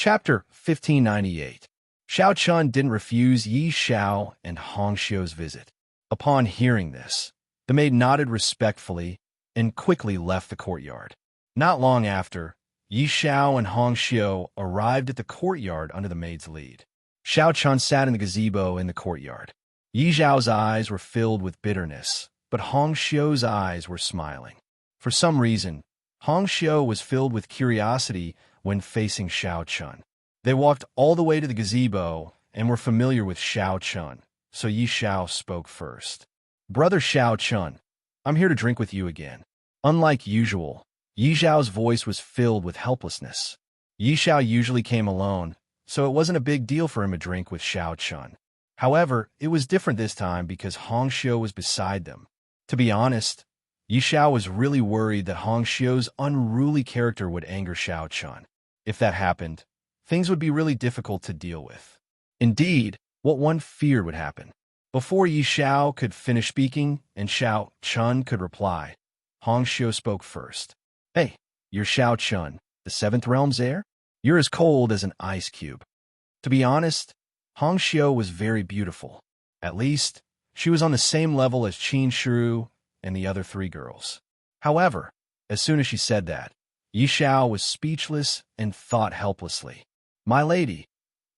Chapter 1598. Xiao Chun didn't refuse Yi Xiao and Hong Xiu's visit. Upon hearing this, the maid nodded respectfully and quickly left the courtyard. Not long after, Yi Xiao and Hong Xiu arrived at the courtyard under the maid's lead. Xiao Chun sat in the gazebo in the courtyard. Yi Xiao's eyes were filled with bitterness, but Hong Xiu's eyes were smiling. For some reason, Hong Xiu was filled with curiosity when facing Xiao Chun. They walked all the way to the gazebo and were familiar with Xiao Chun, so Yi Xiao spoke first. "Brother Xiao Chun, I'm here to drink with you again." Unlike usual, Yi Xiao's voice was filled with helplessness. Yi Xiao usually came alone, so it wasn't a big deal for him to drink with Xiao Chun. However, it was different this time because Hong Xiu was beside them. To be honest, Yi Xiao was really worried that Hong Xiu's unruly character would anger Xiao Chun. If that happened, things would be really difficult to deal with. Indeed, what one feared would happen. Before Yi Xiao could finish speaking and Xiao Chun could reply, Hong Xiu spoke first. "Hey, you're Xiao Chun, the Seventh Realm's heir? You're as cold as an ice cube." To be honest, Hong Xiu was very beautiful. At least, she was on the same level as Qin Shiru and the other three girls. However, as soon as she said that, Yi Xiao was speechless and thought helplessly. "My lady,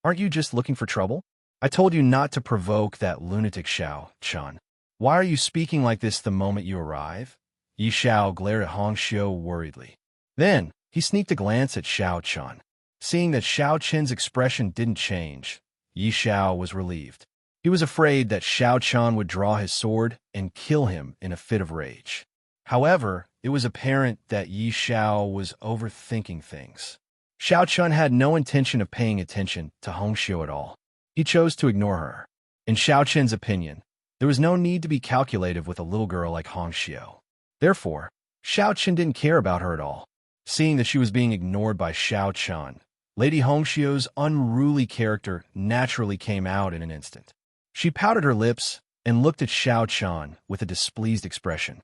aren't you just looking for trouble? I told you not to provoke that lunatic Xiao Chun. Why are you speaking like this the moment you arrive?" Yi Xiao glared at Hong Xiu worriedly. Then, he sneaked a glance at Xiao Chun. Seeing that Xiao Chun's expression didn't change, Yi Xiao was relieved. He was afraid that Xiao Chun would draw his sword and kill him in a fit of rage. However, it was apparent that Yi Xiao was overthinking things. Xiao Chun had no intention of paying attention to Hong Xiu at all. He chose to ignore her. In Xiao Chun's opinion, there was no need to be calculative with a little girl like Hong Xiu. Therefore, Xiao Chun didn't care about her at all. Seeing that she was being ignored by Xiao Chun, Lady Hong Xiu's unruly character naturally came out in an instant. She pouted her lips and looked at Xiao Chun with a displeased expression.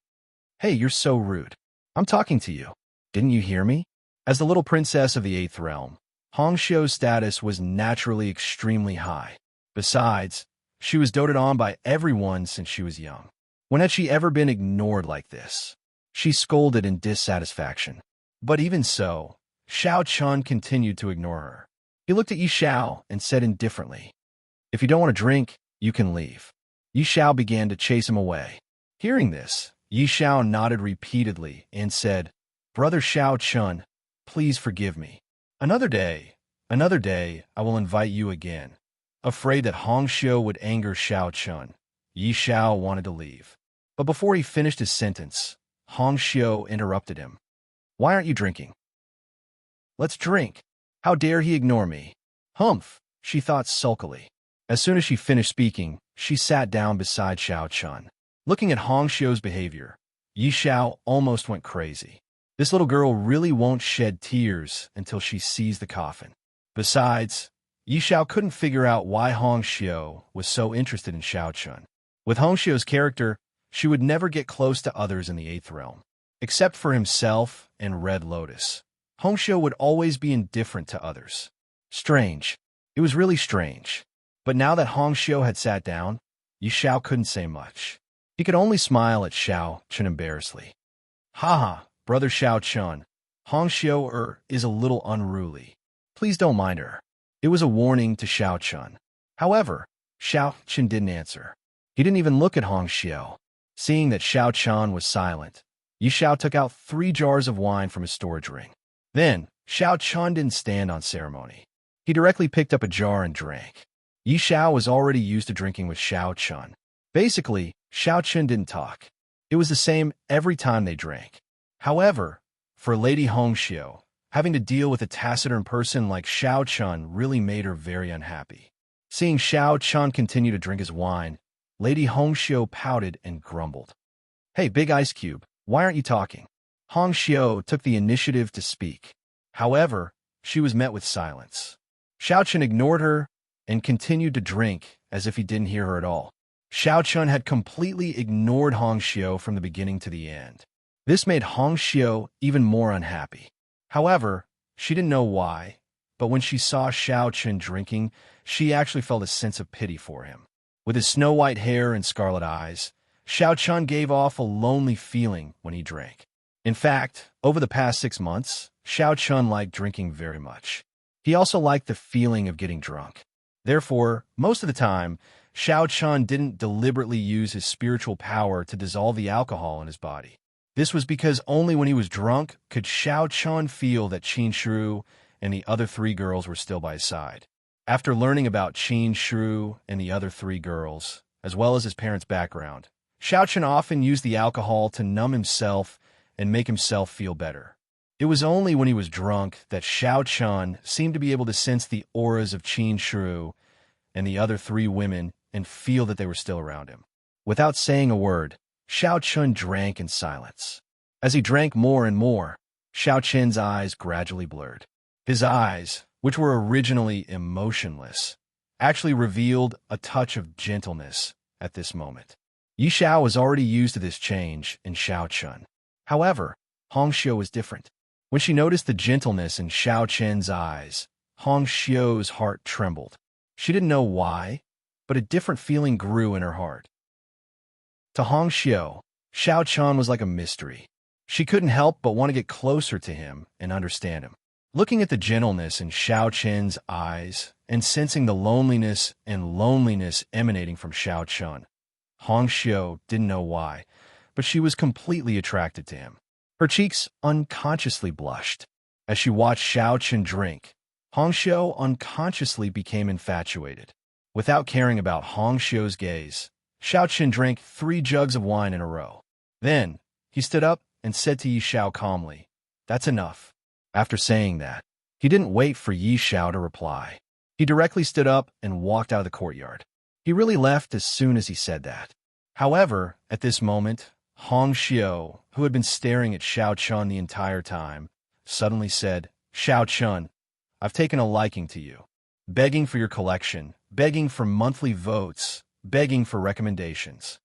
"Hey, you're so rude. I'm talking to you. Didn't you hear me?" As the little princess of the Eighth Realm, Hong Xiu's status was naturally extremely high. Besides, she was doted on by everyone since she was young. When had she ever been ignored like this? She scolded in dissatisfaction. But even so, Xiao Chun continued to ignore her. He looked at Yi Xiao and said indifferently, "If you don't want to drink, you can leave." Yi Xiao began to chase him away. Hearing this, Yi Xiao nodded repeatedly and said, "Brother Xiao Chun, please forgive me. Another day, I will invite you again." Afraid that Hong Xiu would anger Xiao Chun, Yi Xiao wanted to leave. But before he finished his sentence, Hong Xiu interrupted him. "Why aren't you drinking? Let's drink. How dare he ignore me?" "Humph," she thought sulkily. As soon as she finished speaking, she sat down beside Xiao Chun. Looking at Hong Xiu's behavior, Yi Xiao almost went crazy. This little girl really won't shed tears until she sees the coffin. Besides, Yi Xiao couldn't figure out why Hong Xiu was so interested in Xiao Chun. With Hong Xiu's character, she would never get close to others in the Eighth Realm. Except for himself and Red Lotus, Hong Xiu would always be indifferent to others. Strange. It was really strange. But now that Hong Xiu had sat down, Yi Xiao couldn't say much. He could only smile at Xiao Chun embarrassedly. "Haha, brother Xiao Chun, Hong Xiu is a little unruly. Please don't mind her." It was a warning to Xiao Chun. However, Xiao Chun didn't answer. He didn't even look at Hong Xiu. Seeing that Xiao Chun was silent, Yi Xiao took out 3 jars of wine from his storage ring. Then, Xiao Chun didn't stand on ceremony. He directly picked up a jar and drank. Yi Xiao was already used to drinking with Xiao Chun. Basically, Xiao Chun didn't talk. It was the same every time they drank. However, for Lady Hong Xiu, having to deal with a taciturn person like Xiao Chun really made her very unhappy. Seeing Xiao Chun continue to drink his wine, Lady Hong Xiu pouted and grumbled. "Hey, Big Ice Cube, why aren't you talking?" Hong Xiu took the initiative to speak. However, she was met with silence. Xiao Chun ignored her and continued to drink as if he didn't hear her at all. Xiao Chun had completely ignored Hong Xiu from the beginning to the end. This made Hong Xiu even more unhappy. However, she didn't know why, but when she saw Xiao Chen drinking, she actually felt a sense of pity for him. With his snow-white hair and scarlet eyes, Xiao Chen gave off a lonely feeling when he drank. In fact, over the past 6 months, Xiao Chen liked drinking very much. He also liked the feeling of getting drunk. Therefore, most of the time, Xiao Chen didn't deliberately use his spiritual power to dissolve the alcohol in his body. This was because only when he was drunk could Xiao Chen feel that Qin Shi and the other 3 girls were still by his side. After learning about Qin Shi and the other 3 girls, as well as his parents' background, Xiao Chen often used the alcohol to numb himself and make himself feel better. It was only when he was drunk that Xiao Chen seemed to be able to sense the auras of Qin Shi and the other 3 women and feel that they were still around him. Without saying a word, Xiao Chen drank in silence. As he drank more and more, Xiao Chen's eyes gradually blurred. His eyes, which were originally emotionless, actually revealed a touch of gentleness at this moment. Yi Xiao was already used to this change in Xiao Chen. However, Hongxiu was different. When she noticed the gentleness in Xiao Chen's eyes, Hongxiu's heart trembled. She didn't know why, but a different feeling grew in her heart. To Hongxiu, Xiao Chen was like a mystery. She couldn't help but want to get closer to him and understand him. Looking at the gentleness in Xiao Chen's eyes and sensing the loneliness emanating from Xiao Chen, Hongxiu didn't know why, but she was completely attracted to him. Her cheeks unconsciously blushed. As she watched Xiao Chen drink, Hongxiu unconsciously became infatuated. Without caring about Hongxiu's gaze, Xiao Chen drank 3 jugs of wine in a row. Then, he stood up and said to Yi Xiao calmly, "That's enough." After saying that, he didn't wait for Yi Xiao to reply. He directly stood up and walked out of the courtyard. He really left as soon as he said that. However, at this moment, Hongxiu, who had been staring at Xiao Chen the entire time, suddenly said, "Xiao Chen, I've taken a liking to you. Begging for your collection, begging for monthly votes, begging for recommendations."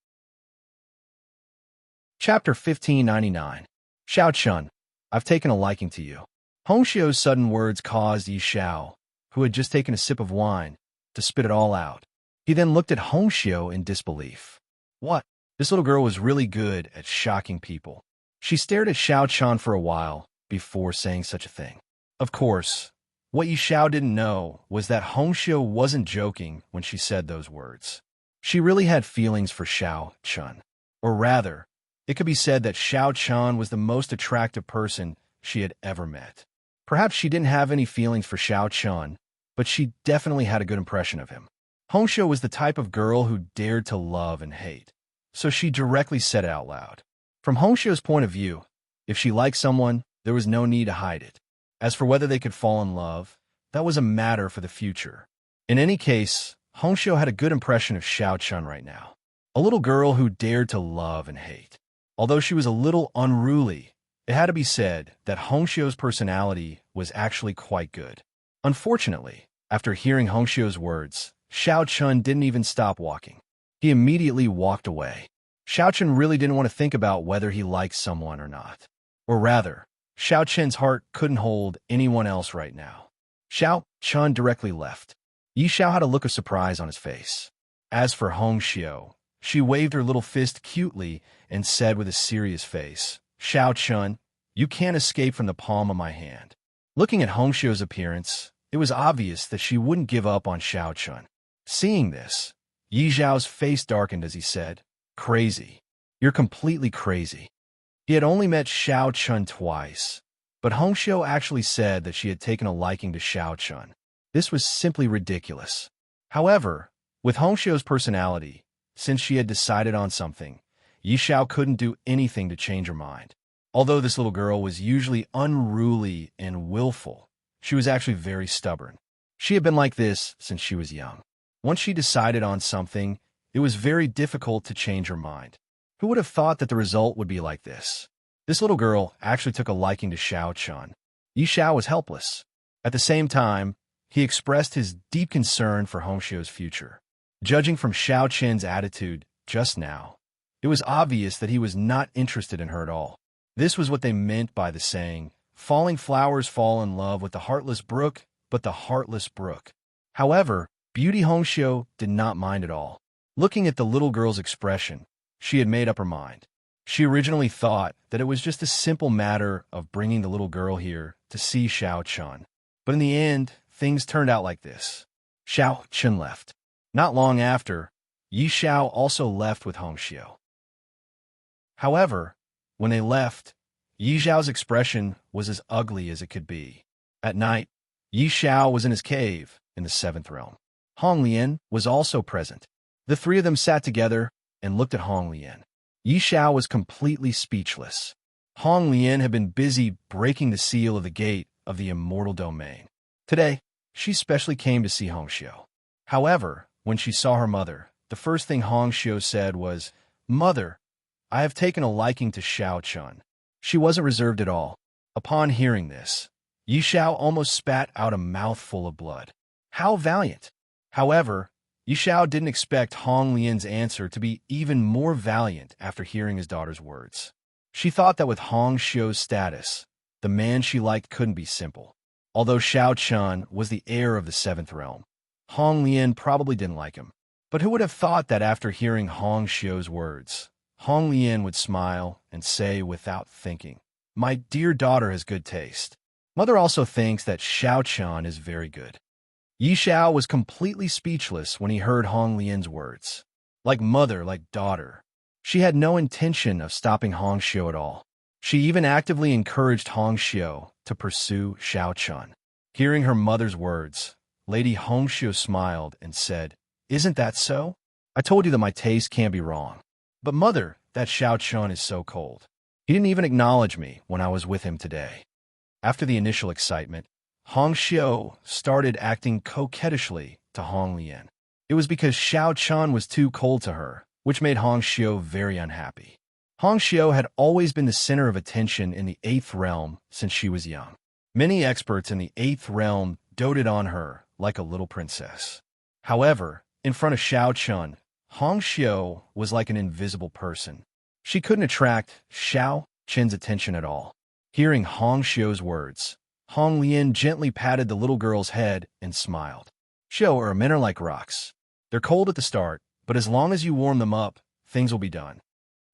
Chapter 1599. Xiao Chen, I've taken a liking to you. Hongxiu's sudden words caused Yi Xiao, who had just taken a sip of wine, to spit it all out. He then looked at Hongxiu in disbelief. What? This little girl was really good at shocking people. She stared at Xiao Chen for a while before saying such a thing. Of course, what Yi Xiao didn't know was that Hongxiu wasn't joking when she said those words. She really had feelings for Xiao Chen. Or rather, it could be said that Xiao Chen was the most attractive person she had ever met. Perhaps she didn't have any feelings for Xiao Chen, but she definitely had a good impression of him. Hongxiu was the type of girl who dared to love and hate, so she directly said it out loud. From Hongxiu's point of view, if she liked someone, there was no need to hide it. As for whether they could fall in love, that was a matter for the future. In any case, Hongxiu had a good impression of Xiao Chen right now. A little girl who dared to love and hate. Although she was a little unruly, it had to be said that Hongxiu's personality was actually quite good. Unfortunately, after hearing Hongxiu's words, Xiao Chen didn't even stop walking. He immediately walked away. Xiao Chen really didn't want to think about whether he liked someone or not. Or rather, Xiao Chen's heart couldn't hold anyone else right now. Xiao Chen directly left. Yi Xiao had a look of surprise on his face. As for Hongxiu, she waved her little fist cutely and said with a serious face, "Xiao Chen, you can't escape from the palm of my hand." Looking at Hongxiu's appearance, it was obvious that she wouldn't give up on Xiao Chen. Seeing this, Yi Xiao's face darkened as he said, "Crazy. You're completely crazy." He had only met Xiao Chen twice, but Hongxiu actually said that she had taken a liking to Xiao Chen. This was simply ridiculous. However, with Hongxiu's personality, since she had decided on something, Yi Xiao couldn't do anything to change her mind. Although this little girl was usually unruly and willful, she was actually very stubborn. She had been like this since she was young. Once she decided on something, it was very difficult to change her mind. Who would have thought that the result would be like this? This little girl actually took a liking to Xiao Chen. Yi Xiao was helpless. At the same time, he expressed his deep concern for Hongxiu's future. Judging from Xiao Chen's attitude just now, it was obvious that he was not interested in her at all. This was what they meant by the saying, "Falling flowers fall in love with the heartless brook, but the heartless brook. However, Beauty Hongxiu did not mind at all. Looking at the little girl's expression, she had made up her mind. She originally thought that it was just a simple matter of bringing the little girl here to see Xiao Chun. But in the end, things turned out like this. Xiao Chun left. Not long after, Yi Xiao also left with Hongxiu. However, when they left, Yi Xiao's expression was as ugly as it could be. At night, Yi Xiao was in his cave in the seventh realm. Hong Lian was also present. The three of them sat together and looked at Hong Lian. Yi Xiao was completely speechless. Hong Lian had been busy breaking the seal of the gate of the immortal domain. Today, she specially came to see Hongxiu. However, when she saw her mother, the first thing Hongxiu said was, "Mother, I have taken a liking to Xiao Chun." She wasn't reserved at all. Upon hearing this, Yi Xiao almost spat out a mouthful of blood. How valiant! However, Yi Xiao didn't expect Hong Lian's answer to be even more valiant after hearing his daughter's words. She thought that with Hongxiu's status, the man she liked couldn't be simple. Although Xiao Chun was the heir of the seventh realm, Hong Lian probably didn't like him. But who would have thought that after hearing Hongxiu's words, Hong Lian would smile and say without thinking, "My dear daughter has good taste. Mother also thinks that Xiao Chun is very good." Yi Xiao was completely speechless when he heard Hong Lian's words. Like mother, like daughter. She had no intention of stopping Hongxiu at all. She even actively encouraged Hongxiu to pursue Xiao Chun. Hearing her mother's words, Lady Hongxiu smiled and said, "Isn't that so? I told you that my taste can't be wrong. But mother, that Xiao Chun is so cold. He didn't even acknowledge me when I was with him today." After the initial excitement, Hongxiu started acting coquettishly to Hong Lian. It was because Xiao Chun was too cold to her, which made Hongxiu very unhappy. Hongxiu had always been the center of attention in the eighth realm since she was young. Many experts in the eighth realm doted on her like a little princess. However, in front of Xiao Chun, Hongxiu was like an invisible person. She couldn't attract Xiao Chun's attention at all. Hearing Hongxiu's words, Hong Lian gently patted the little girl's head and smiled. "Xiu, men are like rocks. They're cold at the start, but as long as you warm them up, things will be done.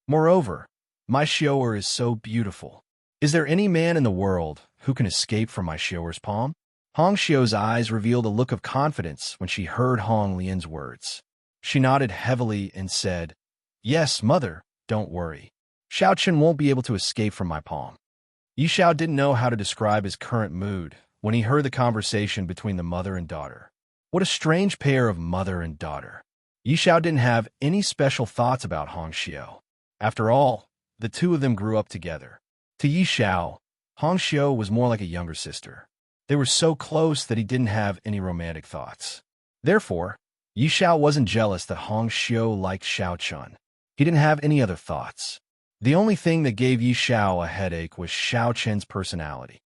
Moreover, my Xiu is so beautiful. Is there any man in the world who can escape from my Xiu's palm?" Hongxiu's eyes revealed a look of confidence when she heard Hong Lian's words. She nodded heavily and said, "Yes, mother, don't worry. Xiao Chun won't be able to escape from my palm." Yi Xiao didn't know how to describe his current mood when he heard the conversation between the mother and daughter. What a strange pair of mother and daughter. Yi Xiao didn't have any special thoughts about Hongxiu. After all, the two of them grew up together. To Yi Xiao, Hongxiu was more like a younger sister. They were so close that he didn't have any romantic thoughts. Therefore, Yi Xiao wasn't jealous that Hongxiu liked Xiao Chun. He didn't have any other thoughts. The only thing that gave Yi Xiao a headache was Xiao Chun's personality.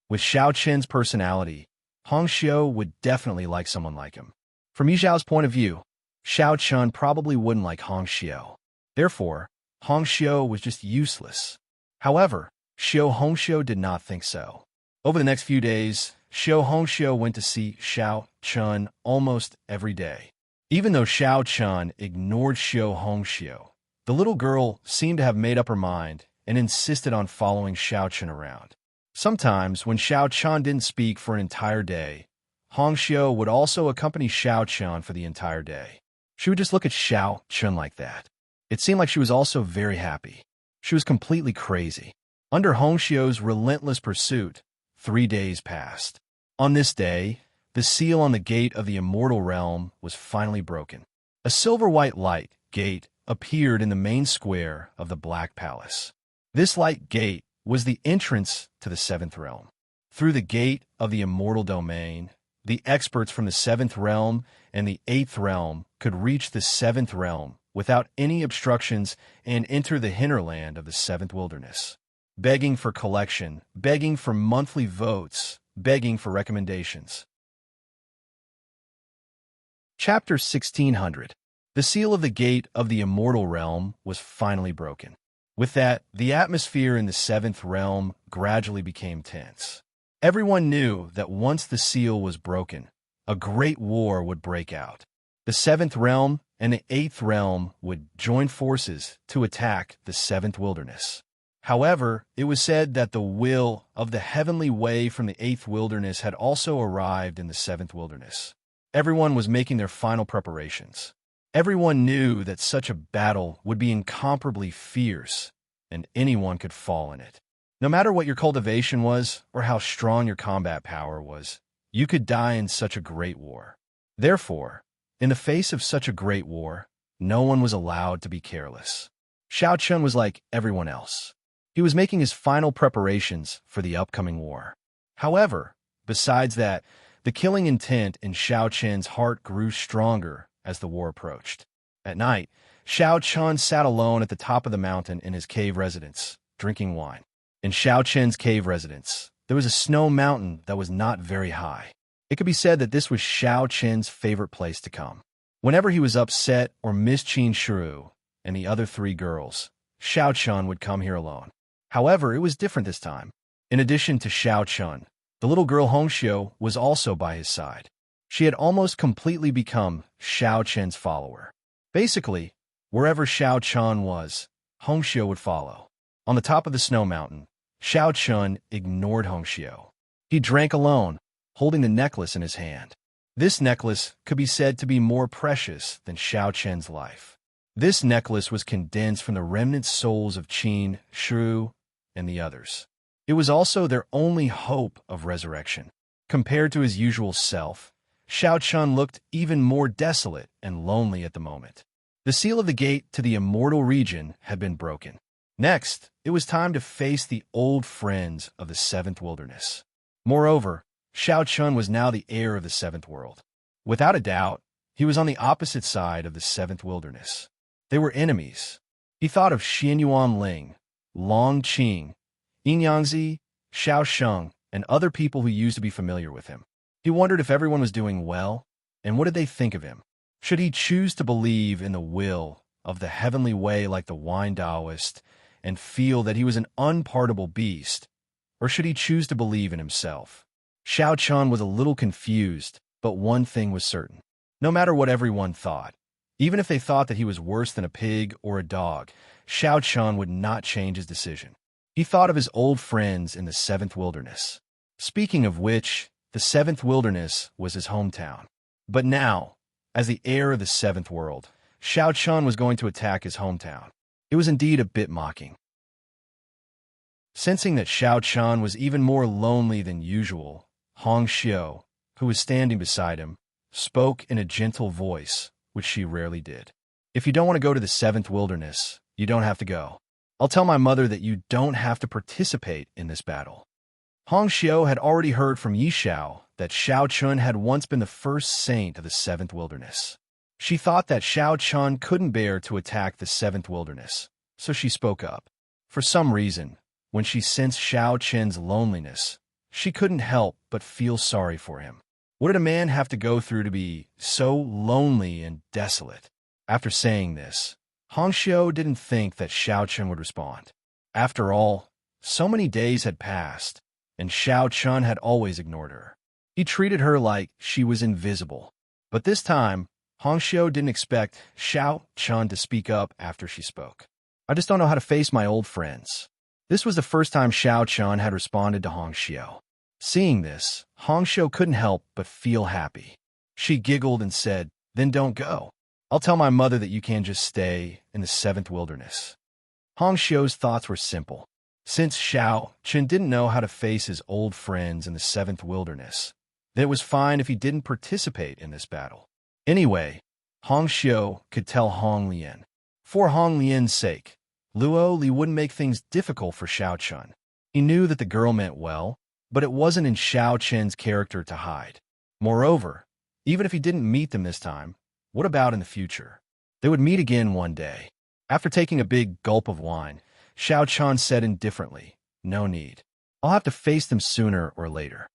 With Xiao Chun's personality, Hongxiu would definitely like someone like him. From Yi Xiao's point of view, Xiao Chun probably wouldn't like Hongxiu. Therefore, Hongxiu was just useless. However, Hongxiu did not think so. Over the next few days, Hongxiu went to see Xiao Chun almost every day. Even though Xiao Chun ignored Hongxiu, the little girl seemed to have made up her mind and insisted on following Xiao Chun around. Sometimes, when Xiao Chun didn't speak for an entire day, Hongxiu would also accompany Xiao Chun for the entire day. She would just look at Xiao Chun like that. It seemed like she was also very happy. She was completely crazy. Under Hongxiu's relentless pursuit, 3 days passed. On this day, the seal on the gate of the immortal realm was finally broken. A silver-white light gate appeared in the main square of the Black Palace. This light gate was the entrance to the seventh realm. Through the gate of the immortal domain, the experts from the seventh realm and the eighth realm could reach the seventh realm without any obstructions and enter the hinterland of the seventh wilderness. Begging for collection, begging for monthly votes, begging for recommendations. Chapter 1600. The seal of the gate of the immortal realm was finally broken. With that, the atmosphere in the seventh realm gradually became tense. Everyone knew that once the seal was broken, a great war would break out. The seventh realm and the eighth realm would join forces to attack the seventh wilderness. However, it was said that the will of the heavenly way from the eighth wilderness had also arrived in the seventh wilderness. Everyone was making their final preparations. Everyone knew that such a battle would be incomparably fierce, and anyone could fall in it. No matter what your cultivation was or how strong your combat power was, you could die in such a great war. Therefore, in the face of such a great war, no one was allowed to be careless. Xiao Chun was like everyone else. He was making his final preparations for the upcoming war. However, besides that, the killing intent in Xiao Chun's heart grew stronger as the war approached. At night, Xiao Chun sat alone at the top of the mountain in his cave residence, drinking wine. In Xiao Chun's cave residence, there was a snow mountain that was not very high. It could be said that this was Xiao Chun's favorite place to come. Whenever he was upset or missed Qin Shiru and the other three girls, Xiao Chun would come here alone. However, it was different this time. In addition to Xiao Chun, the little girl Hongxiu was also by his side. She had almost completely become Xiao Chun's follower. Basically, wherever Xiao Chun was, Hongxiu would follow. On the top of the snow mountain, Xiao Chun ignored Hongxiu. He drank alone, holding the necklace in his hand. This necklace could be said to be more precious than Xiao Chun's life. This necklace was condensed from the remnant souls of Qin, Shiru, and the others. It was also their only hope of resurrection. Compared to his usual self, Xiao Chun looked even more desolate and lonely at the moment. The seal of the gate to the immortal region had been broken. Next, it was time to face the old friends of the seventh wilderness. Moreover, Xiao Chun was now the heir of the seventh world. Without a doubt, he was on the opposite side of the seventh wilderness. They were enemies. He thought of Xianyuan Ling, Long Qing, Yin Yangzi, Xiao Sheng, and other people who used to be familiar with him. He wondered if everyone was doing well, and what did they think of him? Should he choose to believe in the will of the heavenly way like the wine Taoist and feel that he was an unpardonable beast, or should he choose to believe in himself? Xiao Chun was a little confused, but one thing was certain. No matter what everyone thought, even if they thought that he was worse than a pig or a dog, Xiao Chun would not change his decision. He thought of his old friends in the seventh wilderness. Speaking of which, the seventh wilderness was his hometown. But now, as the heir of the seventh world, Xiao Chun was going to attack his hometown. It was indeed a bit mocking. Sensing that Xiao Chun was even more lonely than usual, Hongxiu, who was standing beside him, spoke in a gentle voice, which she rarely did. If you don't want to go to the seventh wilderness, you don't have to go. I'll tell my mother that you don't have to participate in this battle. Hongxiu had already heard from Yishao that Xiao Chun had once been the first saint of the seventh wilderness. She thought that Xiao Chun couldn't bear to attack the seventh wilderness, so she spoke up. For some reason, when she sensed Xiao Chun's loneliness, she couldn't help but feel sorry for him. What did a man have to go through to be so lonely and desolate? After saying this, Hongxiu didn't think that Xiao Chun would respond. After all, so many days had passed, and Xiao Chun had always ignored her. He treated her like she was invisible. But this time, Hongxiu didn't expect Xiao Chun to speak up after she spoke. I just don't know how to face my old friends. This was the first time Xiao Chun had responded to Hongxiu. Seeing this, Hongxiu couldn't help but feel happy. She giggled and said, "Then don't go. I'll tell my mother that you can just stay in the seventh wilderness." Hongxiu's thoughts were simple. Since Xiao Chun didn't know how to face his old friends in the seventh wilderness, then it was fine if he didn't participate in this battle. Anyway, Hongxiu could tell Hong Lian. For Hong Lian's sake, Luo Li wouldn't make things difficult for Xiao Chun. He knew that the girl meant well, but it wasn't in Xiao Chun's character to hide. Moreover, even if he didn't meet them this time, what about in the future? They would meet again one day. After taking a big gulp of wine, Xiao Chun said indifferently, "No need. I'll have to face them sooner or later."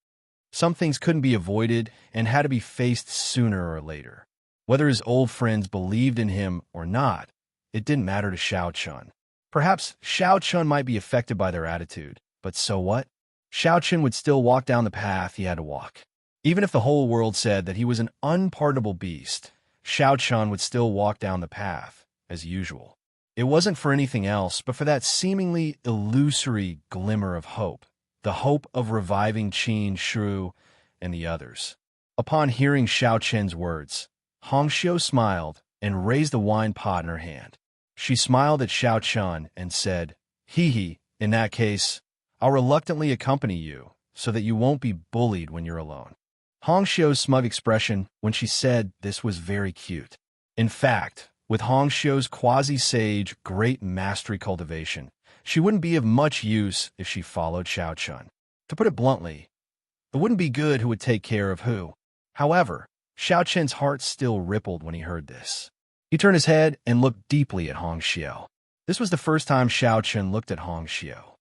Some things couldn't be avoided and had to be faced sooner or later. Whether his old friends believed in him or not, it didn't matter to Xiao Chun. Perhaps Xiao Chun might be affected by their attitude, but so what? Xiao Chen would still walk down the path he had to walk. Even if the whole world said that he was an unpardonable beast, Xiao Chen would still walk down the path, as usual. It wasn't for anything else but for that seemingly illusory glimmer of hope, the hope of reviving Qin Shu and the others. Upon hearing Xiao Chen's words, Hongxiu smiled and raised the wine pot in her hand. She smiled at Xiao Chen and said, "Hee, in that case, I'll reluctantly accompany you so that you won't be bullied when you're alone." Hongxiu's smug expression when she said this was very cute. In fact, with Hongxiu's quasi-sage great mastery cultivation, she wouldn't be of much use if she followed Xiao Chen. To put it bluntly, it wouldn't be good who would take care of who. However, Xiao Chen's heart still rippled when he heard this. He turned his head and looked deeply at Hongxiu. This was the first time Xiao Chen looked at Hongxiu.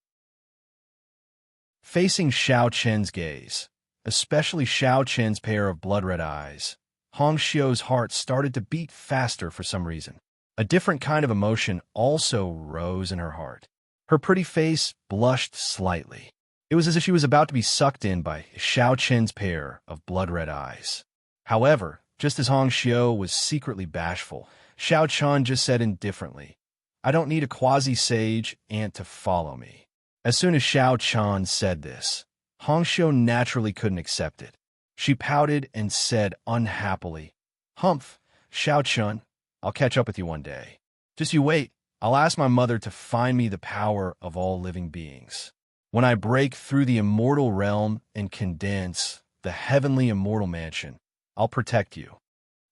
Facing Xiao Chen's gaze, especially Xiao Chen's pair of blood-red eyes, Hongxiu's heart started to beat faster for some reason. A different kind of emotion also rose in her heart. Her pretty face blushed slightly. It was as if she was about to be sucked in by Xiao Chen's pair of blood-red eyes. However, just as Hongxiu was secretly bashful, Xiao Chen just said indifferently, "I don't need a quasi-sage aunt to follow me." As soon as Xiao Chen said this, Hongxiu naturally couldn't accept it. She pouted and said unhappily, "Humph, Xiao Chen, I'll catch up with you one day. Just you wait, I'll ask my mother to find me the power of all living beings. When I break through the immortal realm and condense the heavenly immortal mansion, I'll protect you."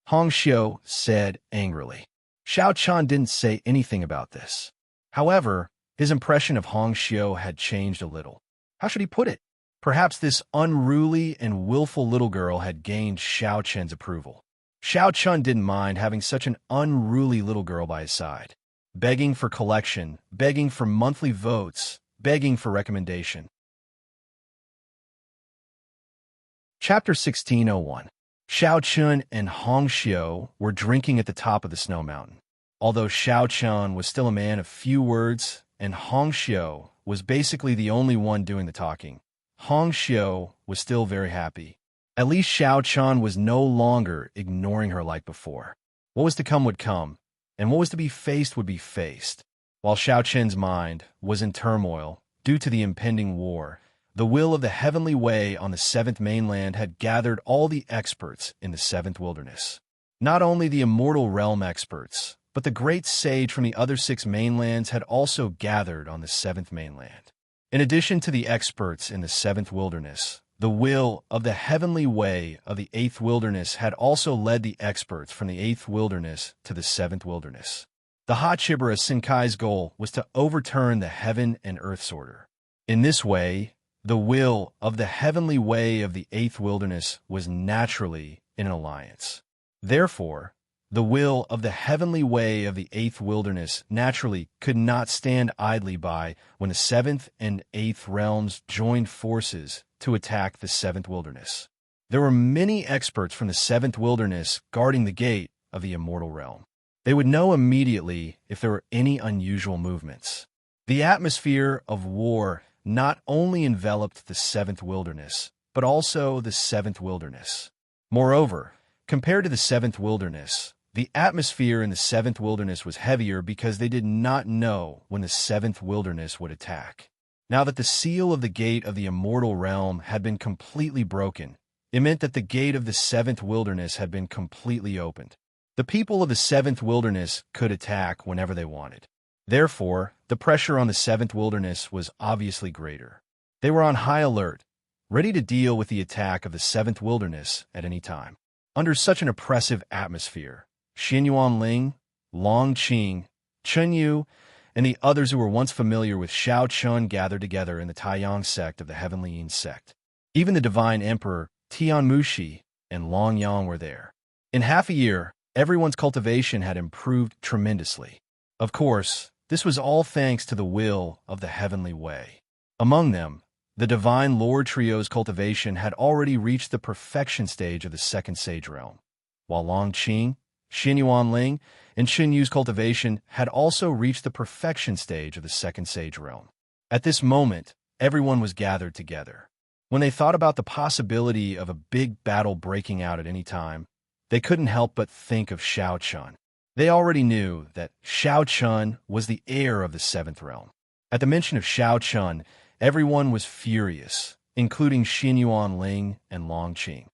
Hongxiu said angrily. Xiao Chen didn't say anything about this. However, his impression of Hongxiu had changed a little. How should he put it? Perhaps this unruly and willful little girl had gained Xiao Chen's approval. Xiao Chen didn't mind having such an unruly little girl by his side, begging for collection, begging for monthly votes, begging for recommendation. Chapter 1601. Xiao Chen and Hongxiu were drinking at the top of the snow mountain. Although Xiao Chen was still a man of few words, and Hongxiu was basically the only one doing the talking, Hongxiu was still very happy. At least Xiao Chen was no longer ignoring her like before. What was to come would come, and what was to be faced would be faced. While Xiao Chen's mind was in turmoil due to the impending war, the will of the heavenly way on the seventh mainland had gathered all the experts in the seventh wilderness. Not only the immortal realm experts, but the great sage from the other six mainlands had also gathered on the seventh mainland. In addition to the experts in the seventh wilderness, the will of the heavenly way of the eighth wilderness had also led the experts from the eighth wilderness to the seventh wilderness. The Hachibara Senkai's goal was to overturn the heaven and earth's order. In this way, the will of the heavenly way of the eighth wilderness was naturally in an alliance. Therefore, the will of the heavenly way of the eighth wilderness naturally could not stand idly by when the seventh and eighth realms joined forces to attack the seventh wilderness. There were many experts from the seventh wilderness guarding the gate of the immortal realm. They would know immediately if there were any unusual movements. The atmosphere of war not only enveloped the seventh wilderness, but also the seventh wilderness. Moreover, compared to the seventh wilderness, the atmosphere in the seventh wilderness was heavier because they did not know when the seventh wilderness would attack. Now that the seal of the gate of the immortal realm had been completely broken, it meant that the gate of the seventh wilderness had been completely opened. The people of the seventh wilderness could attack whenever they wanted. Therefore, the pressure on the seventh wilderness was obviously greater. They were on high alert, ready to deal with the attack of the seventh wilderness at any time. Under such an oppressive atmosphere, Xinyuan Ling, Long Qing, Chen Yu, and the others who were once familiar with Xiao Chen gathered together in the Taiyang sect of the Heavenly Yin sect. Even the divine emperor Tian Mushi and Long Yang were there. In half a year, everyone's cultivation had improved tremendously. Of course, this was all thanks to the will of the heavenly way. Among them, the divine Lord Trio's cultivation had already reached the perfection stage of the second sage realm, while Long Qing, Xinyuan Ling, and Chen Yu's cultivation had also reached the perfection stage of the second sage realm. At this moment, everyone was gathered together. When they thought about the possibility of a big battle breaking out at any time, they couldn't help but think of Shao Chun. They already knew that Shao Chun was the heir of the seventh realm. At the mention of Shao Chun, everyone was furious, including Xin Yuan Ling and Long Qing.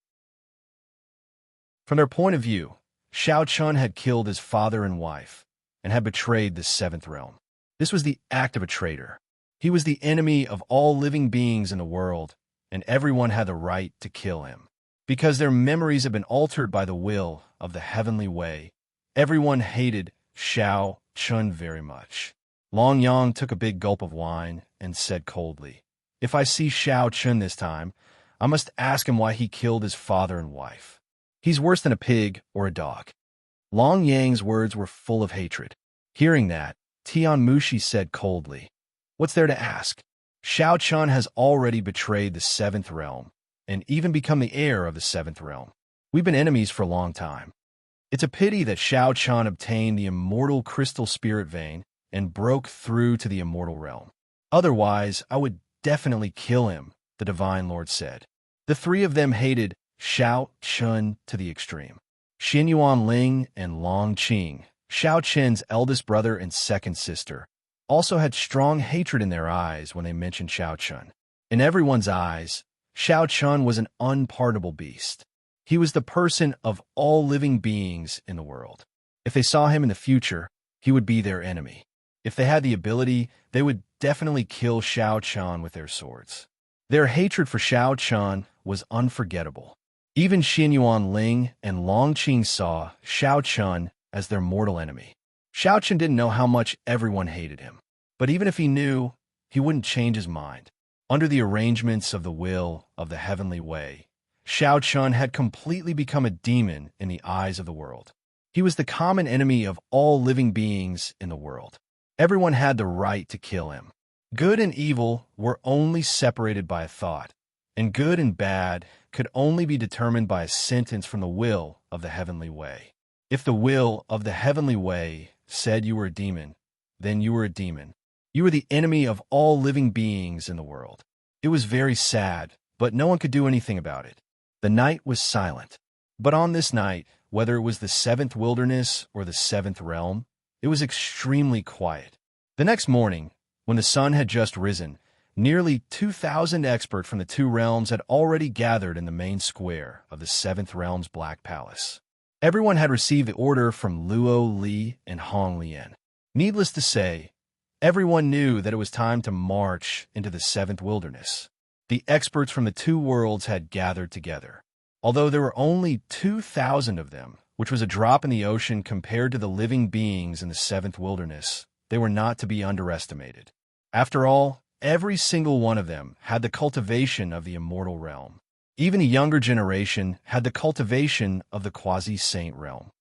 From their point of view, Shao Chun had killed his father and wife, and had betrayed the seventh realm. This was the act of a traitor. He was the enemy of all living beings in the world, and everyone had the right to kill him. Because their memories had been altered by the will of the heavenly way, everyone hated Shao Chun very much. Long Yang took a big gulp of wine and said coldly, "If I see Shao Chun this time, I must ask him why he killed his father and wife. He's worse than a pig or a dog." Long Yang's words were full of hatred. Hearing that, Tian Mushi said coldly, "What's there to ask? Shao Chun has already betrayed the seventh realm, and even become the heir of the seventh realm. We've been enemies for a long time. It's a pity that Shao Chun obtained the immortal crystal spirit vein and broke through to the immortal realm. Otherwise, I would definitely kill him," the Divine Lord said. The three of them hated Shao Chun to the extreme. Xin Yuan Ling and Long Qing, Shao Chun's eldest brother and second sister, also had strong hatred in their eyes when they mentioned Shao Chun. In everyone's eyes, Shao Chun was an unpardonable beast. He was the person of all living beings in the world. If they saw him in the future, he would be their enemy. If they had the ability, they would definitely kill Shao Chun with their swords. Their hatred for Shao Chun was unforgettable. Even Xin Yuan Ling and Long Qing saw Shao Chun as their mortal enemy. Shao Chun didn't know how much everyone hated him. But even if he knew, he wouldn't change his mind. Under the arrangements of the will of the heavenly way, Shao Chun had completely become a demon in the eyes of the world. He was the common enemy of all living beings in the world. Everyone had the right to kill him. Good and evil were only separated by a thought, and good and bad could only be determined by a sentence from the will of the heavenly way. If the will of the heavenly way said you were a demon, then you were a demon. You were the enemy of all living beings in the world. It was very sad, but no one could do anything about it. The night was silent. But on this night, whether it was the seventh wilderness or the seventh realm, it was extremely quiet. The next morning, when the sun had just risen, nearly 2,000 experts from the two realms had already gathered in the main square of the seventh realm's Black Palace. Everyone had received the order from Luo Li and Hong Lian. Needless to say, everyone knew that it was time to march into the seventh wilderness. The experts from the two worlds had gathered together. Although there were only 2,000 of them, which was a drop in the ocean compared to the living beings in the seventh wilderness, they were not to be underestimated. After all, every single one of them had the cultivation of the immortal realm. Even the younger generation had the cultivation of the quasi-saint realm.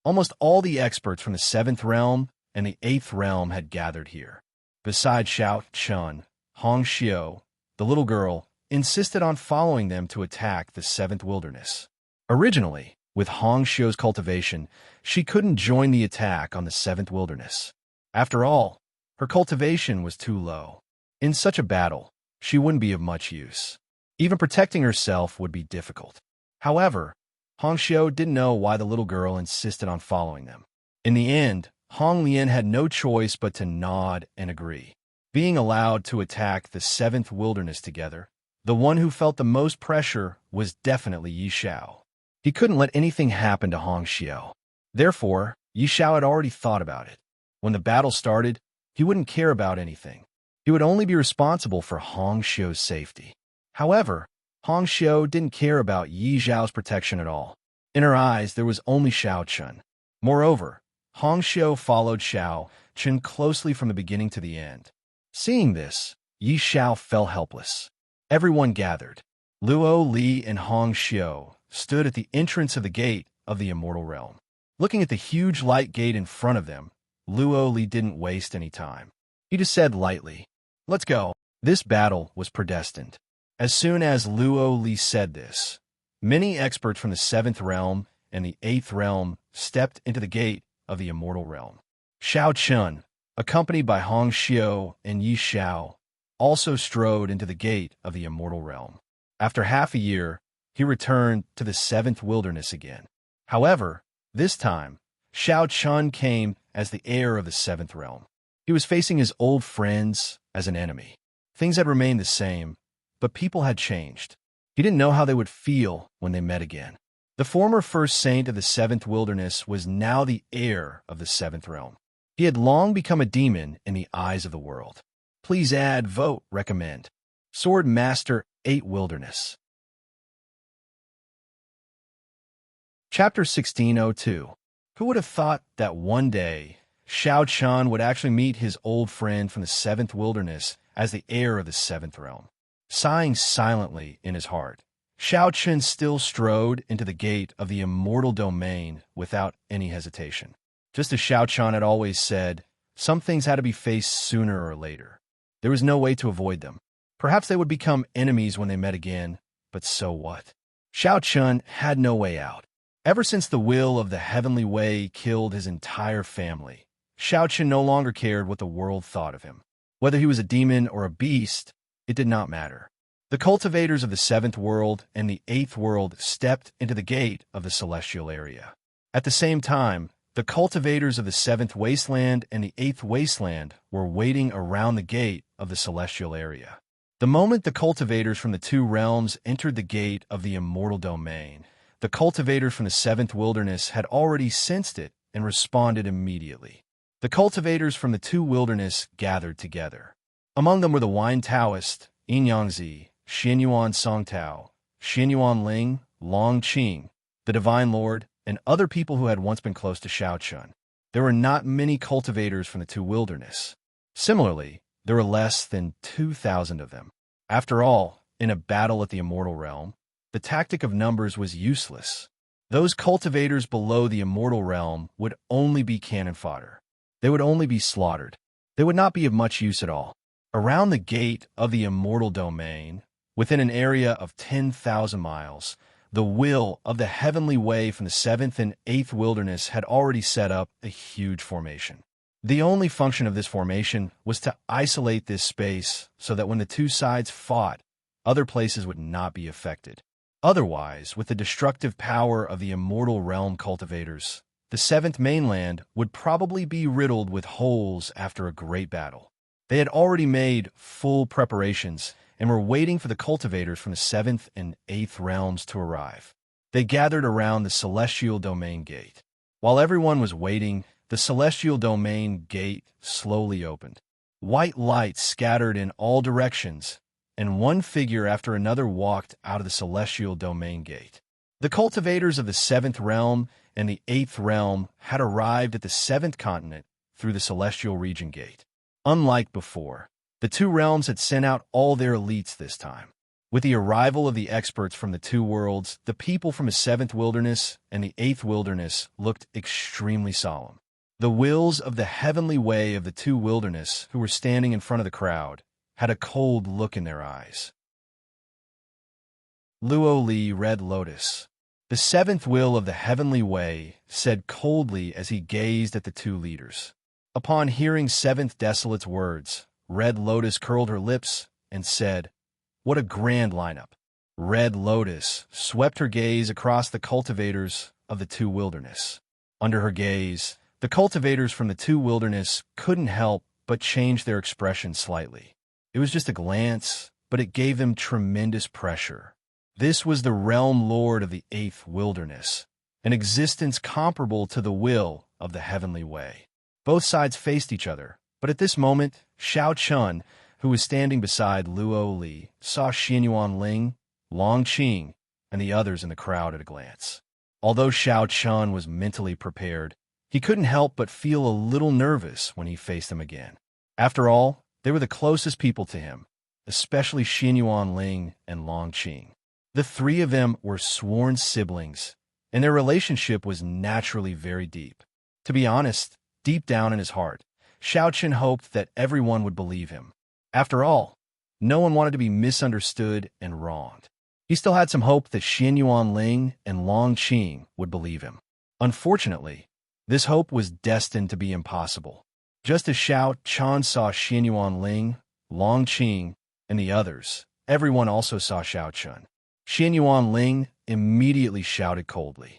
Almost all the experts from the seventh realm and the eighth realm had gathered here. Besides Shao Chun, Hong Xiu, the little girl, insisted on following them to attack the seventh wilderness. Originally, with Hong Xiu's cultivation, she couldn't join the attack on the seventh wilderness. After all, her cultivation was too low. In such a battle, she wouldn't be of much use. Even protecting herself would be difficult. However, Hong Xiu didn't know why the little girl insisted on following them. In the end, Hong Lian had no choice but to nod and agree. Being allowed to attack the seventh wilderness together, the one who felt the most pressure was definitely Yi Xiao. He couldn't let anything happen to Hong Xiu. Therefore, Yi Xiao had already thought about it. When the battle started, he wouldn't care about anything. He would only be responsible for Hong Xiu's safety. However, Hong Xiu didn't care about Yi Xiao's protection at all. In her eyes, there was only Shao Chun. Moreover, Hong Xiu followed Shao Chun closely from the beginning to the end. Seeing this, Yi Xiao fell helpless. Everyone gathered. Luo Li and Hong Xiu stood at the entrance of the gate of the immortal realm. Looking at the huge light gate in front of them, Luo Li didn't waste any time. He just said lightly, "Let's go." This battle was predestined. As soon as Luo Li said this, many experts from the seventh realm and the eighth realm stepped into the gate of the immortal realm. Shao Chun, accompanied by Hong Xiu and Yi Xiao, also strode into the gate of the immortal realm. After half a year, he returned to the seventh wilderness again. However, this time, Xiao Chun came as the heir of the seventh realm. He was facing his old friends as an enemy. Things had remained the same, but people had changed. He didn't know how they would feel when they met again. The former first saint of the seventh wilderness was now the heir of the seventh realm. He had long become a demon in the eyes of the world. Please add, vote, recommend. Sword Master 8 Wilderness. Chapter 1602. Who would have thought that one day Xiao Chun would actually meet his old friend from the seventh wilderness as the heir of the seventh realm? Sighing silently in his heart, Xiao Chun still strode into the gate of the immortal domain without any hesitation. Just as Xiao Chun had always said, some things had to be faced sooner or later. There was no way to avoid them. Perhaps they would become enemies when they met again, but so what? Xiao Chun had no way out. Ever since the will of the heavenly way killed his entire family, Xiao Chun no longer cared what the world thought of him. Whether he was a demon or a beast, it did not matter. The cultivators of the seventh world and the eighth world stepped into the gate of the celestial area. At the same time, the cultivators of the seventh wasteland and the eighth wasteland were waiting around the gate of the celestial area. The moment the cultivators from the two realms entered the gate of the immortal domain, the cultivators from the seventh wilderness had already sensed it and responded immediately. The cultivators from the two wilderness gathered together. Among them were the Wine Taoist, Yin Yangzi, Xianyuan Songtao, Xianyuan Ling, Long Qing, the Divine Lord, and other people who had once been close to Xiao Chun. There were not many cultivators from the two wilderness. Similarly, there were less than 2,000 of them. After all, in a battle at the immortal realm, the tactic of numbers was useless. Those cultivators below the immortal realm would only be cannon fodder. They would only be slaughtered. They would not be of much use at all. Around the gate of the immortal domain, within an area of 10,000 miles, the will of the heavenly way from the seventh and eighth wilderness had already set up a huge formation. The only function of this formation was to isolate this space so that when the two sides fought, other places would not be affected. Otherwise, with the destructive power of the immortal realm cultivators, the seventh mainland would probably be riddled with holes after a great battle. They had already made full preparations and were waiting for the cultivators from the seventh and eighth realms to arrive. They gathered around the celestial domain gate. While everyone was waiting, the celestial domain gate slowly opened. White light scattered in all directions, and one figure after another walked out of the celestial domain gate. The cultivators of the seventh realm and the eighth realm had arrived at the seventh continent through the celestial region gate. Unlike before, the two realms had sent out all their elites this time. With the arrival of the experts from the two worlds, the people from the seventh wilderness and the eighth wilderness looked extremely solemn. The wills of the heavenly way of the two wilderness who were standing in front of the crowd had a cold look in their eyes. Luo Li, Red Lotus. The seventh will of the heavenly way said coldly as he gazed at the two leaders. Upon hearing Seventh Desolate's words, Red Lotus curled her lips and said, "What a grand lineup." Red Lotus swept her gaze across the cultivators of the two wilderness. Under her gaze, the cultivators from the two wilderness couldn't help but change their expression slightly. It was just a glance, but it gave them tremendous pressure. This was the realm lord of the eighth wilderness, an existence comparable to the will of the heavenly way. Both sides faced each other, but at this moment, Xiao Chun, who was standing beside Luo Li, saw Xianyuan Ling, Long Qing, and the others in the crowd at a glance. Although Xiao Chun was mentally prepared, he couldn't help but feel a little nervous when he faced them again. After all, they were the closest people to him, especially Xianyuan Ling and Long Qing. The three of them were sworn siblings, and their relationship was naturally very deep. To be honest, deep down in his heart, Xiao Chun hoped that everyone would believe him. After all, no one wanted to be misunderstood and wronged. He still had some hope that Xianyuan Ling and Long Qing would believe him. Unfortunately, this hope was destined to be impossible. Just as Xiao Chan saw Xian Yuanling, Long Qing, and the others, everyone also saw Xiao Chun. Xian Yuanling immediately shouted coldly,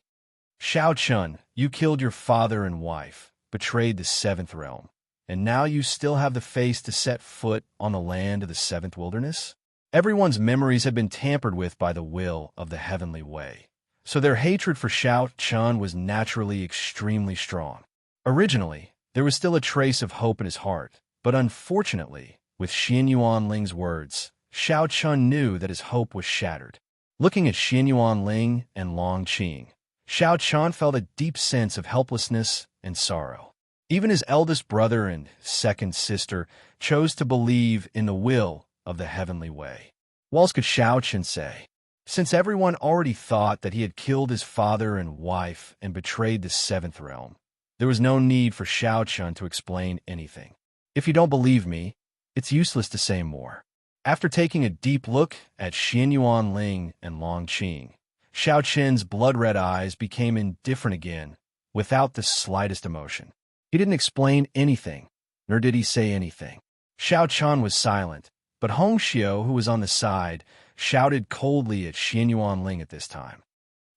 "Xiao Chun, you killed your father and wife, betrayed the seventh realm, and now you still have the face to set foot on the land of the seventh wilderness?" Everyone's memories had been tampered with by the will of the heavenly way, so their hatred for Xiao Chun was naturally extremely strong. Originally, there was still a trace of hope in his heart, but unfortunately, with Xian Yuanling's words, Xiao Chun knew that his hope was shattered. Looking at Xian Yuanling and Long Qing, Xiao Chun felt a deep sense of helplessness and sorrow. Even his eldest brother and second sister chose to believe in the will of the heavenly way. What else could Xiao Chun say? Since everyone already thought that he had killed his father and wife and betrayed the seventh realm, there was no need for Xiao Chun to explain anything. If you don't believe me, it's useless to say more. After taking a deep look at Xian Yuanling and Long Qing, Xiao Chen's blood-red eyes became indifferent again, without the slightest emotion. He didn't explain anything, nor did he say anything. Xiao Chan was silent, but Hong Xiu, who was on the side, shouted coldly at Xian Yuanling at this time.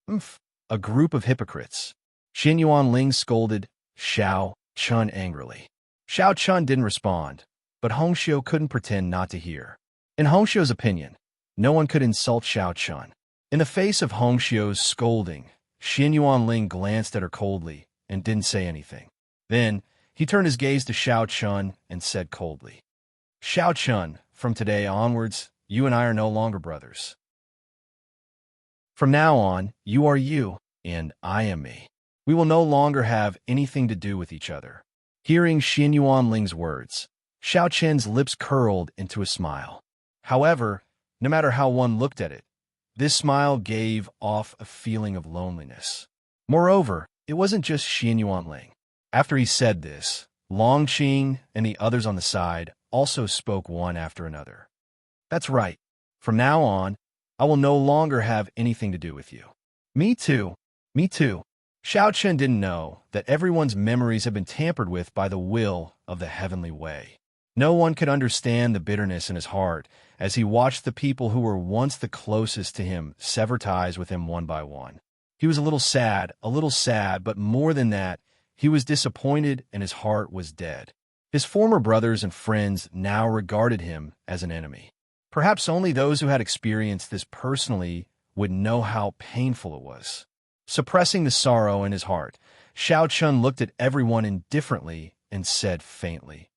"Umph, a group of hypocrites." Xian Yuanling scolded Xiao Chun angrily. Xiao Chun didn't respond, but Hong Xiu couldn't pretend not to hear. In Hong Xiu's opinion, no one could insult Xiao Chun. In the face of Hong Xiu's scolding, Xian Yuanling glanced at her coldly and didn't say anything. Then, he turned his gaze to Xiao Chun and said coldly, "Xiao Chun, from today onwards, you and I are no longer brothers. From now on, you are you, and I am me. We will no longer have anything to do with each other." Hearing Xian Yuanling's words, Xiao Chen's lips curled into a smile. However, no matter how one looked at it, this smile gave off a feeling of loneliness. Moreover, it wasn't just Xian Yuanling. After he said this, Long Qing and the others on the side also spoke one after another. "That's right. From now on, I will no longer have anything to do with you." "Me too. Me too." Xiao Chen didn't know that everyone's memories had been tampered with by the will of the heavenly way. No one could understand the bitterness in his heart as he watched the people who were once the closest to him sever ties with him one by one. He was a little sad, but more than that, he was disappointed and his heart was dead. His former brothers and friends now regarded him as an enemy. Perhaps only those who had experienced this personally would know how painful it was. Suppressing the sorrow in his heart, Xiao Chun looked at everyone indifferently and said faintly,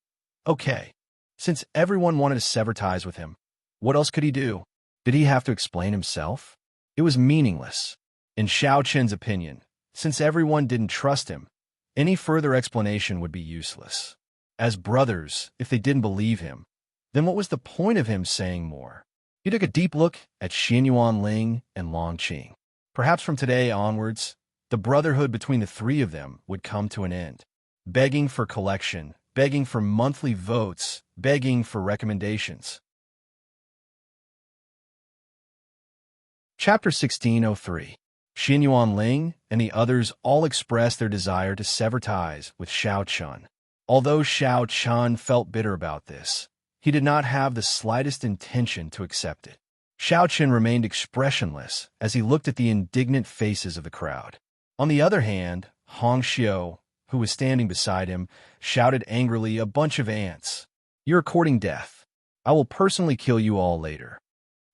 "Okay, since everyone wanted to sever ties with him, what else could he do? Did he have to explain himself? It was meaningless." In Xiao Chen's opinion, since everyone didn't trust him, any further explanation would be useless. As brothers, if they didn't believe him, then what was the point of him saying more? He took a deep look at Xian Yuanling and Long Qing. Perhaps from today onwards, the brotherhood between the three of them would come to an end. Begging for collection, begging for monthly votes, begging for recommendations. Chapter 1603. Xian Yuanling and the others all expressed their desire to sever ties with Xiao Chun. Although Xiao Chun felt bitter about this, he did not have the slightest intention to accept it. Xiao Chun remained expressionless as he looked at the indignant faces of the crowd. On the other hand, Hong Xiu, who was standing beside him, shouted angrily, "A bunch of ants! You're courting death. I will personally kill you all later."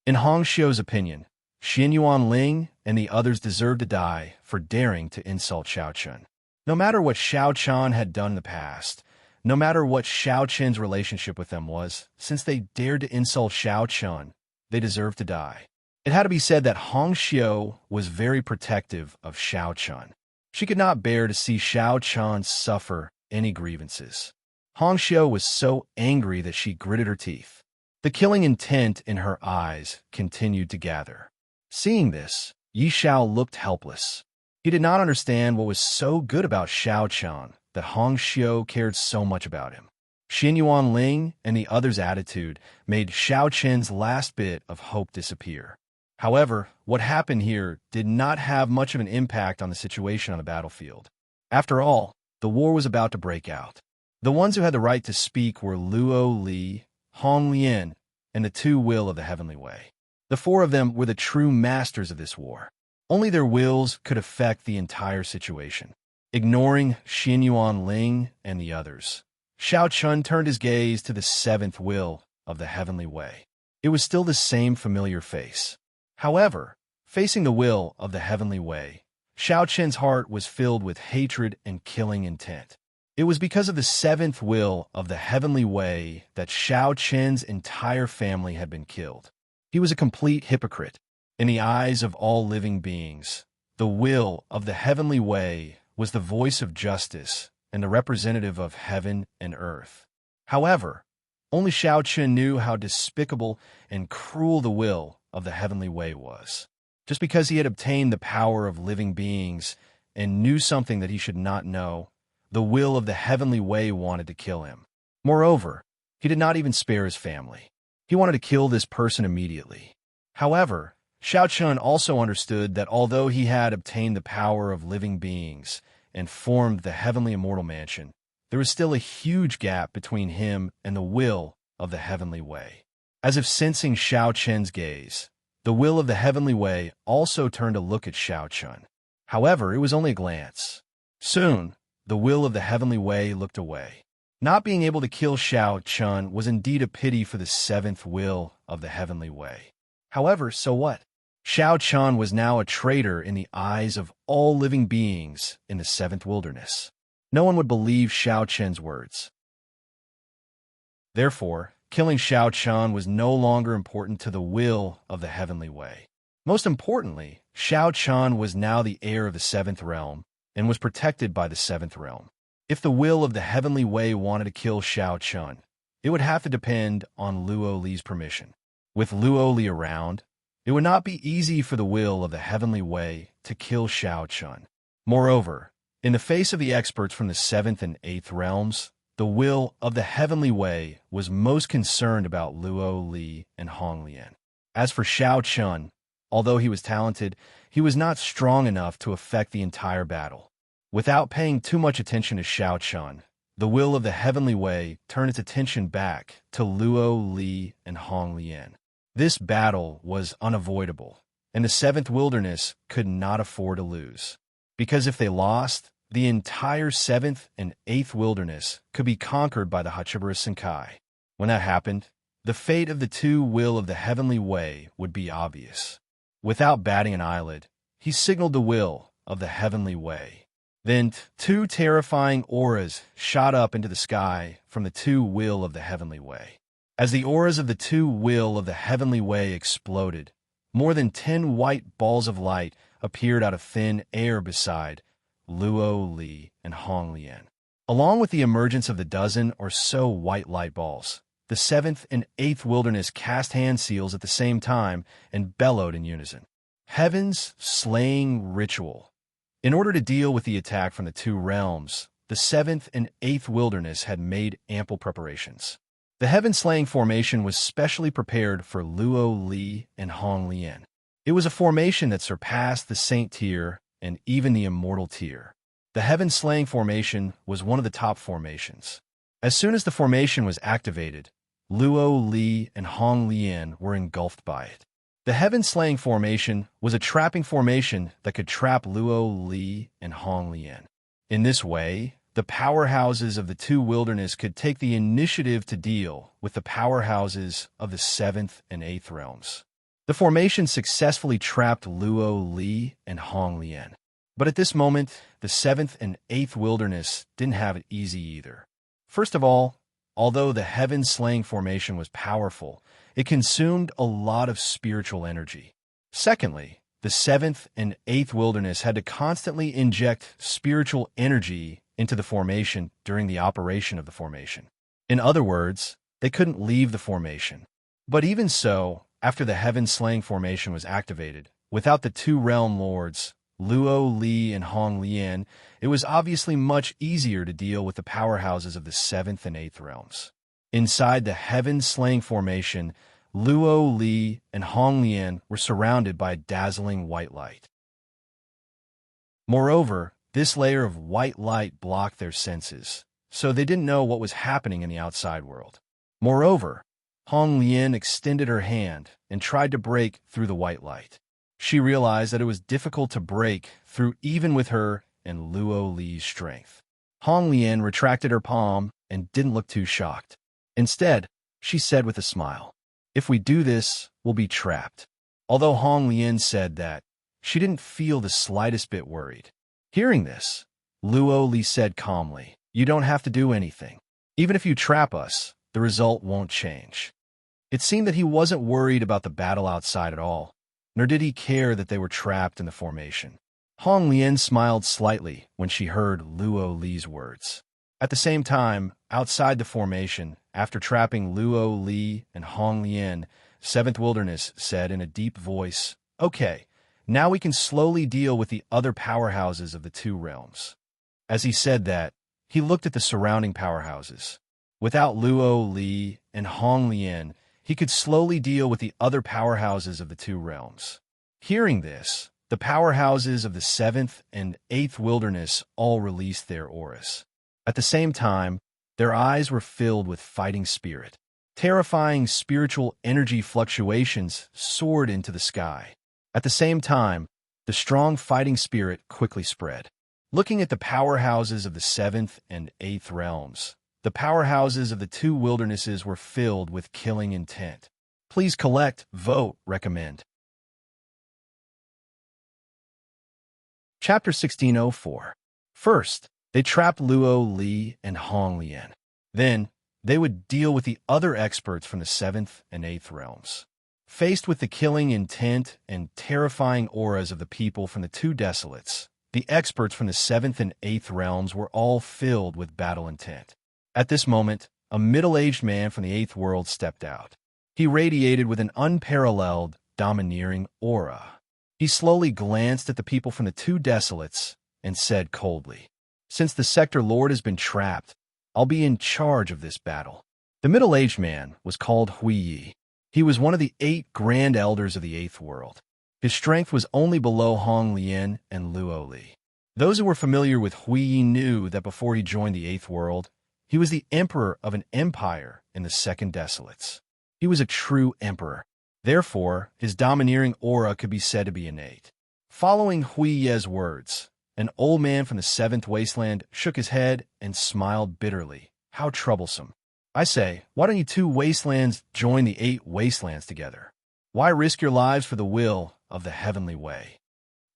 In Hong Xiu's opinion, Xian Yuanling and the others deserved to die for daring to insult Xiao Chun. No matter what Xiao Chun had done in the past, no matter what Xiao Chen's relationship with them was, since they dared to insult Xiao Chun, they deserved to die. It had to be said that Hong Xiu was very protective of Xiao Chun. She could not bear to see Xiao Chun suffer any grievances. Hong Xiu was so angry that she gritted her teeth. The killing intent in her eyes continued to gather. Seeing this, Yi Xiao looked helpless. He did not understand what was so good about Xiao Chun that Hong Xiu cared so much about him. Xian Yuanling and the others' attitude made Xiao Chen's last bit of hope disappear. However, what happened here did not have much of an impact on the situation on the battlefield. After all, the war was about to break out. The ones who had the right to speak were Luo Li, Hong Lian, and the two will of the heavenly way. The four of them were the true masters of this war. Only their wills could affect the entire situation. Ignoring Xin Yuan Ling and the others, Xiao Chun turned his gaze to the seventh will of the heavenly way. It was still the same familiar face. However, facing the will of the heavenly way, Xiao Chen's heart was filled with hatred and killing intent. It was because of the seventh will of the heavenly way that Xiao Chen's entire family had been killed. He was a complete hypocrite. In the eyes of all living beings, the will of the heavenly way was the voice of justice and the representative of heaven and earth. However, only Xiao Chen knew how despicable and cruel the will of the heavenly way was. Just because he had obtained the power of living beings and knew something that he should not know, the will of the heavenly way wanted to kill him. Moreover, he did not even spare his family. He wanted to kill this person immediately. However, Xiao Chun also understood that although he had obtained the power of living beings and formed the heavenly immortal mansion, there was still a huge gap between him and the will of the heavenly way. As if sensing Xiao Chen's gaze, the will of the heavenly way also turned to look at Xiao Chun. However, it was only a glance. Soon, the will of the heavenly way looked away. Not being able to kill Xiao Chun was indeed a pity for the seventh will of the heavenly way. However, so what? Xiao Chun was now a traitor in the eyes of all living beings in the seventh wilderness. No one would believe Xiao Chen's words. Therefore, killing Xiao Chun was no longer important to the will of the heavenly way. Most importantly, Xiao Chun was now the heir of the seventh realm and was protected by the seventh realm. If the will of the heavenly way wanted to kill Xiao Chun, it would have to depend on Luo Li's permission. With Luo Li around, it would not be easy for the will of the heavenly way to kill Xiao Chun. Moreover, in the face of the experts from the seventh and eighth realms, the will of the heavenly way was most concerned about Luo Li and Hong Lian. As for Xiao Chun, although he was talented, he was not strong enough to affect the entire battle. Without paying too much attention to Xiao Chun, the will of the heavenly way turned its attention back to Luo Li and Hong Lian. This battle was unavoidable, and the seventh wilderness could not afford to lose. Because if they lost, the entire seventh and eighth wilderness could be conquered by the Hachibara Senkai. When that happened, the fate of the two will of the heavenly way would be obvious. Without batting an eyelid, he signaled the will of the heavenly way. Then two terrifying auras shot up into the sky from the two will of the heavenly way. As the auras of the two will of the heavenly way exploded, more than 10 white balls of light appeared out of thin air beside Luo Li and Hong Lian. Along with the emergence of the dozen or so white light balls, the seventh and eighth wilderness cast hand seals at the same time and bellowed in unison. Heaven's slaying ritual. In order to deal with the attack from the two realms, the seventh and eighth wilderness had made ample preparations. The heaven-slaying formation was specially prepared for Luo Li and Hong Lian. It was a formation that surpassed the Saint tier and even the Immortal tier. The heaven-slaying formation was one of the top formations. As soon as the formation was activated, Luo Li and Hong Lian were engulfed by it. The heaven-slaying formation was a trapping formation that could trap Luo Li and Hong Lian. In this way, the powerhouses of the two wilderness could take the initiative to deal with the powerhouses of the seventh and eighth realms. The formation successfully trapped Luo Li and Hong Lian. But at this moment, the seventh and eighth wilderness didn't have it easy either. First of all, although the heaven-slaying formation was powerful, it consumed a lot of spiritual energy. Secondly, the seventh and eighth wilderness had to constantly inject spiritual energy into the formation during the operation of the formation. In other words, they couldn't leave the formation. But even so, after the heaven-slaying formation was activated, without the two realm lords, Luo Li and Hong Lian, it was obviously much easier to deal with the powerhouses of the seventh and eighth realms. Inside the heaven-slaying formation, Luo Li and Hong Lian were surrounded by dazzling white light. Moreover, this layer of white light blocked their senses, so they didn't know what was happening in the outside world. Moreover, Hong Lian extended her hand and tried to break through the white light. She realized that it was difficult to break through even with her and Luo Li's strength. Hong Lian retracted her palm and didn't look too shocked. Instead, she said with a smile, "If we do this, we'll be trapped." Although Hong Lian said that, she didn't feel the slightest bit worried. Hearing this, Luo Li said calmly, "You don't have to do anything. Even if you trap us, the result won't change." It seemed that he wasn't worried about the battle outside at all, nor did he care that they were trapped in the formation. Hong Lian smiled slightly when she heard Luo Li's words. At the same time, outside the formation, after trapping Luo Li and Hong Lian, Seventh Wilderness said in a deep voice, "Okay, now we can slowly deal with the other powerhouses of the two realms." As he said that, he looked at the surrounding powerhouses. Without Luo Li and Hong Lian, he could slowly deal with the other powerhouses of the two realms. Hearing this, the powerhouses of the Seventh and Eighth Wilderness all released their auras. At the same time, their eyes were filled with fighting spirit. Terrifying spiritual energy fluctuations soared into the sky. At the same time, the strong fighting spirit quickly spread. Looking at the powerhouses of the Seventh and Eighth Realms, the powerhouses of the two wildernesses were filled with killing intent. Please collect, vote, recommend. Chapter 1604. First, they trapped Luo Li and Hong Lian. Then, they would deal with the other experts from the Seventh and Eighth Realms. Faced with the killing intent and terrifying auras of the people from the two Desolates, the experts from the Seventh and Eighth Realms were all filled with battle intent. At this moment, a middle-aged man from the Eighth World stepped out. He radiated with an unparalleled, domineering aura. He slowly glanced at the people from the two Desolates and said coldly, "Since the Sector Lord has been trapped, I'll be in charge of this battle." The middle-aged man was called Hui Yi. He was one of the 8 Grand Elders of the Eighth World. His strength was only below Hong Lian and Luo Li. Those who were familiar with Hui Yi knew that before he joined the Eighth World, he was the emperor of an empire in the Second Desolates. He was a true emperor. Therefore, his domineering aura could be said to be innate. Following Hui Ye's words, an old man from the Seventh Wasteland shook his head and smiled bitterly. "How troublesome. I say, why don't you two wastelands join the 8 wastelands together? Why risk your lives for the will of the heavenly way?"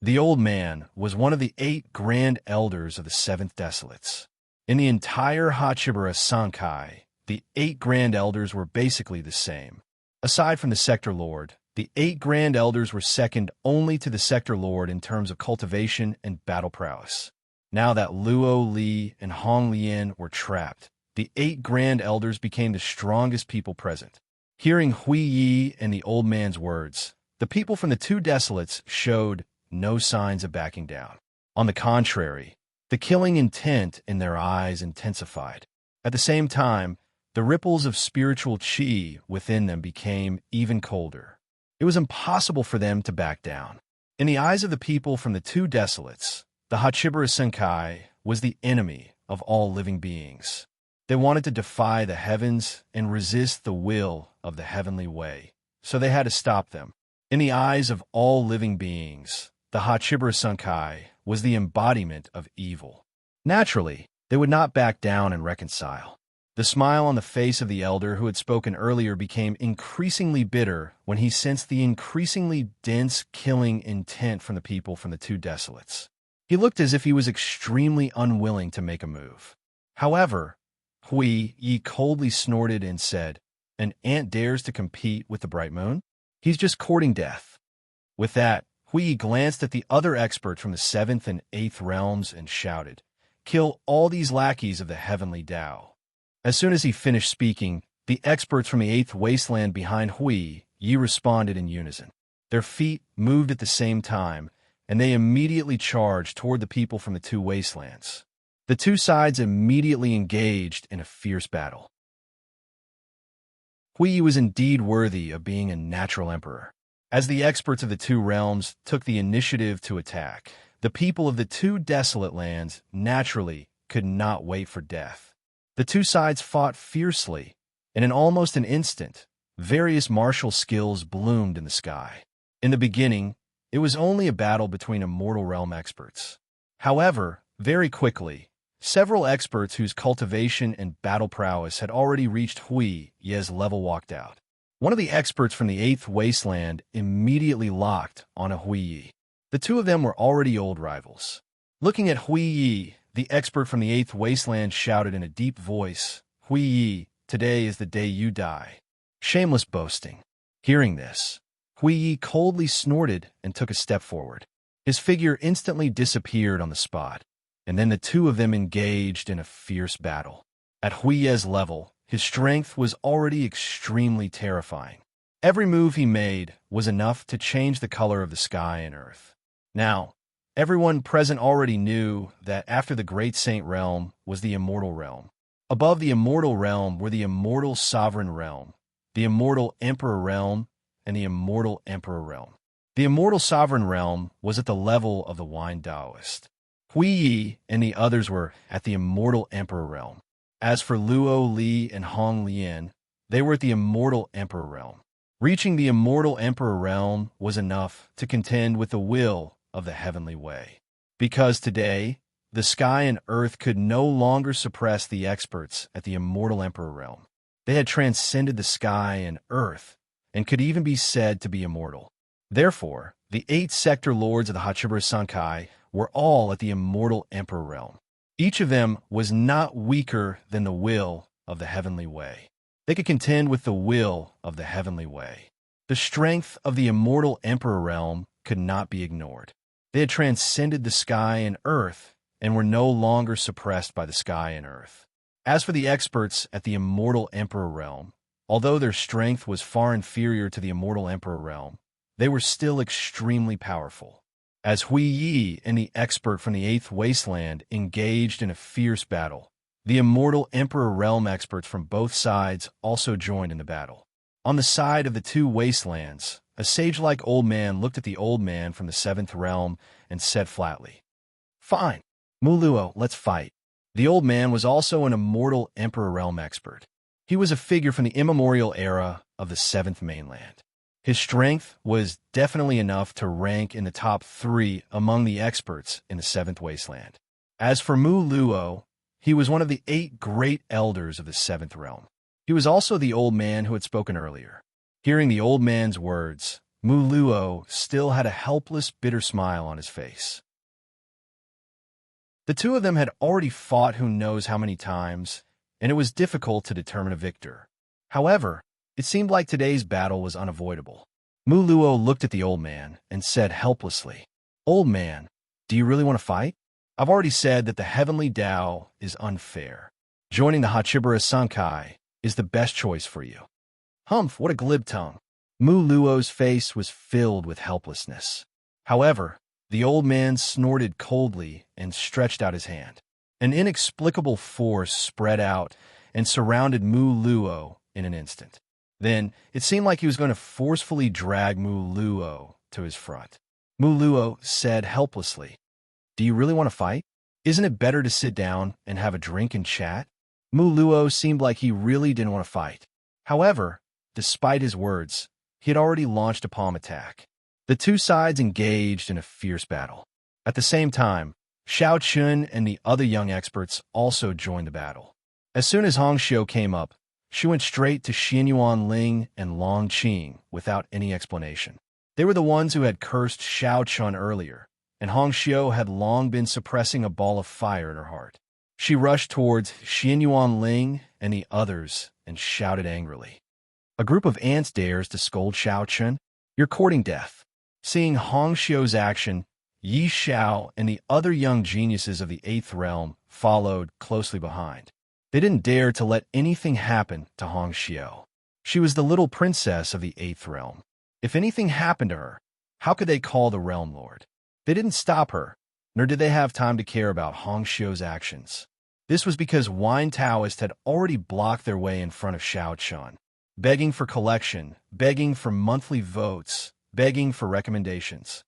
The old man was one of the 8 Grand Elders of the Seventh Desolates. In the entire Hachibara Sankai, the 8 Grand Elders were basically the same. Aside from the Sector Lord, the 8 Grand Elders were second only to the Sector Lord in terms of cultivation and battle prowess. Now that Luo Li and Hong Lian were trapped, the 8 Grand Elders became the strongest people present. Hearing Hui Yi and the old man's words, the people from the two Desolates showed no signs of backing down. On the contrary, the killing intent in their eyes intensified. At the same time, the ripples of spiritual chi within them became even colder. It was impossible for them to back down. In the eyes of the people from the two Desolates, the Hachibara Senkai was the enemy of all living beings. They wanted to defy the heavens and resist the will of the heavenly way, so they had to stop them. In the eyes of all living beings, the Hachibara Senkai was the embodiment of evil. Naturally, they would not back down and reconcile. The smile on the face of the elder who had spoken earlier became increasingly bitter when he sensed the increasingly dense killing intent from the people from the two Desolates. He looked as if he was extremely unwilling to make a move. However, Hui Yi coldly snorted and said, "An ant dares to compete with the bright moon? He's just courting death." With that, Hui Yi glanced at the other experts from the 7th and 8th realms and shouted, "Kill all these lackeys of the heavenly Tao." As soon as he finished speaking, the experts from the 8th wasteland behind Hui Yi responded in unison. Their feet moved at the same time, and they immediately charged toward the people from the two wastelands. The two sides immediately engaged in a fierce battle. Hui Yi was indeed worthy of being a natural emperor. As the experts of the two realms took the initiative to attack, the people of the two desolate lands naturally could not wait for death. The two sides fought fiercely, and in almost an instant, various martial skills bloomed in the sky. In the beginning, it was only a battle between immortal realm experts. However, very quickly, several experts whose cultivation and battle prowess had already reached Hui Ye's level walked out. One of the experts from the 8th Wasteland immediately locked on a Hui Yi. The two of them were already old rivals. Looking at Hui Yi, the expert from the 8th Wasteland shouted in a deep voice, "Hui Yi, today is the day you die." Shameless boasting. Hearing this, Hui Yi coldly snorted and took a step forward. His figure instantly disappeared on the spot, and then the two of them engaged in a fierce battle. At Hui Ye's level, his strength was already extremely terrifying. Every move he made was enough to change the color of the sky and earth. Now, everyone present already knew that after the Great Saint Realm was the Immortal Realm. Above the Immortal Realm were the Immortal Sovereign Realm, the Immortal Emperor Realm, and the Immortal Emperor Realm. The Immortal Sovereign Realm was at the level of the Wine Taoist. Hui Yi and the others were at the Immortal Emperor Realm. As for Luo Li and Hong Lian, they were at the Immortal Emperor Realm. Reaching the Immortal Emperor Realm was enough to contend with the will of the Heavenly Way. Because today, the sky and earth could no longer suppress the experts at the Immortal Emperor Realm. They had transcended the sky and earth and could even be said to be immortal. Therefore, the 8 sector lords of the Hachibara Sankai were all at the Immortal Emperor Realm. Each of them was not weaker than the will of the Heavenly Way. They could contend with the will of the Heavenly Way. The strength of the Immortal Emperor Realm could not be ignored. They had transcended the sky and earth and were no longer suppressed by the sky and earth. As for the experts at the Immortal Emperor Realm, although their strength was far inferior to the Immortal Emperor Realm, they were still extremely powerful. As Hui Yi and the expert from the 8th Wasteland engaged in a fierce battle, the Immortal Emperor Realm experts from both sides also joined in the battle. On the side of the two wastelands, a sage-like old man looked at the old man from the 7th Realm and said flatly, "Fine, Muluo, let's fight." The old man was also an Immortal Emperor Realm expert. He was a figure from the immemorial era of the 7th Mainland. His strength was definitely enough to rank in the top 3 among the experts in the 7th Wasteland. As for Mu Luo, he was one of the 8 great elders of the 7th Realm. He was also the old man who had spoken earlier. Hearing the old man's words, Mu Luo still had a helpless, bitter smile on his face. The two of them had already fought who knows how many times, and it was difficult to determine a victor. However, it seemed like today's battle was unavoidable. Mu Luo looked at the old man and said helplessly, "Old man, do you really want to fight? I've already said that the Heavenly Tao is unfair. Joining the Hachibara Sankai is the best choice for you." Humph, what a glib tongue. Mu Luo's face was filled with helplessness. However, the old man snorted coldly and stretched out his hand. An inexplicable force spread out and surrounded Mu Luo in an instant. Then, it seemed like he was going to forcefully drag Mu Luo to his front. Mu Luo said helplessly, "Do you really want to fight? Isn't it better to sit down and have a drink and chat?" Mu Luo seemed like he really didn't want to fight. However, despite his words, he had already launched a palm attack. The two sides engaged in a fierce battle. At the same time, Xiao Chun and the other young experts also joined the battle. As soon as Hong Xiu came up, she went straight to Xianyuan Ling and Long Qing without any explanation. They were the ones who had cursed Xiao Chun earlier, and Hong Xiu had long been suppressing a ball of fire in her heart. She rushed towards Xianyuan Ling and the others and shouted angrily, "A group of ants dares to scold Xiao Chun? You're courting death." Seeing Hong Xiu's action, Yi Xiao and the other young geniuses of the 8th Realm followed closely behind. They didn't dare to let anything happen to Hong Xiu. She was the little princess of the 8th Realm. If anything happened to her, how could they call the Realm Lord? They didn't stop her, nor did they have time to care about Hong Xiu's actions. This was because Wine Taoists had already blocked their way in front of Xiao Chun, begging for collection, begging for monthly votes, begging for recommendations.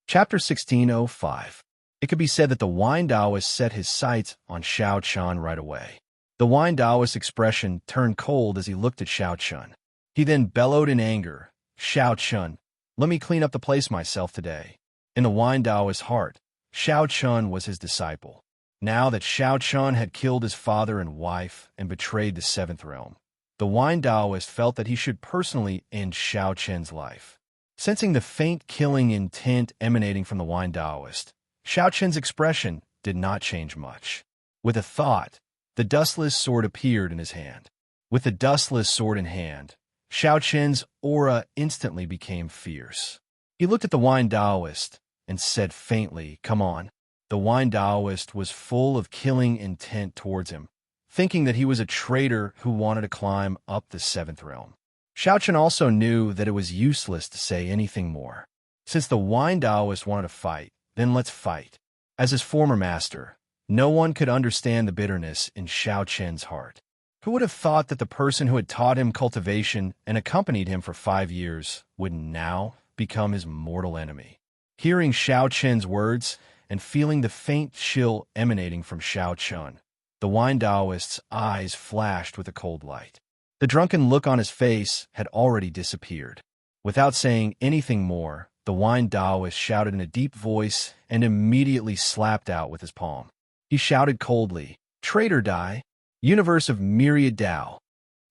Chapter 1605. It could be said that the wine Taoist set his sights on Xiao Chun right away. The wine Taoist's expression turned cold as he looked at Xiao Chun. He then bellowed in anger, "Xiao Chun, let me clean up the place myself today." In the wine Taoist's heart, Xiao Chun was his disciple. Now that Xiao Chun had killed his father and wife and betrayed the seventh realm, the wine Taoist felt that he should personally end Xiao Chun's life. Sensing the faint killing intent emanating from the wine Taoist, Xiao Chun's expression did not change much. With a thought, the dustless sword appeared in his hand. With the dustless sword in hand, Xiao Chun's aura instantly became fierce. He looked at the wine Taoist and said faintly, "Come on." The wine Taoist was full of killing intent towards him, thinking that he was a traitor who wanted to climb up the seventh realm. Xiao Chun also knew that it was useless to say anything more. Since the wine Taoist wanted to fight, then let's fight. As his former master, no one could understand the bitterness in Xiao Chun's heart. Who would have thought that the person who had taught him cultivation and accompanied him for 5 years would now become his mortal enemy? Hearing Xiao Chun's words and feeling the faint chill emanating from Xiao Chun, the wine Taoist's eyes flashed with a cold light. The drunken look on his face had already disappeared. Without saying anything more, the wine Taoist shouted in a deep voice and immediately slapped out with his palm. He shouted coldly, "Traitor die! Universe of Myriad Tao."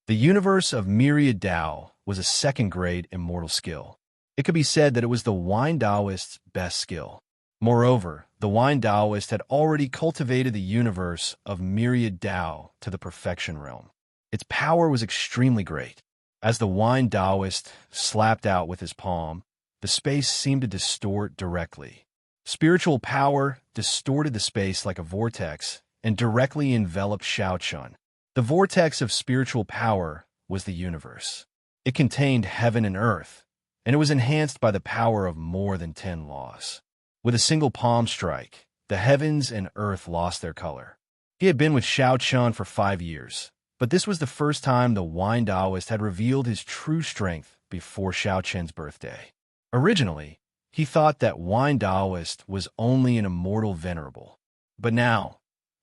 The universe of Myriad Tao was a second-grade immortal skill. It could be said that it was the wine Taoist's best skill. Moreover, the wine Taoist had already cultivated the universe of Myriad Tao to the perfection realm. Its power was extremely great. As the wine Taoist slapped out with his palm, the space seemed to distort directly. Spiritual power distorted the space like a vortex and directly enveloped Xiao Chun. The vortex of spiritual power was the universe. It contained heaven and earth, and it was enhanced by the power of more than 10 laws. With a single palm strike, the heavens and earth lost their color. He had been with Xiao Chun for 5 years, but this was the first time the wine Taoist had revealed his true strength before Xiao Chun's birthday. Originally, he thought that wine Taoist was only an immortal venerable. But now,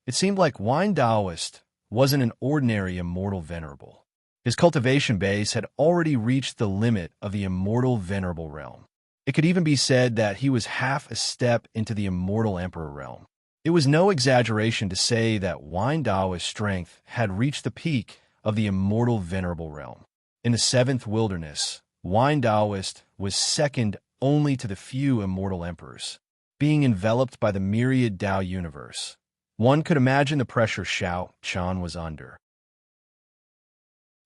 it seemed like wine Taoist wasn't an ordinary immortal venerable. His cultivation base had already reached the limit of the immortal venerable realm. It could even be said that he was half a step into the immortal emperor realm. It was no exaggeration to say that wine Taoist's strength had reached the peak of the immortal venerable realm. In the seventh wilderness, wine Taoist was second only to the few immortal emperors. Being enveloped by the myriad Tao universe, one could imagine the pressure Xiao Chun was under.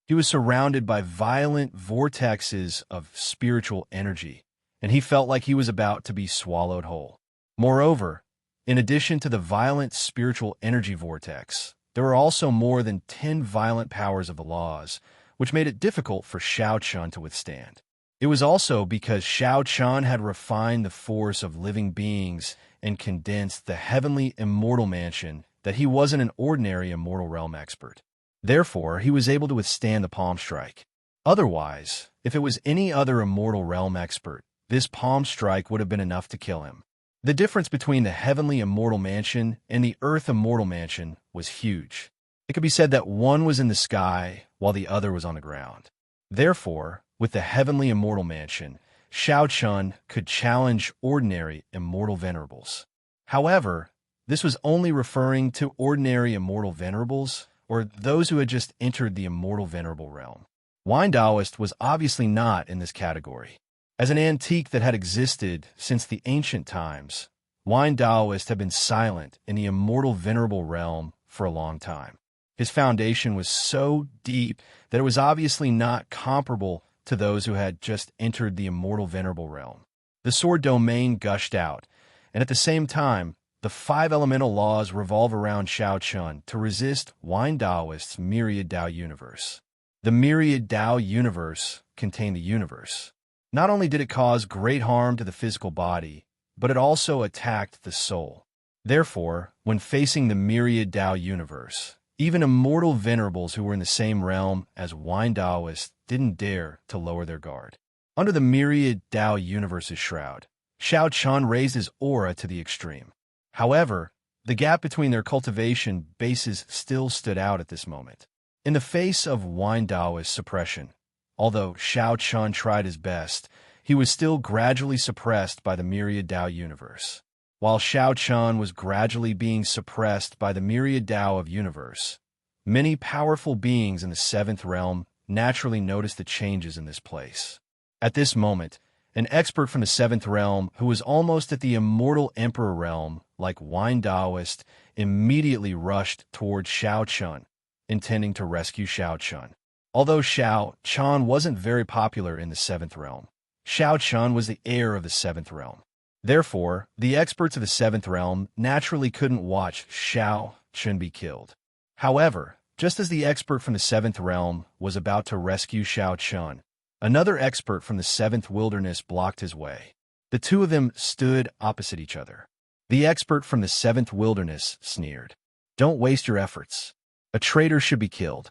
He was surrounded by violent vortexes of spiritual energy, and he felt like he was about to be swallowed whole. Moreover, in addition to the violent spiritual energy vortex, there were also more than 10 violent powers of the laws, which made it difficult for Xiao Chun to withstand. It was also because Xiao Chun had refined the force of living beings and condensed the heavenly immortal mansion that he wasn't an ordinary immortal realm expert. Therefore, he was able to withstand the palm strike. Otherwise, if it was any other immortal realm expert, this palm strike would have been enough to kill him. The difference between the heavenly immortal mansion and the earth immortal mansion was huge. It could be said that one was in the sky while the other was on the ground. Therefore, with the heavenly immortal mansion, Xiao Chun could challenge ordinary immortal venerables. However, this was only referring to ordinary immortal venerables or those who had just entered the immortal venerable realm. Wine Taoist was obviously not in this category. As an antique that had existed since the ancient times, wine Taoist had been silent in the immortal venerable realm for a long time. His foundation was so deep that it was obviously not comparable to those who had just entered the immortal venerable realm. The sword domain gushed out, and at the same time, the 5 elemental laws revolve around Xiao Chun to resist wine Taoist's myriad Tao universe. The myriad Tao universe contained the universe. Not only did it cause great harm to the physical body, but it also attacked the soul. Therefore, when facing the myriad Tao universe, even immortal venerables who were in the same realm as wine Taoists didn't dare to lower their guard. Under the myriad Tao universe's shroud, Xiao Chun raised his aura to the extreme. However, the gap between their cultivation bases still stood out at this moment. In the face of Wine Daoist suppression, although Xiao Chun tried his best, he was still gradually suppressed by the myriad Dao universe. While Xiao Chun was gradually being suppressed by the myriad Dao of universe, many powerful beings in the seventh realm naturally noticed the changes in this place. At this moment, an expert from the seventh realm who was almost at the immortal emperor realm, like Wine Daoist, immediately rushed towards Xiao Chun, intending to rescue Xiao Chun. Although Xiao Chun wasn't very popular in the seventh realm, Xiao Chun was the heir of the seventh realm. Therefore, the experts of the seventh realm naturally couldn't watch Xiao Chun be killed. However, just as the expert from the seventh realm was about to rescue Xiao Chun, another expert from the seventh wilderness blocked his way. The two of them stood opposite each other. The expert from the seventh wilderness sneered, "Don't waste your efforts. A traitor should be killed."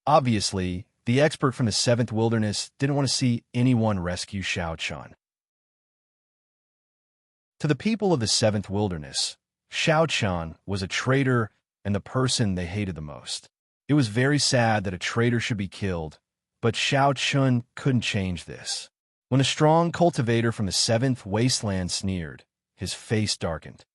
Obviously, the expert from the seventh wilderness didn't want to see anyone rescue Xiao Chun. To the people of the seventh wilderness, Xiao Chun was a traitor and the person they hated the most. It was very sad that a traitor should be killed, but Xiao Chun couldn't change this. When a strong cultivator from the seventh wasteland sneered, his face darkened.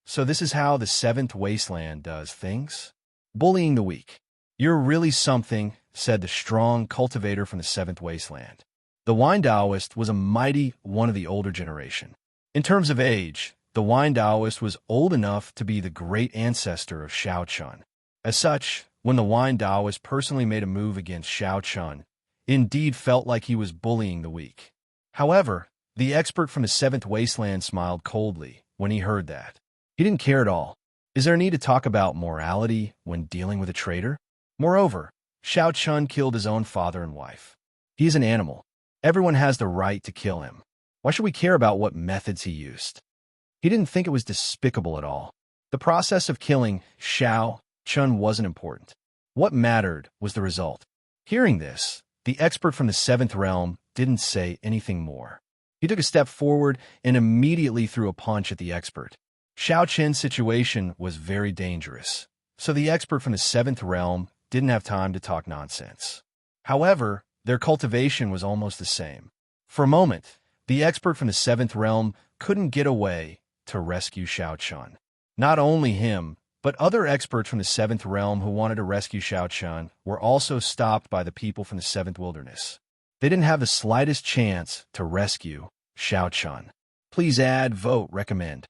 So this is how the seventh wasteland does things? Bullying the weak. "You're really something," said the strong cultivator from the seventh wasteland. The Wine Daoist was a mighty one of the older generation. In terms of age, the Wine Daoist was old enough to be the great ancestor of Xiao Chun. As such, when the Wine Daoist personally made a move against Xiao Chun, it indeed felt like he was bullying the weak. However, the expert from the seventh wasteland smiled coldly when he heard that. He didn't care at all. Is there a need to talk about morality when dealing with a traitor? Moreover, Xiao Chun killed his own father and wife. He is an animal. Everyone has the right to kill him. Why should we care about what methods he used? He didn't think it was despicable at all. The process of killing Xiao Chun wasn't important. What mattered was the result. Hearing this, the expert from the seventh realm didn't say anything more. He took a step forward and immediately threw a punch at the expert. Xiao Chun's situation was very dangerous, so the expert from the seventh realm didn't have time to talk nonsense. However, their cultivation was almost the same. For a moment, the expert from the seventh realm couldn't get away to rescue Xiao Chun. Not only him, but other experts from the seventh realm who wanted to rescue Xiao Chun were also stopped by the people from the seventh wilderness. They didn't have the slightest chance to rescue Xiao Chun. Please add, vote, recommend.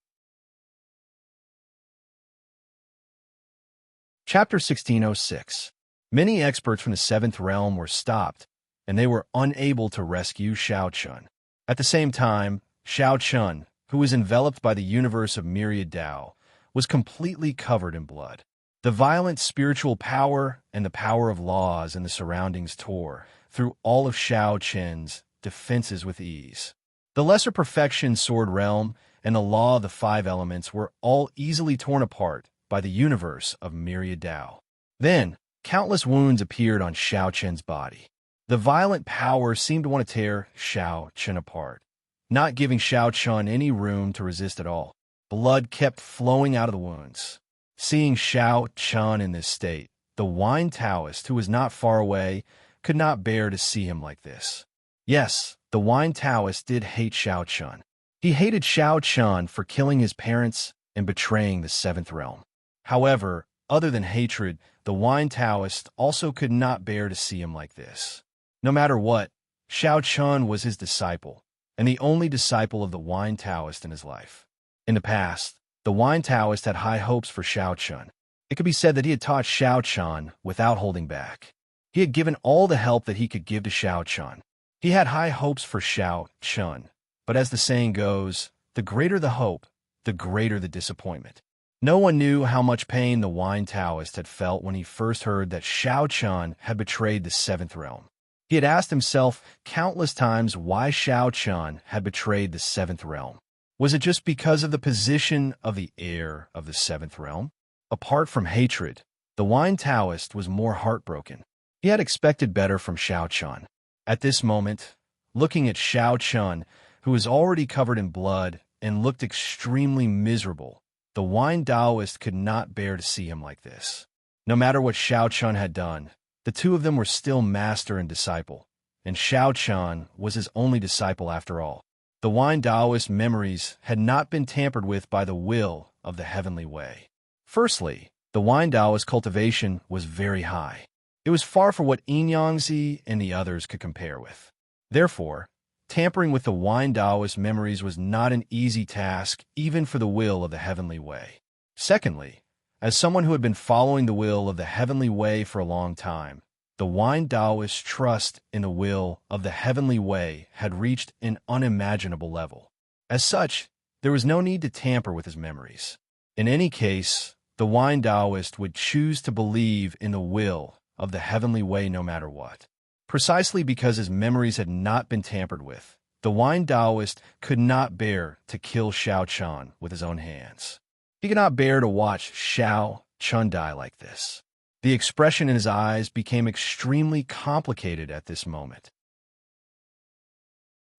Chapter 1606. Many experts from the seventh realm were stopped, and they were unable to rescue Xiao Chun. At the same time, Xiao Chun, who was enveloped by the universe of myriad Dao, was completely covered in blood. The violent spiritual power and the power of laws in the surroundings tore through all of Xiao Chun's defenses with ease. The lesser perfection sword realm and the law of the five elements were all easily torn apart by the universe of myriad Dao. Then, countless wounds appeared on Xiao Chun's body. The violent power seemed to want to tear Xiao Chun apart, not giving Xiao Chun any room to resist at all. Blood kept flowing out of the wounds. Seeing Xiao Chun in this state, the Wine Taoist, who was not far away, could not bear to see him like this. Yes, the Wine Taoist did hate Xiao Chun. He hated Xiao Chun for killing his parents and betraying the seventh realm. However, other than hatred, the Wine Taoist also could not bear to see him like this. No matter what, Xiao Chun was his disciple, and the only disciple of the Wine Taoist in his life. In the past, the Wine Taoist had high hopes for Xiao Chun. It could be said that he had taught Xiao Chun without holding back. He had given all the help that he could give to Xiao Chun. He had high hopes for Xiao Chun, but as the saying goes, the greater the hope, the greater the disappointment. No one knew how much pain the Wine Taoist had felt when he first heard that Xiao Chun had betrayed the seventh realm. He had asked himself countless times why Xiao Chun had betrayed the seventh realm. Was it just because of the position of the heir of the seventh realm? Apart from hatred, the Wine Taoist was more heartbroken. He had expected better from Xiao Chun. At this moment, looking at Xiao Chun, who was already covered in blood and looked extremely miserable, the wine Taoist could not bear to see him like this. No matter what Xiao Chun had done, the two of them were still master and disciple, and Xiao Chun was his only disciple after all. The wine Taoist memories had not been tampered with by the will of the heavenly way. Firstly, the wine Taoist cultivation was very high. It was far from what Yin Yangzi and the others could compare with. Therefore, tampering with the wine Taoist memories was not an easy task even for the will of the heavenly way. Secondly, as someone who had been following the will of the heavenly way for a long time, the wine Taoist's trust in the will of the heavenly way had reached an unimaginable level. As such, there was no need to tamper with his memories. In any case, the wine Taoist would choose to believe in the will of the heavenly way no matter what. Precisely because his memories had not been tampered with, the wine Taoist could not bear to kill Xiao Chun with his own hands. He could not bear to watch Xiao Chun die like this. The expression in his eyes became extremely complicated at this moment.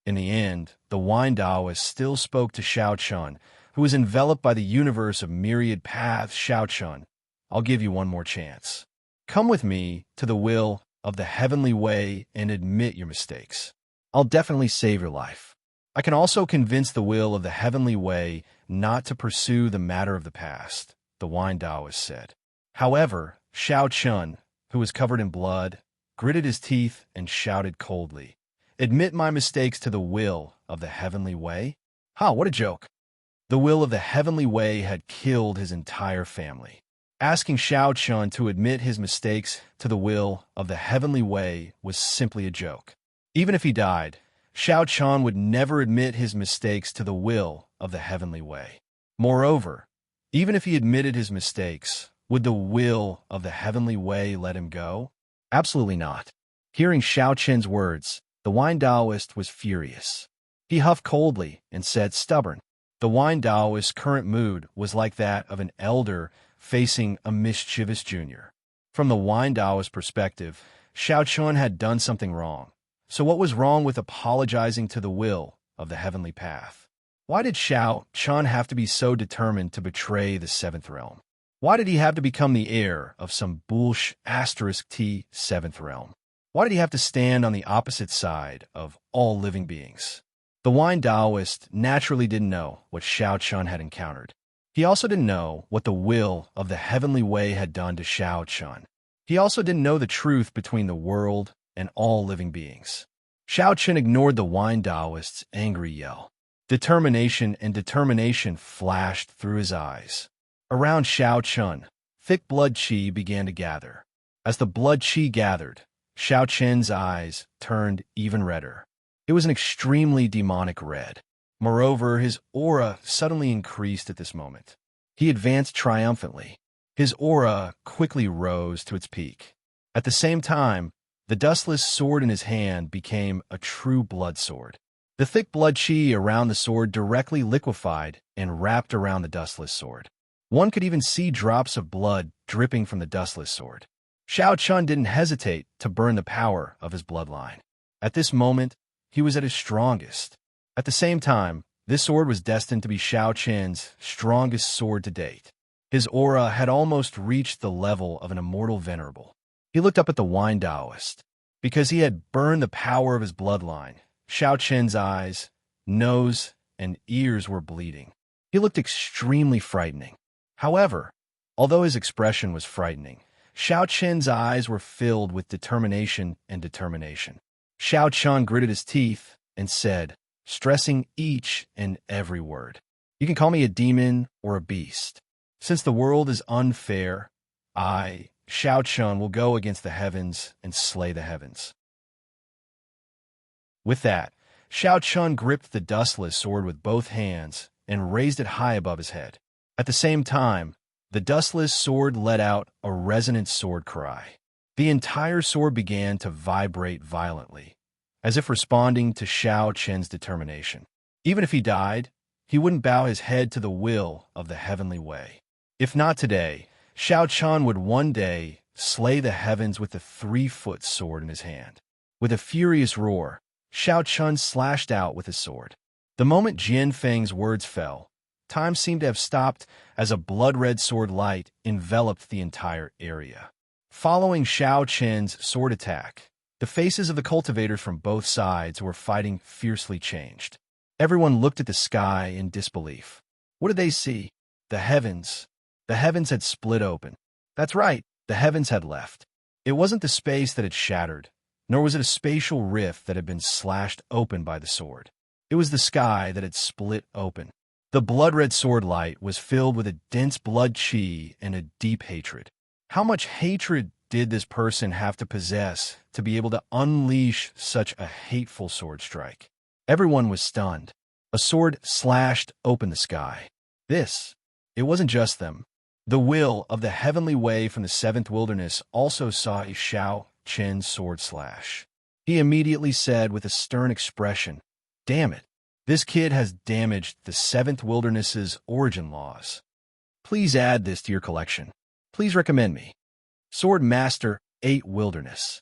In the end, the wine Taoist still spoke to Xiao Chun, who was enveloped by the universe of myriad paths. Xiao Chun, I'll give you one more chance. Come with me to the will of the heavenly way and admit your mistakes. I'll definitely save your life. I can also convince the will of the heavenly way not to pursue the matter of the past, the wine Taoist said. However, Xiao Chun, who was covered in blood, gritted his teeth and shouted coldly, "Admit my mistakes to the will of the heavenly way?" Ha, what a joke! The will of the heavenly way had killed his entire family. Asking Xiao Chun to admit his mistakes to the will of the heavenly way was simply a joke. Even if he died, Xiao Chun would never admit his mistakes to the will of the heavenly way. Moreover, even if he admitted his mistakes, would the will of the heavenly way let him go? Absolutely not. Hearing Xiao Chun's words, the wine Taoist was furious. He huffed coldly and said, "Stubborn." The wine Taoist's current mood was like that of an elder facing a mischievous junior. From the wine Taoist perspective, Xiao Chun had done something wrong. So what was wrong with apologizing to the will of the heavenly path? Why did Xiao Chun have to be so determined to betray the seventh realm? Why did he have to become the heir of some *T seventh realm? Why did he have to stand on the opposite side of all living beings? The wine Taoist naturally didn't know what Xiao Chun had encountered. He also didn't know what the will of the heavenly way had done to Xiao Chun. He also didn't know the truth between the world and all living beings. Xiao Chun ignored the wine Taoist's angry yell. Determination flashed through his eyes. Around Xiao Chun, thick blood qi began to gather. As the blood qi gathered, Xiao Chun's eyes turned even redder. It was an extremely demonic red. Moreover, his aura suddenly increased at this moment. He advanced triumphantly. His aura quickly rose to its peak. At the same time, the dustless sword in his hand became a true blood sword. The thick blood qi around the sword directly liquefied and wrapped around the dustless sword. One could even see drops of blood dripping from the dustless sword. Xiao Chun didn't hesitate to burn the power of his bloodline. At this moment, he was at his strongest. At the same time, this sword was destined to be Xiao Chun's strongest sword to date. His aura had almost reached the level of an immortal venerable. He looked up at the wine Taoist. Because he had burned the power of his bloodline, Xiao Chun's eyes, nose, and ears were bleeding. He looked extremely frightening. However, although his expression was frightening, Xiao Chun's eyes were filled with determination. Xiao Chun gritted his teeth and said, stressing each and every word, "You can call me a demon or a beast. Since the world is unfair, I, Xiao Chun, will go against the heavens and slay the heavens." With that, Xiao Chun gripped the dustless sword with both hands and raised it high above his head. At the same time, the dustless sword let out a resonant sword cry. The entire sword began to vibrate violently, as if responding to Xiao Chun's determination. Even if he died, he wouldn't bow his head to the will of the heavenly way. If not today, Xiao Chun would one day slay the heavens with the 3-foot sword in his hand. With a furious roar, Xiao Chun slashed out with his sword. The moment Jian Feng's words fell, time seemed to have stopped as a blood-red sword light enveloped the entire area. Following Xiao Qian's sword attack, the faces of the cultivators from both sides who were fighting fiercely changed. Everyone looked at the sky in disbelief. What did they see? The heavens. The heavens had split open. That's right, the heavens had left. It wasn't the space that had shattered, nor was it a spatial rift that had been slashed open by the sword. It was the sky that had split open. The blood-red sword light was filled with a dense blood qi and a deep hatred. How much hatred did this person have to possess to be able to unleash such a hateful sword strike? Everyone was stunned. A sword slashed open the sky. It wasn't just them. The will of the heavenly way from the seventh wilderness also saw a Xiao Qian sword slash. He immediately said with a stern expression, "Damn it, this kid has damaged the seventh wilderness's origin laws. Please add this to your collection. Please recommend me. Sword Master 8 Wilderness."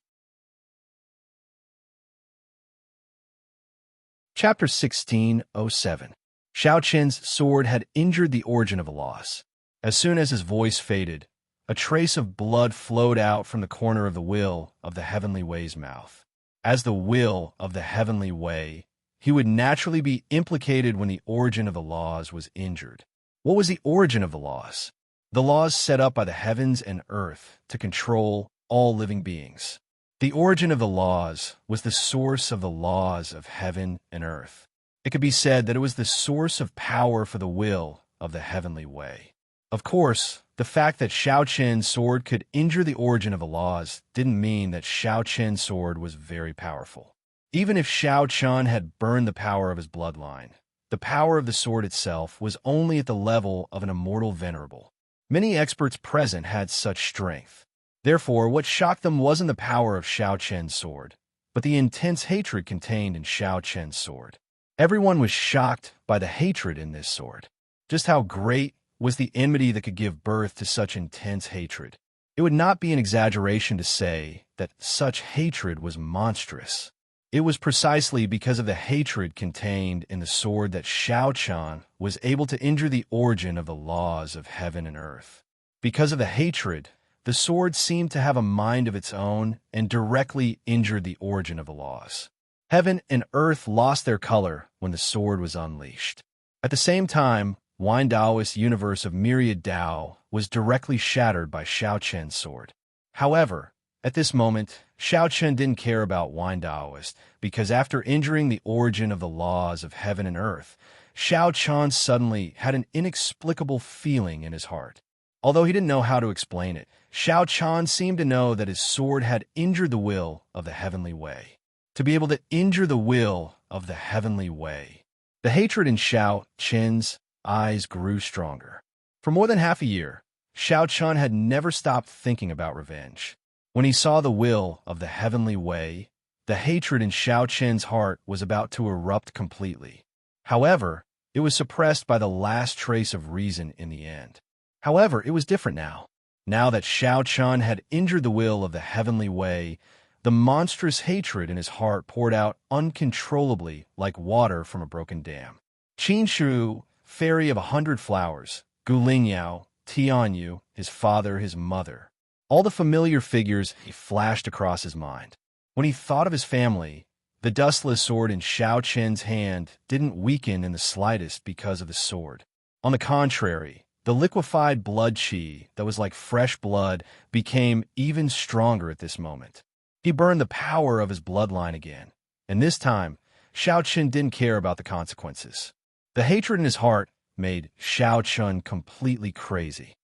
Chapter 1607. Xiao Qian's sword had injured the origin of the laws. As soon as his voice faded, a trace of blood flowed out from the corner of the will of the heavenly way's mouth. As the will of the heavenly way, he would naturally be implicated when the origin of the laws was injured. What was the origin of the laws? The laws set up by the heavens and earth to control all living beings. The origin of the laws was the source of the laws of heaven and earth. It could be said that it was the source of power for the will of the heavenly way. Of course, the fact that Xiao Qian's sword could injure the origin of the laws didn't mean that Xiao Qian's sword was very powerful. Even if Xiao Qian had burned the power of his bloodline, the power of the sword itself was only at the level of an immortal venerable. Many experts present had such strength. Therefore, what shocked them wasn't the power of Xiao Qian's sword, but the intense hatred contained in Xiao Qian's sword. Everyone was shocked by the hatred in this sword. Just how great was the enmity that could give birth to such intense hatred? It would not be an exaggeration to say that such hatred was monstrous. It was precisely because of the hatred contained in the sword that Xiao Qian was able to injure the origin of the laws of heaven and earth. Because of the hatred, the sword seemed to have a mind of its own and directly injured the origin of the laws. Heaven and earth lost their color when the sword was unleashed. At the same time, Wine Daoist universe of myriad Dao was directly shattered by Xiao Qian's sword. However, at this moment, Xiao Qian didn't care about Wine Daoist because after injuring the origin of the laws of heaven and earth, Xiao Qian suddenly had an inexplicable feeling in his heart. Although he didn't know how to explain it, Xiao Qian seemed to know that his sword had injured the will of the heavenly way. To be able to injure the will of the heavenly way. The hatred in Xiao Qian's eyes grew stronger. For more than half a year, Xiao Qian had never stopped thinking about revenge. When he saw the will of the heavenly way, the hatred in Xiao Qian's heart was about to erupt completely. However, it was suppressed by the last trace of reason in the end. However, it was different now. Now that Xiao Qian had injured the will of the heavenly way, the monstrous hatred in his heart poured out uncontrollably like water from a broken dam. Qin Shu, Fairy of 100 Flowers, Gu Lingyao, Tianyu, his father, his mother. All the familiar figures he flashed across his mind. When he thought of his family, the dustless sword in Xiao Qian's hand didn't weaken in the slightest because of the sword. On the contrary, the liquefied blood qi that was like fresh blood became even stronger at this moment. He burned the power of his bloodline again, and this time, Xiao Qian didn't care about the consequences. The hatred in his heart made Xiao Qian completely crazy.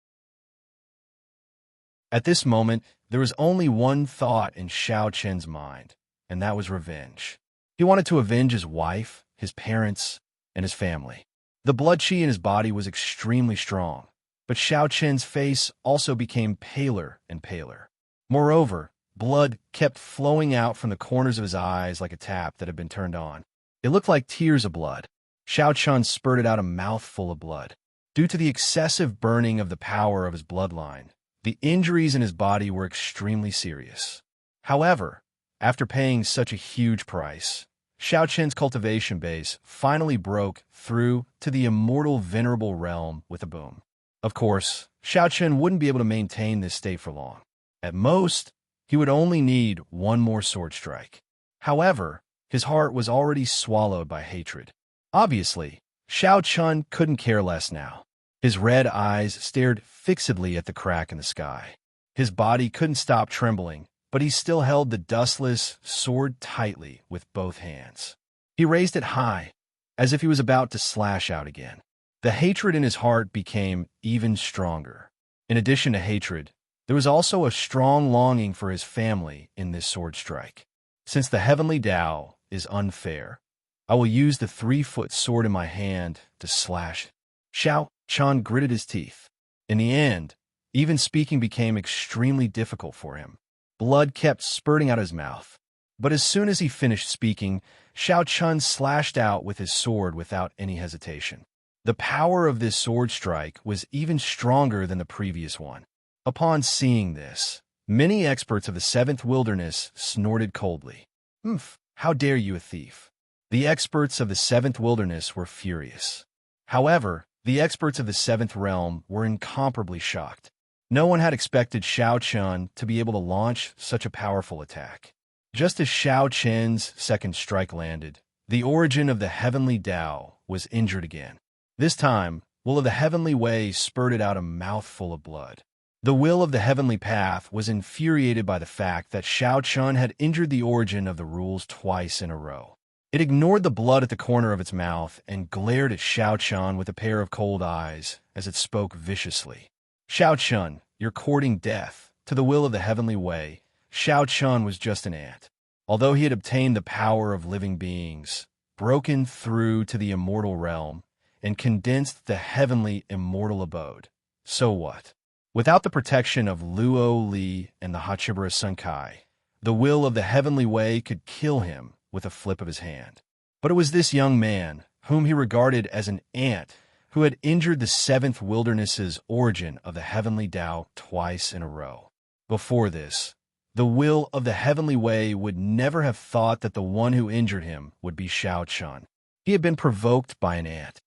At this moment, there was only one thought in Xiao Qian's mind, and that was revenge. He wanted to avenge his wife, his parents, and his family. The blood qi in his body was extremely strong, but Xiao Qian's face also became paler and paler. Moreover, blood kept flowing out from the corners of his eyes like a tap that had been turned on. It looked like tears of blood. Xiao Qian spurted out a mouthful of blood. Due to the excessive burning of the power of his bloodline, the injuries in his body were extremely serious. However, after paying such a huge price, Xiao Chen's cultivation base finally broke through to the immortal venerable realm with a boom. Of course, Xiao Chen wouldn't be able to maintain this state for long. At most, he would only need one more sword strike. However, his heart was already swallowed by hatred. Obviously, Xiao Chun couldn't care less now. His red eyes stared fixedly at the crack in the sky. His body couldn't stop trembling, but he still held the dustless sword tightly with both hands. He raised it high, as if he was about to slash out again. The hatred in his heart became even stronger. In addition to hatred, there was also a strong longing for his family in this sword strike. Since the heavenly Tao is unfair, I will use the 3-foot sword in my hand to slash it. Xiao Chan gritted his teeth. In the end, even speaking became extremely difficult for him. Blood kept spurting out his mouth. But as soon as he finished speaking, Xiao Chun slashed out with his sword without any hesitation. The power of this sword strike was even stronger than the previous one. Upon seeing this, many experts of the 7th Wilderness snorted coldly. "Humph, how dare you, a thief!" The experts of the 7th Wilderness were furious. However, the experts of the 7th Realm were incomparably shocked. No one had expected Xiao Chun to be able to launch such a powerful attack. Just as Xiao Chen's second strike landed, the origin of the heavenly Tao was injured again. This time, Will of the Heavenly Way spurted out a mouthful of blood. The Will of the Heavenly Path was infuriated by the fact that Xiao Chun had injured the origin of the rules twice in a row. It ignored the blood at the corner of its mouth and glared at Xiao Chun with a pair of cold eyes as it spoke viciously. "Xiao Chun, you're courting death. To the Will of the Heavenly Way, Xiao Chun was just an ant. Although he had obtained the power of living beings, broken through to the immortal realm, and condensed the heavenly immortal abode. So what? Without the protection of Luo Li and the Hachibara Sunkai, the Will of the Heavenly Way could kill him with a flip of his hand. But it was this young man, whom he regarded as an ant, who had injured the 7th Wilderness's origin of the heavenly Tao twice in a row. Before this, the Will of the Heavenly Way would never have thought that the one who injured him would be Xiao Chun. He had been provoked by an ant.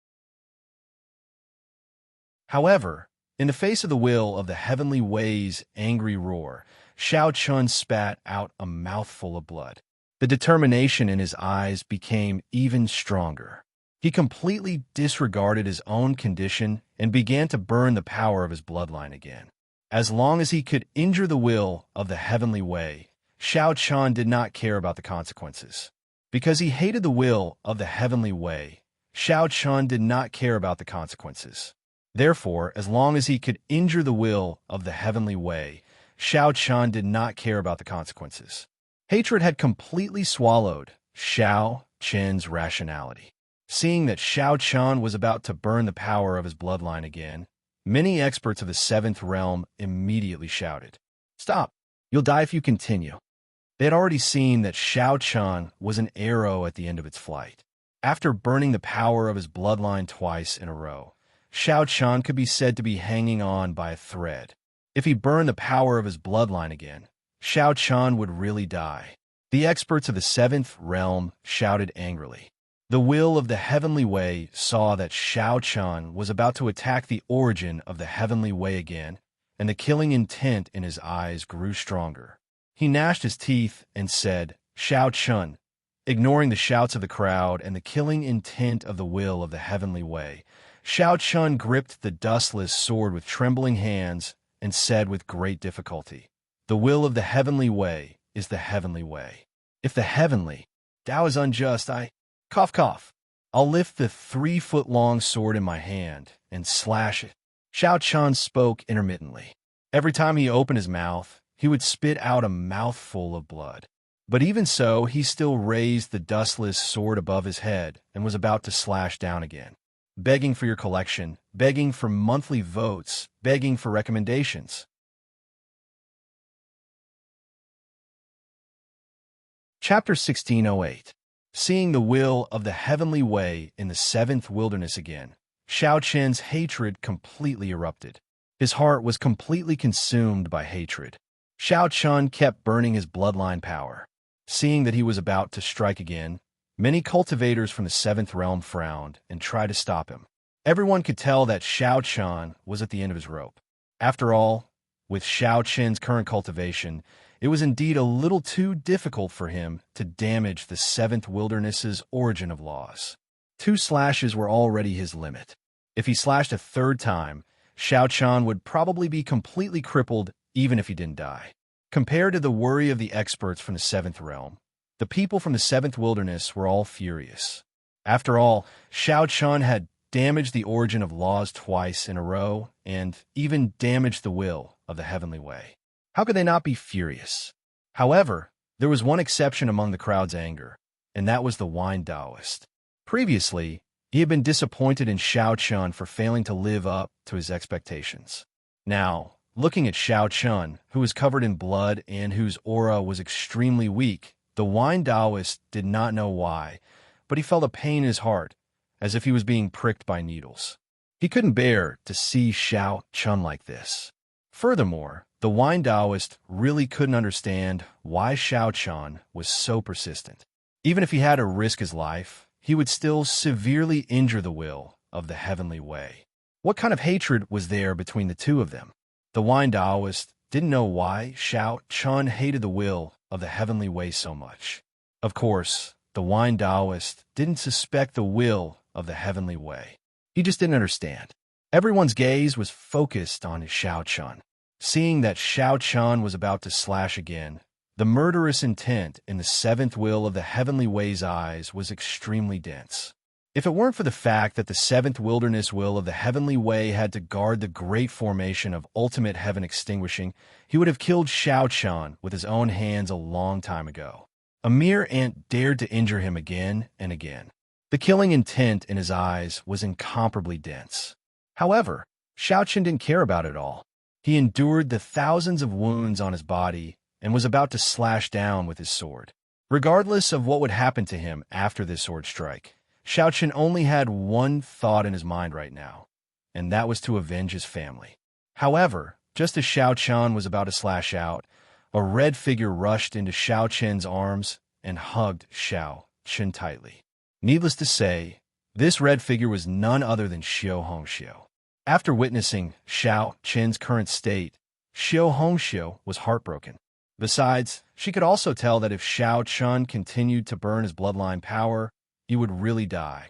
However, in the face of the Will of the Heavenly Way's angry roar, Xiao Chun spat out a mouthful of blood. The determination in his eyes became even stronger. He completely disregarded his own condition and began to burn the power of his bloodline again. As long as he could injure the Will of the Heavenly Way, Xiao Chun did not care about the consequences. Because he hated the Will of the Heavenly Way, Xiao Chun did not care about the consequences. Therefore, as long as he could injure the Will of the Heavenly Way, Xiao Chun did not care about the consequences. Hatred had completely swallowed Xiao Chen's rationality. Seeing that Xiao Chun was about to burn the power of his bloodline again, many experts of the 7th Realm immediately shouted, "Stop! You'll die if you continue." They had already seen that Xiao Chun was an arrow at the end of its flight. After burning the power of his bloodline twice in a row, Xiao Chun could be said to be hanging on by a thread. If he burned the power of his bloodline again, Xiao Chun would really die. The experts of the 7th Realm shouted angrily. The Will of the Heavenly Way saw that Xiao Chun was about to attack the origin of the Heavenly Way again, and the killing intent in his eyes grew stronger. He gnashed his teeth and said, "Xiao Chun," ignoring the shouts of the crowd and the killing intent of the Will of the Heavenly Way. Xiao Chun gripped the dustless sword with trembling hands and said with great difficulty, "The Will of the Heavenly Way is the Heavenly Way. If the Heavenly Tao is unjust, cough, cough. I'll lift the 3-foot-long sword in my hand and slash it." Xiao Chun spoke intermittently. Every time he opened his mouth, he would spit out a mouthful of blood. But even so, he still raised the dustless sword above his head and was about to slash down again. Begging for your collection, begging for monthly votes, begging for recommendations. Chapter 1608. Seeing the Will of the Heavenly Way in the 7th Wilderness again, Xiao Chen's hatred completely erupted. His heart was completely consumed by hatred. Xiao Chun kept burning his bloodline power. Seeing that he was about to strike again, Many cultivators from the seventh realm frowned and tried to stop him. Everyone could tell that Xiao Qian was at the end of his rope. After all, with Xiao Qian's current cultivation, it was indeed a little too difficult for him to damage the seventh wilderness's origin of laws. 2 slashes were already his limit. If he slashed a third time, Xiao Qian would probably be completely crippled even if he didn't die. Compared to the worry of the experts from the seventh realm, the people from the seventh wilderness were all furious. After all, Xiao Qian had damaged the origin of laws twice in a row and even damaged the will of the heavenly way. How could they not be furious? However, there was one exception among the crowd's anger, and that was the wine Taoist. Previously, he had been disappointed in Xiao Qian for failing to live up to his expectations. Now, looking at Xiao Qian, who was covered in blood and whose aura was extremely weak, the wine Taoist did not know why, but he felt a pain in his heart, as if he was being pricked by needles. He couldn't bear to see Xiao Qian like this. Furthermore, the wine Taoist really couldn't understand why Xiao Qian was so persistent. Even if he had to risk his life, he would still severely injure the will of the heavenly way. What kind of hatred was there between the two of them? The wine Taoist didn't know why Xiao Qian hated the will of the heavenly way so much. Of course, the wine Taoist didn't suspect the will of the heavenly way. He just didn't understand. Everyone's gaze was focused on Xiao Qian. Seeing that Xiao Qian was about to slash again, the murderous intent in the seventh will of the heavenly way's eyes was extremely dense. If it weren't for the fact that the seventh wilderness will of the heavenly way had to guard the great formation of ultimate heaven extinguishing, he would have killed Xiao Qian with his own hands a long time ago. A mere ant dared to injure him again and again. The killing intent in his eyes was incomparably dense. However, Xiao Qian didn't care about it all. He endured the thousands of wounds on his body and was about to slash down with his sword. Regardless of what would happen to him after this sword strike, Xiao Qian only had one thought in his mind right now, and that was to avenge his family. However, just as Xiao Qian was about to slash out, a red figure rushed into Xiao Qian's arms and hugged Xiao Qian tightly. Needless to say, this red figure was none other than Xiao Hongxiu. After witnessing Xiao Qian's current state, Xiao Hongxiu was heartbroken. Besides, she could also tell that if Xiao Qian continued to burn his bloodline power, he would really die.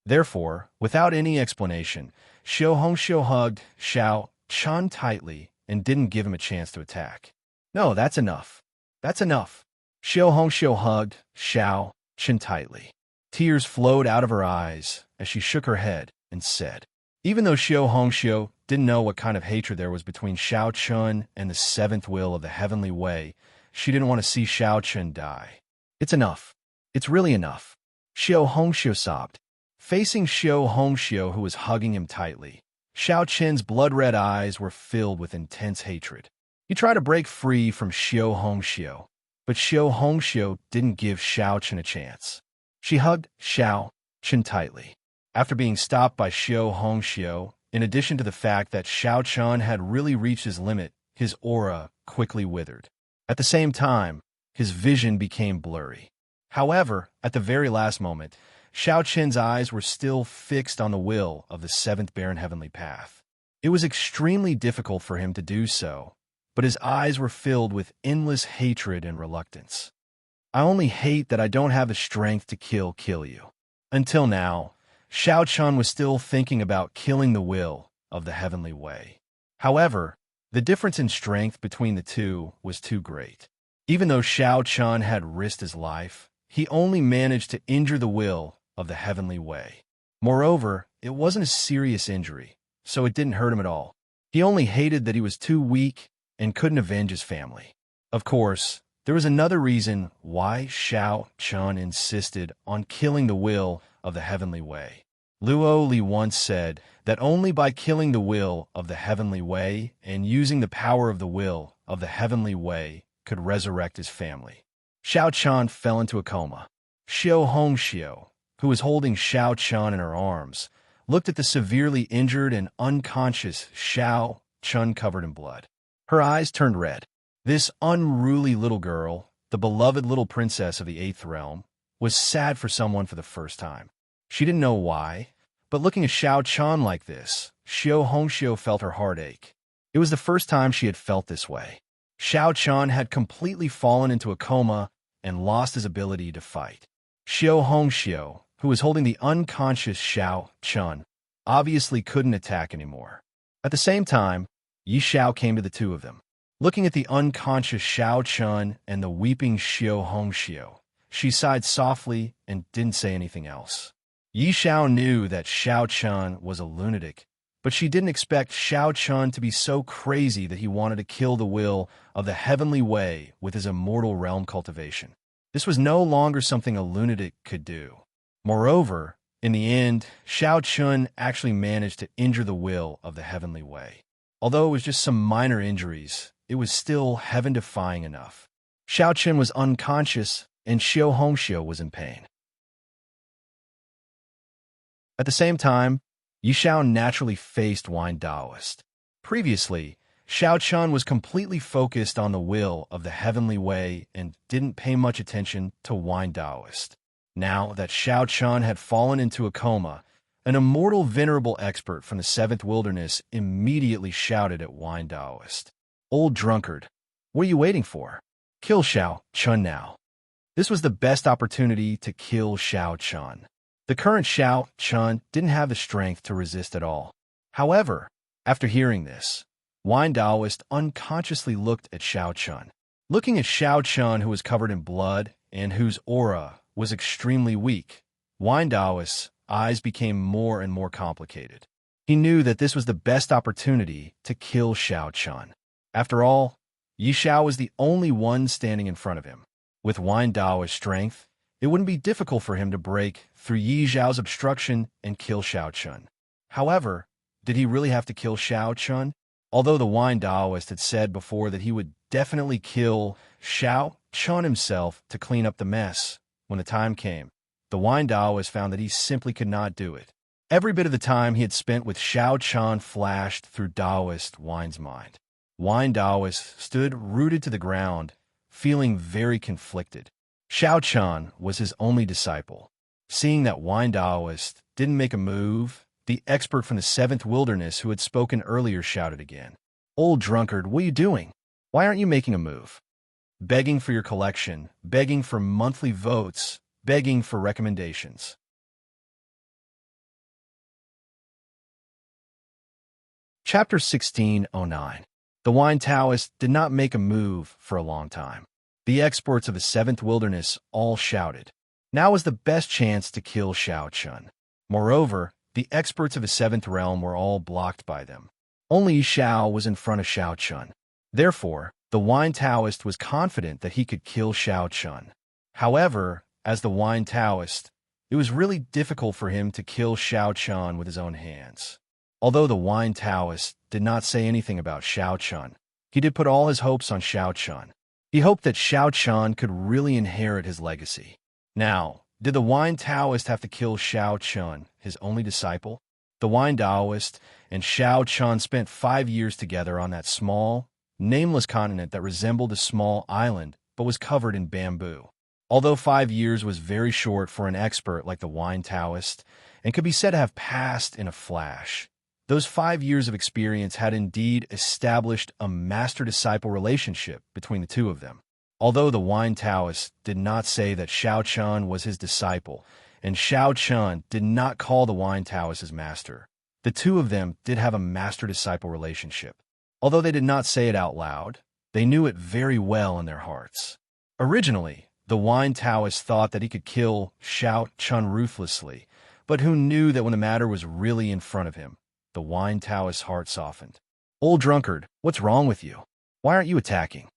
Therefore, without any explanation, Xiao Hongxiu hugged Xiao Qian tightly and didn't give him a chance to attack. No, that's enough. That's enough. Xiao Hongxiu hugged Xiao Qian tightly. Tears flowed out of her eyes as she shook her head and said, even though Xiao Hongxiu didn't know what kind of hatred there was between Xiao Qian and the seventh will of the heavenly way, she didn't want to see Xiao Qian die. It's enough. It's really enough. Xiao Hongxiu sobbed. Facing Xiao Hongxiu, who was hugging him tightly, Xiao Qian's blood-red eyes were filled with intense hatred. He tried to break free from Xiao Hongxiu, but Xiao Hongxiu didn't give Xiao Qian a chance. She hugged Xiao Qian tightly. After being stopped by Xiao Hongxiu, in addition to the fact that Xiao Qian had really reached his limit, his aura quickly withered. At the same time, his vision became blurry. However, at the very last moment, Xiao Qian's eyes were still fixed on the will of the seventh barren heavenly path. It was extremely difficult for him to do so, but his eyes were filled with endless hatred and reluctance. I only hate that I don't have the strength to kill you. Until now, Xiao Qian was still thinking about killing the will of the heavenly way. However, the difference in strength between the two was too great. Even though Xiao Qian had risked his life, he only managed to injure the will of the heavenly way. Moreover, it wasn't a serious injury, so it didn't hurt him at all. He only hated that he was too weak and couldn't avenge his family. Of course, there was another reason why Xiao Qian insisted on killing the will of the heavenly way. Luo Li once said that only by killing the will of the heavenly way and using the power of the will of the heavenly way could resurrect his family. Xiao Qian fell into a coma. Xiao Hongxiu, who was holding Xiao Qian in her arms, looked at the severely injured and unconscious Xiao Qian covered in blood. Her eyes turned red. This unruly little girl the beloved little princess of the 8th realm, was sad for someone for the first time. She didn't know why, but looking at Xiao Chan like this, Xiao Hongxiu felt her heart ache. It was the first time she had felt this way. Xiao Chan had completely fallen into a coma and lost his ability to fight. Xiao Hongxiu, who was holding the unconscious Xiao Chan, obviously couldn't attack anymore. At the same time, Yi Xiao came to the two of them. Looking at the unconscious Xiao Chan and the weeping Xiao Hongxiu, she sighed softly and didn't say anything else. Yi Xiao knew that Xiao Chan was a lunatic, but she didn't expect Xiao Chan to be so crazy that he wanted to kill the will of the heavenly way with his immortal realm cultivation. This was no longer something a lunatic could do. Moreover, in the end, Xiao Chan actually managed to injure the will of the heavenly way. Although it was just some minor injuries, it was still heaven-defying enough. Xiao Chan was unconscious, and Xiao Hongxiu was in pain. At the same time, Yi Xiao naturally faced Wine Taoist. Previously, Xiao Chan was completely focused on the will of the heavenly way and didn't pay much attention to Wine Taoist. Now that Xiao Chan had fallen into a coma, an immortal venerable expert from the 7th wilderness immediately shouted at Wine Taoist. "Old drunkard, what are you waiting for? Kill Xiao Chan now." This was the best opportunity to kill Xiao Chan. The current Xiao Chan didn't have the strength to resist at all. However, after hearing this, Wine Taoist unconsciously looked at Xiao Chan. Looking at Xiao Chan, who was covered in blood and whose aura was extremely weak, Wine Taoist's eyes became more and more complicated. He knew that this was the best opportunity to kill Xiao Chan. After all, Yi Xiao was the only one standing in front of him. With Wine Taoist's strength, it wouldn't be difficult for him to break through Yi Xiao's obstruction and kill Xiao Chan. However, did he really have to kill Xiao Chan? Although the Wine Taoist had said before that he would definitely kill Xiao Chan himself to clean up the mess, when the time came, the Wine Taoist found that he simply could not do it. Every bit of the time he had spent with Xiao Chan flashed through Taoist Wine's mind. Wine Taoist stood rooted to the ground, feeling very conflicted. Xiao Chan was his only disciple. Seeing that Wine Taoist didn't make a move, the expert from the 7th wilderness who had spoken earlier shouted again. "Old drunkard, what are you doing? Why aren't you making a move? Begging for your collection, begging for monthly votes, begging for recommendations." Chapter 1609. The Wine Taoist did not make a move for a long time. The experts of the 7th wilderness all shouted. Now was the best chance to kill Xiao Chan. Moreover, the experts of the 7th realm were all blocked by them. Only Yi Xiao was in front of Xiao Chan. Therefore, the Wine Taoist was confident that he could kill Xiao Chan. However, as the Wine Taoist, it was really difficult for him to kill Xiao Chan with his own hands. Although the Wine Taoist did not say anything about Xiao Chan, he did put all his hopes on Xiao Chan. He hoped that Xiao Chan could really inherit his legacy. Now, did the Wine Taoist have to kill Xiao Chan, his only disciple? The Wine Taoist and Xiao Chan spent 5 years together on that small, nameless continent that resembled a small island but was covered in bamboo. Although 5 years was very short for an expert like the Wine Taoist and could be said to have passed in a flash, those 5 years of experience had indeed established a master-disciple relationship between the two of them. Although the Wine Taoist did not say that Xiao Chan was his disciple, and Xiao Chan did not call the Wine Taoist his master, the two of them did have a master-disciple relationship. Although they did not say it out loud, they knew it very well in their hearts. Originally, the Wine Taoist thought that he could kill Xiao Chan ruthlessly, but who knew that when the matter was really in front of him, the Wine Taoist's heart softened. "Old drunkard, what's wrong with you? Why aren't you attacking?"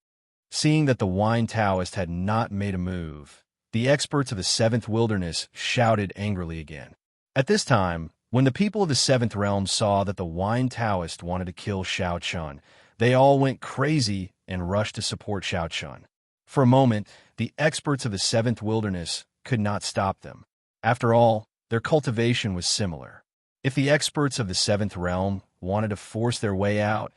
Seeing that the Wine Taoist had not made a move, the experts of the 7th wilderness shouted angrily again. At this time, when the people of the 7th realm saw that the Wine Taoist wanted to kill Xiao Chan, they all went crazy and rushed to support Xiao Chan. For a moment, the experts of the 7th wilderness could not stop them. After all, their cultivation was similar. If the experts of the 7th realm wanted to force their way out,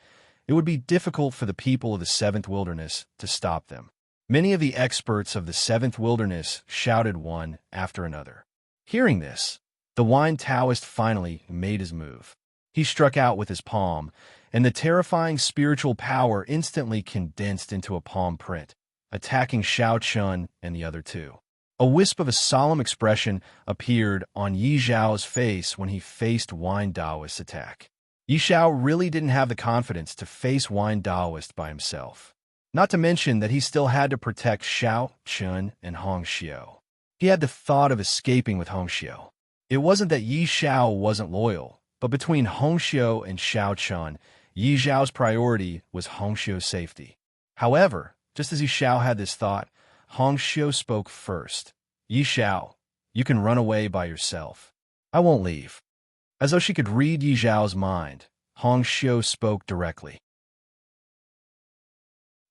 it would be difficult for the people of the 7th wilderness to stop them. Many of the experts of the seventh wilderness shouted one after another. Hearing this, the wine Taoist finally made his move. He struck out with his palm, and the terrifying spiritual power instantly condensed into a palm print, attacking Xiao Chun and the other two. A wisp of a solemn expression appeared on Yi Zhao's face when he faced Wine Taoist's attack. Yi Zhao really didn't have the confidence to face Wine Taoist by himself. Not to mention that he still had to protect Xiao Chun and Hong Xiu. He had the thought of escaping with Hong Xiu. It wasn't that Yi Zhao wasn't loyal, but between Hong Xiu and Xiao Chun, Yi Zhao's priority was Hong Xiu's safety. However, just as Yi Zhao had this thought, Hong Xiu spoke first. Yi Zhao, you can run away by yourself. I won't leave. As though she could read Yi Zhao's mind, Hong Xiu spoke directly.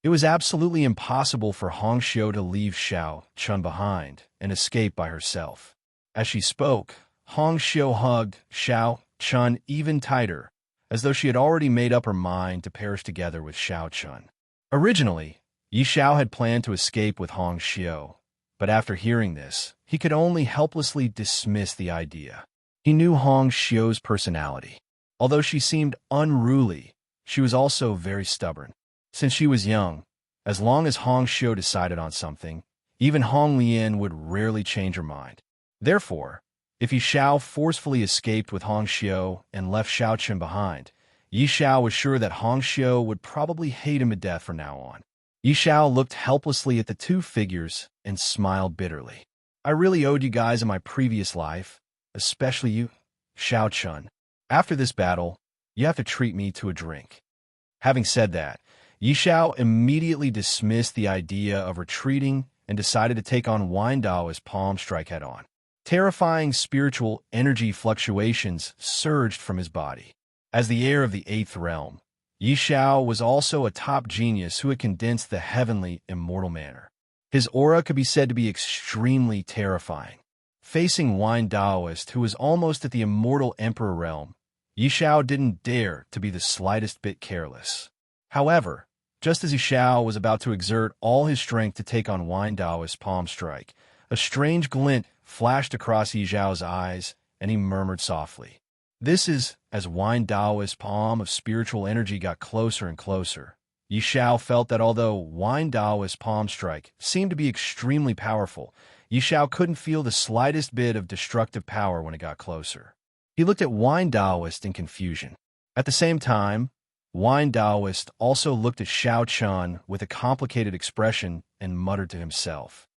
It was absolutely impossible for Hong Xiu to leave Xiao Chun behind and escape by herself. As she spoke, Hong Xiu hugged Xiao Chun even tighter, as though she had already made up her mind to perish together with Xiao Chun. Originally, Yi Zhao had planned to escape with Hong Xiu, but after hearing this, he could only helplessly dismiss the idea. He knew Hong Xiu's personality. Although she seemed unruly, she was also very stubborn. Since she was young, as long as Hong Xiu decided on something, even Hong Lian would rarely change her mind. Therefore, if Yi Zhao forcefully escaped with Hong Xiu and left Xiao Chun behind, Yi Zhao was sure that Hong Xiu would probably hate him to death from now on. Yi Zhao looked helplessly at the two figures and smiled bitterly. I really owed you guys in my previous life, especially you, Xiao Chun. After this battle, you have to treat me to a drink. Having said that, Yi Zhao immediately dismissed the idea of retreating and decided to take on Wine Dao's palm strike head-on. Terrifying spiritual energy fluctuations surged from his body. As the heir of the eighth realm, Yi Zhao was also a top genius who had condensed the heavenly, immortal manner. His aura could be said to be extremely terrifying. Facing Wine Daoist, who was almost at the immortal emperor realm, Yi Zhao didn't dare to be the slightest bit careless. However, just as Yi Zhao was about to exert all his strength to take on Wine Daoist's palm strike, a strange glint flashed across Yi Zhao's eyes, and he murmured softly. This is, as Wine Daoist's palm of spiritual energy got closer and closer. Yi Zhao felt that although Wine Daoist's palm strike seemed to be extremely powerful, Yi Zhao couldn't feel the slightest bit of destructive power when it got closer. He looked at Wine Daoist in confusion. At the same time, Wine Daoist also looked at Xiao Chun with a complicated expression and muttered to himself.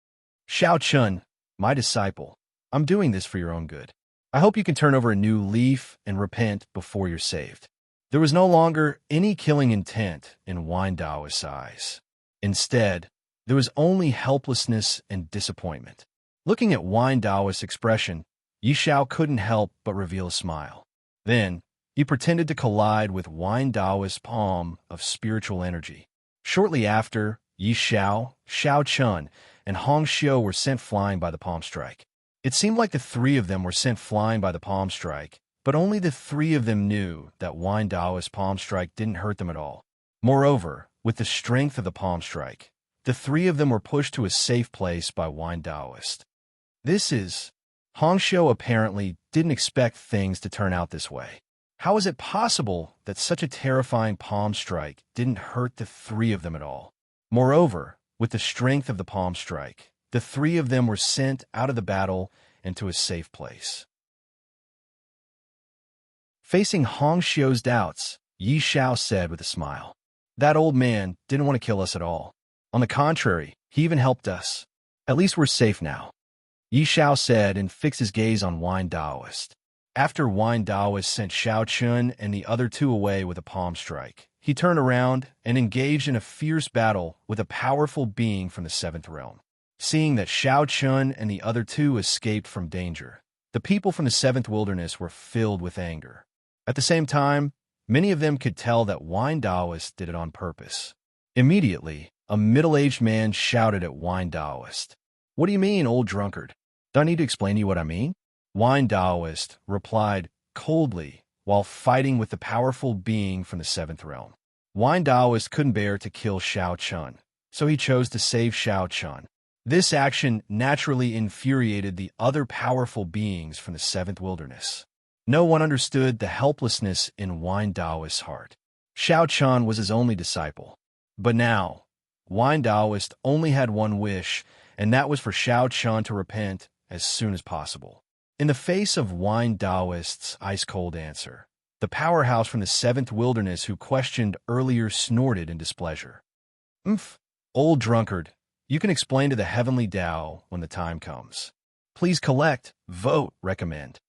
Xiao Chun, my disciple, I'm doing this for your own good. I hope you can turn over a new leaf and repent before you're saved. There was no longer any killing intent in Wine Daoist's eyes. Instead, there was only helplessness and disappointment. Looking at Wine Daoist's expression, Yi Zhao couldn't help but reveal a smile. Then, he pretended to collide with Wine Daoist's palm of spiritual energy. Shortly after, Yi Zhao, Xiao Chun, and Hong Xiu were sent flying by the palm strike. It seemed like the three of them were sent flying by the palm strike, but only the three of them knew that Wine Daoist's palm strike didn't hurt them at all. Moreover, with the strength of the palm strike, the three of them were pushed to a safe place by Wine Daoist. Hong Xiu apparently didn't expect things to turn out this way. How is it possible that such a terrifying palm strike didn't hurt the three of them at all? Moreover, with the strength of the palm strike, the three of them were sent out of the battle into a safe place. Facing Hong Xiu's doubts, Yi Zhao said with a smile, "That old man didn't want to kill us at all. On the contrary, he even helped us. At least we're safe now," Yi Zhao said and fixed his gaze on Wine Daoist. After Wine Daoist sent Xiao Chun and the other two away with a palm strike, he turned around and engaged in a fierce battle with a powerful being from the seventh realm. Seeing that Xiao Chun and the other two escaped from danger, the people from the seventh wilderness were filled with anger. At the same time, many of them could tell that Wine Daoist did it on purpose. Immediately, a middle-aged man shouted at Wine Daoist, "What do you mean, old drunkard? Do I need to explain to you what I mean?" Wine Daoist replied coldly while fighting with the powerful being from the seventh realm. Wine Daoist couldn't bear to kill Xiao Chun, so he chose to save Xiao Chun. This action naturally infuriated the other powerful beings from the seventh wilderness. No one understood the helplessness in Wine Daoist's heart. Xiao Chun was his only disciple. But now, Wine Daoist only had one wish, and that was for Xiao Chun to repent as soon as possible. In the face of Wine Daoist's ice-cold answer, the powerhouse from the seventh wilderness who questioned earlier snorted in displeasure. "Umph, old drunkard, you can explain to the heavenly Tao when the time comes. Please collect, vote, recommend."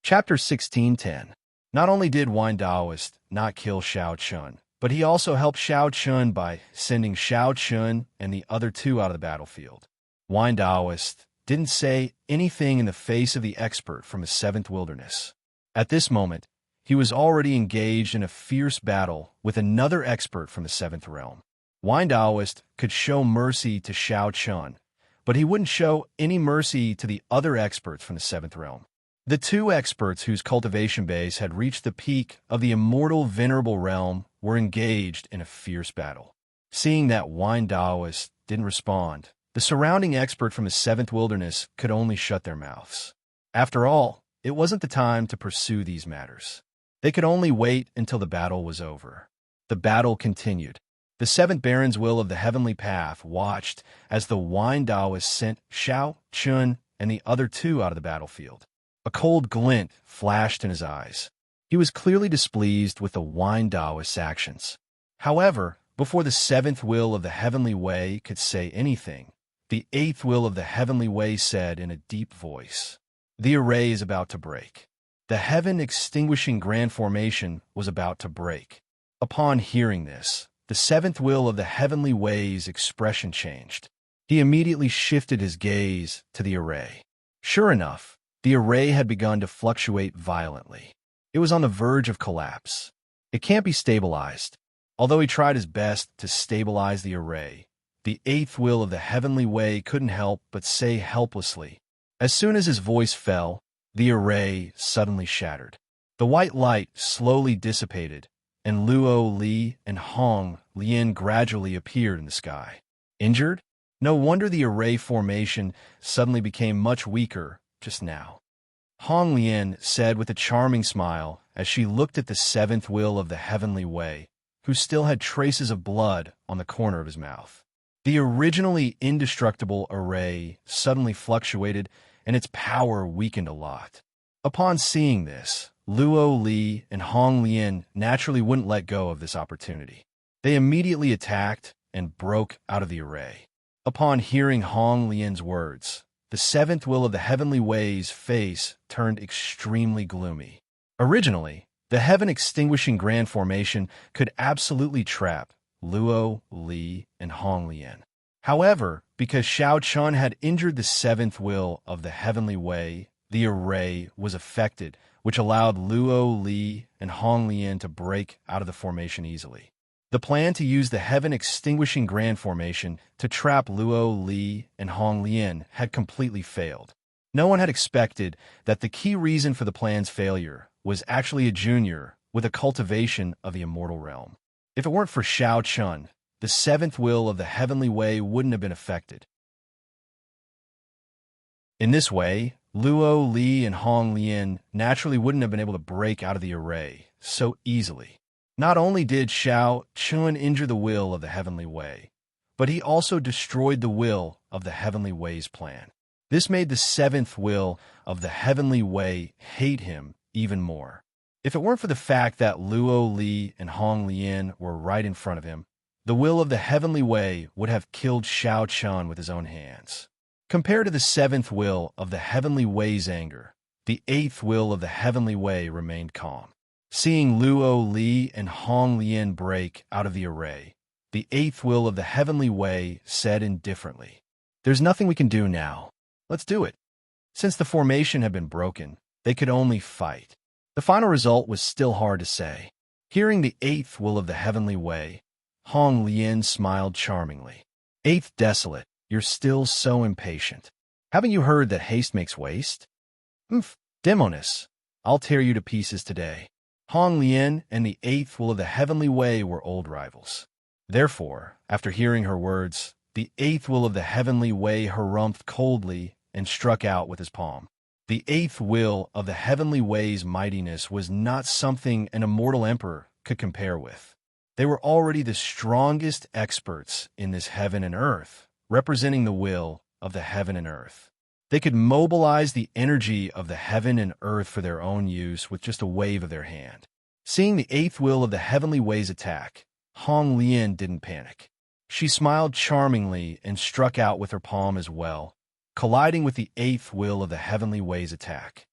Chapter 16:10. Not only did Wine Daoist not kill Xiao Chun, but he also helped Xiao Chun by sending Xiao Chun and the other two out of the battlefield. Wine Daoist didn't say anything in the face of the expert from the seventh wilderness. At this moment, he was already engaged in a fierce battle with another expert from the seventh realm. Wine Daoist could show mercy to Xiao Chun, but he wouldn't show any mercy to the other experts from the seventh realm. The two experts whose cultivation base had reached the peak of the immortal venerable realm were engaged in a fierce battle. Seeing that Wine Daoist didn't respond, the surrounding expert from the seventh wilderness could only shut their mouths. After all, it wasn't the time to pursue these matters. They could only wait until the battle was over. The battle continued. The seventh Baron's will of the heavenly path watched as the Wine Daoist sent Xiao Chun and the other two out of the battlefield. A cold glint flashed in his eyes. He was clearly displeased with the Wine Daoist's actions. However, before the seventh will of the heavenly way could say anything, the eighth will of the heavenly way said in a deep voice, "The array is about to break." The heaven-extinguishing grand formation was about to break. Upon hearing this, the seventh will of the heavenly way's expression changed. He immediately shifted his gaze to the array. Sure enough, the array had begun to fluctuate violently. It was on the verge of collapse. It can't be stabilized. Although he tried his best to stabilize the array, the eighth will of the heavenly way couldn't help but say helplessly. As soon as his voice fell, the array suddenly shattered. The white light slowly dissipated, and Luo Li and Hong Lian gradually appeared in the sky. Injured? No wonder the array formation suddenly became much weaker just now. Hong Lian said with a charming smile as she looked at the seventh will of the heavenly way, who still had traces of blood on the corner of his mouth. The originally indestructible array suddenly fluctuated, and its power weakened a lot. Upon seeing this, Luo Li and Hong Lian naturally wouldn't let go of this opportunity. They immediately attacked and broke out of the array. Upon hearing Hong Lian's words, the seventh will of the heavenly way's face turned extremely gloomy. Originally, the heaven-extinguishing grand formation could absolutely trap Luo Li and Hong Lian. However, because Xiao Chun had injured the seventh will of the heavenly way, the array was affected, which allowed Luo Li and Hong Lian to break out of the formation easily. The plan to use the heaven-extinguishing grand formation to trap Luo Li and Hong Lian had completely failed. No one had expected that the key reason for the plan's failure was actually a junior with a cultivation of the immortal realm. If it weren't for Xiao Chun, the seventh will of the heavenly way wouldn't have been affected. In this way, Luo Li and Hong Lian naturally wouldn't have been able to break out of the array so easily. Not only did Xiao Chun injure the will of the heavenly way, but he also destroyed the will of the heavenly way's plan. This made the seventh will of the heavenly way hate him even more. If it weren't for the fact that Luo Li and Hong Lian were right in front of him, the will of the heavenly way would have killed Xiao Chun with his own hands. Compared to the seventh will of the heavenly way's anger, the eighth will of the heavenly way remained calm. Seeing Luo Li and Hong Lian break out of the array, the eighth will of the heavenly way said indifferently, "There's nothing we can do now. Let's do it." Since the formation had been broken, they could only fight. The final result was still hard to say. Hearing the eighth will of the heavenly way, Hong Lian smiled charmingly. "Eighth Desolate, you're still so impatient. Haven't you heard that haste makes waste? Demoness, I'll tear you to pieces today." Hong Lian and the eighth will of the heavenly way were old rivals. Therefore, after hearing her words, the eighth will of the heavenly way harumphed coldly and struck out with his palm. The eighth will of the heavenly way's mightiness was not something an immortal emperor could compare with. They were already the strongest experts in this heaven and earth, representing the will of the heaven and earth. They could mobilize the energy of the heaven and earth for their own use with just a wave of their hand. Seeing the eighth will of the heavenly ways attack, Hong Lian didn't panic. She smiled charmingly and struck out with her palm as well, colliding with the eighth will of the heavenly ways attack.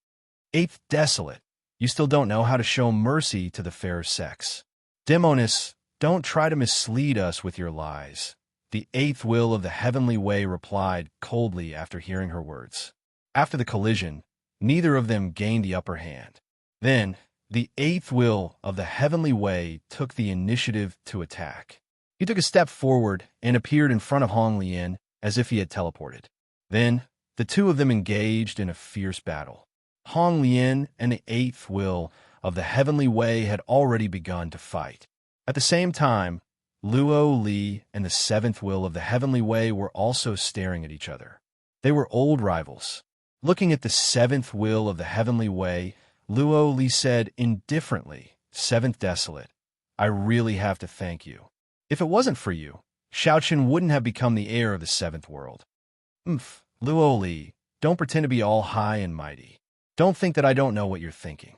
Eighth desolate, you still don't know how to show mercy to the fair sex. Demonis, don't try to mislead us with your lies. The eighth will of the heavenly way replied coldly after hearing her words. After the collision, neither of them gained the upper hand. Then, the eighth will of the heavenly way took the initiative to attack. He took a step forward and appeared in front of Hong Lian as if he had teleported. Then, the two of them engaged in a fierce battle. Hong Lian and the eighth will of the heavenly way had already begun to fight. At the same time, Luo Li and the seventh will of the heavenly way were also staring at each other. They were old rivals. Looking at the seventh will of the heavenly way, Luo Li said indifferently, "Seventh desolate, I really have to thank you. If it wasn't for you, Xiaoqin wouldn't have become the heir of the seventh world." Luo Li, don't pretend to be all high and mighty. Don't think that I don't know what you're thinking.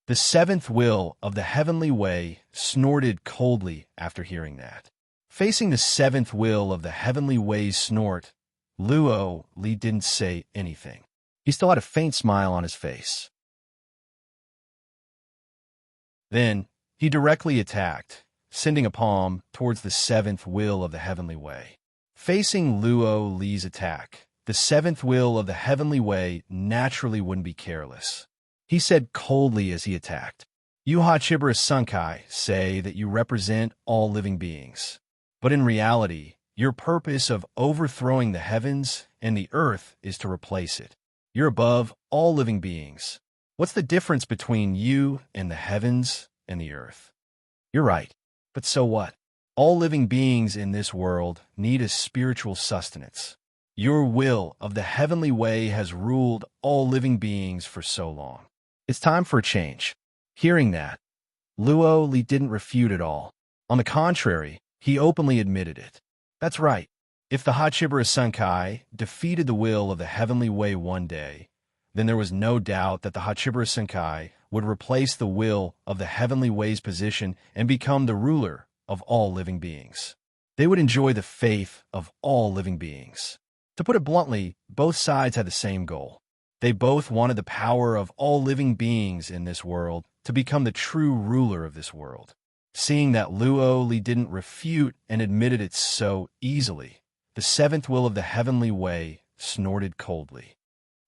The seventh will of the heavenly way snorted coldly after hearing that. Facing the seventh will of the heavenly way's snort, Luo Li didn't say anything. He still had a faint smile on his face. Then, he directly attacked, sending a palm towards the seventh will of the heavenly way. Facing Luo Li's attack, the seventh will of the heavenly way naturally wouldn't be careless. He said coldly as he attacked, "You Hachibara Sunkai say that you represent all living beings. But in reality, your purpose of overthrowing the heavens and the earth is to replace it. You're above all living beings. What's the difference between you and the heavens and the earth?" You're right, but so what? All living beings in this world need a spiritual sustenance. Your will of the heavenly way has ruled all living beings for so long. It's time for a change. Hearing that, Luo Li didn't refute at all. On the contrary, he openly admitted it. That's right. If the Hachibara Sunkai defeated the will of the heavenly way one day, then there was no doubt that the Hachibara Sunkai would replace the will of the heavenly way's position and become the ruler of all living beings. They would enjoy the faith of all living beings. To put it bluntly, both sides had the same goal. They both wanted the power of all living beings in this world to become the true ruler of this world. Seeing that Luo Li didn't refute and admitted it so easily, the seventh will of the heavenly way snorted coldly.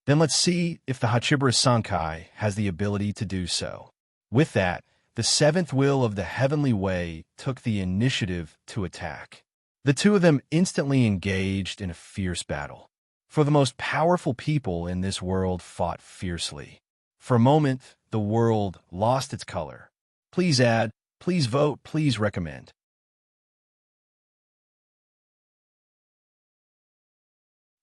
Then let's see if the Hachibara Sankai has the ability to do so. With that, the seventh will of the heavenly way took the initiative to attack. The two of them instantly engaged in a fierce battle. For the most powerful people in this world fought fiercely. For a moment, the world lost its color. Please add, please vote, please recommend.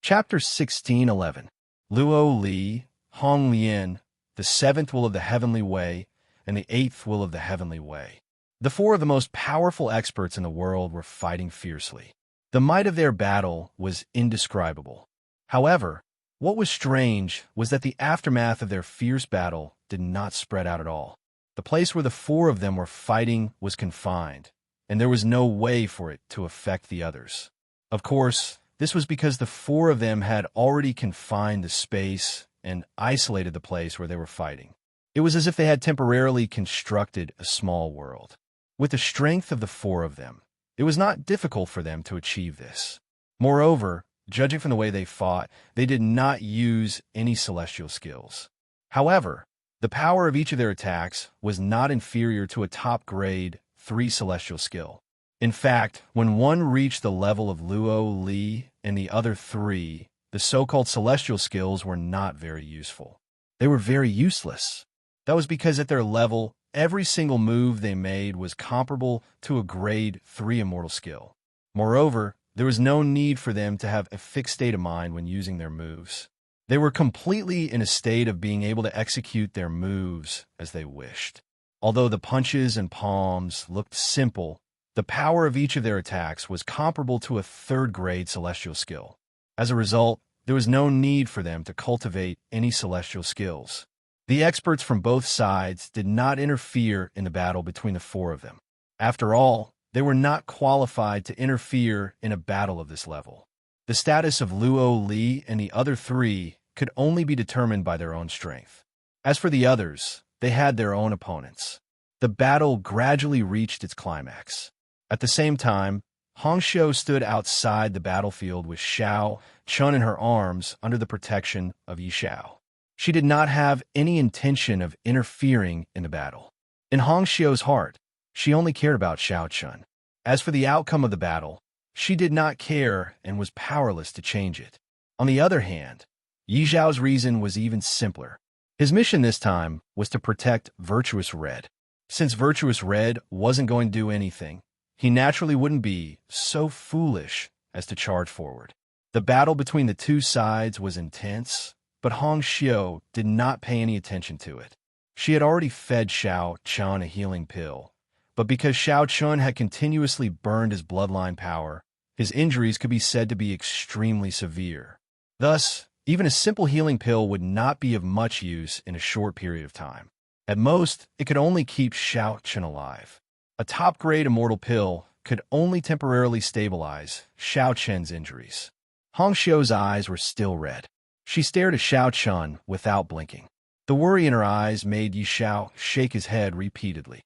Chapter 16:11. Luo Li, Hong Lian, the seventh will of the heavenly way, and the eighth will of the heavenly way. The four of the most powerful experts in the world were fighting fiercely. The might of their battle was indescribable. However, what was strange was that the aftermath of their fierce battle did not spread out at all. The place where the four of them were fighting was confined, and there was no way for it to affect the others. Of course, this was because the four of them had already confined the space and isolated the place where they were fighting. It was as if they had temporarily constructed a small world. With the strength of the four of them, it was not difficult for them to achieve this. Moreover, judging from the way they fought, they did not use any celestial skills. However, the power of each of their attacks was not inferior to a top-grade 3 celestial skill. In fact, when one reached the level of Luo Li and the other 3, the so-called celestial skills were not very useful. They were very useless. That was because at their level, every single move they made was comparable to a grade 3 immortal skill. Moreover, there was no need for them to have a fixed state of mind when using their moves. They were completely in a state of being able to execute their moves as they wished. Although the punches and palms looked simple, the power of each of their attacks was comparable to a third-grade celestial skill. As a result, there was no need for them to cultivate any celestial skills. The experts from both sides did not interfere in the battle between the four of them. After all, they were not qualified to interfere in a battle of this level. The status of Luo Li and the other three could only be determined by their own strength. As for the others, they had their own opponents. The battle gradually reached its climax. At the same time, Hongxiu stood outside the battlefield with Xiao Chun in her arms under the protection of Yi Xiao. She did not have any intention of interfering in the battle. In Hongxiu's heart, she only cared about Xiao Chun. As for the outcome of the battle, she did not care and was powerless to change it. On the other hand, Yi Xiao's reason was even simpler. His mission this time was to protect Virtuous Red. Since Virtuous Red wasn't going to do anything, he naturally wouldn't be so foolish as to charge forward. The battle between the two sides was intense, but Hongxiu did not pay any attention to it. She had already fed Xiao Chun a healing pill, but because Xiao Chun had continuously burned his bloodline power, his injuries could be said to be extremely severe. Thus, even a simple healing pill would not be of much use in a short period of time. At most, it could only keep Xiao Chun alive. A top-grade immortal pill could only temporarily stabilize Xiao Chun's injuries. Hongxiu's eyes were still red. She stared at Xiao Chun without blinking. The worry in her eyes made Yi Xiao shake his head repeatedly.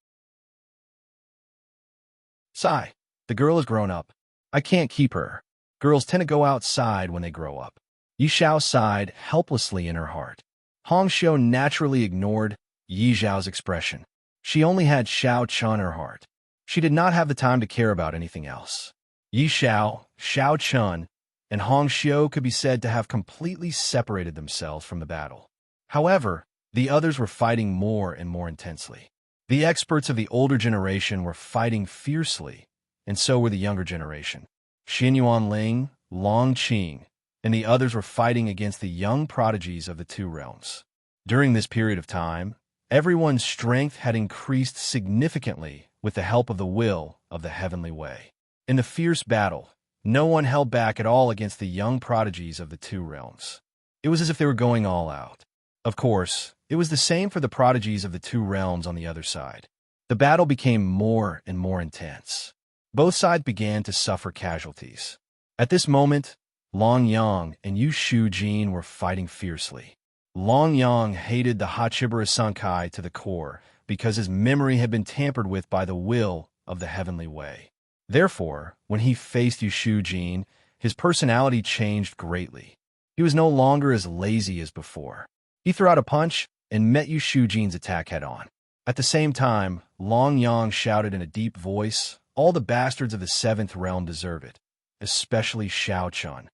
Sigh. The girl has grown up. I can't keep her. Girls tend to go outside when they grow up. Yi Xiao sighed helplessly in her heart. Hongxiu naturally ignored Yi Xiao's expression. She only had Xiao Chun in her heart. She did not have the time to care about anything else. Yi Xiao, Xiao Chun, and Hongxiu could be said to have completely separated themselves from the battle. However, the others were fighting more and more intensely. The experts of the older generation were fighting fiercely, and so were the younger generation. Xin Yuanling, Long Qing, and the others were fighting against the young prodigies of the two realms. During this period of time, everyone's strength had increased significantly with the help of the will of the heavenly way. In the fierce battle, no one held back at all against the young prodigies of the two realms. It was as if they were going all out. Of course, it was the same for the prodigies of the two realms on the other side. The battle became more and more intense. Both sides began to suffer casualties. At this moment, Long Yang and Yu Shujin were fighting fiercely. Long Yang hated the Hachibara Sankai to the core because his memory had been tampered with by the will of the heavenly way. Therefore, when he faced Yu Shujin, his personality changed greatly. He was no longer as lazy as before. He threw out a punch and met Yu Shujin's attack head-on. At the same time, Long Yang shouted in a deep voice, "All the bastards of the seventh realm deserve it, especially Xiao Chun."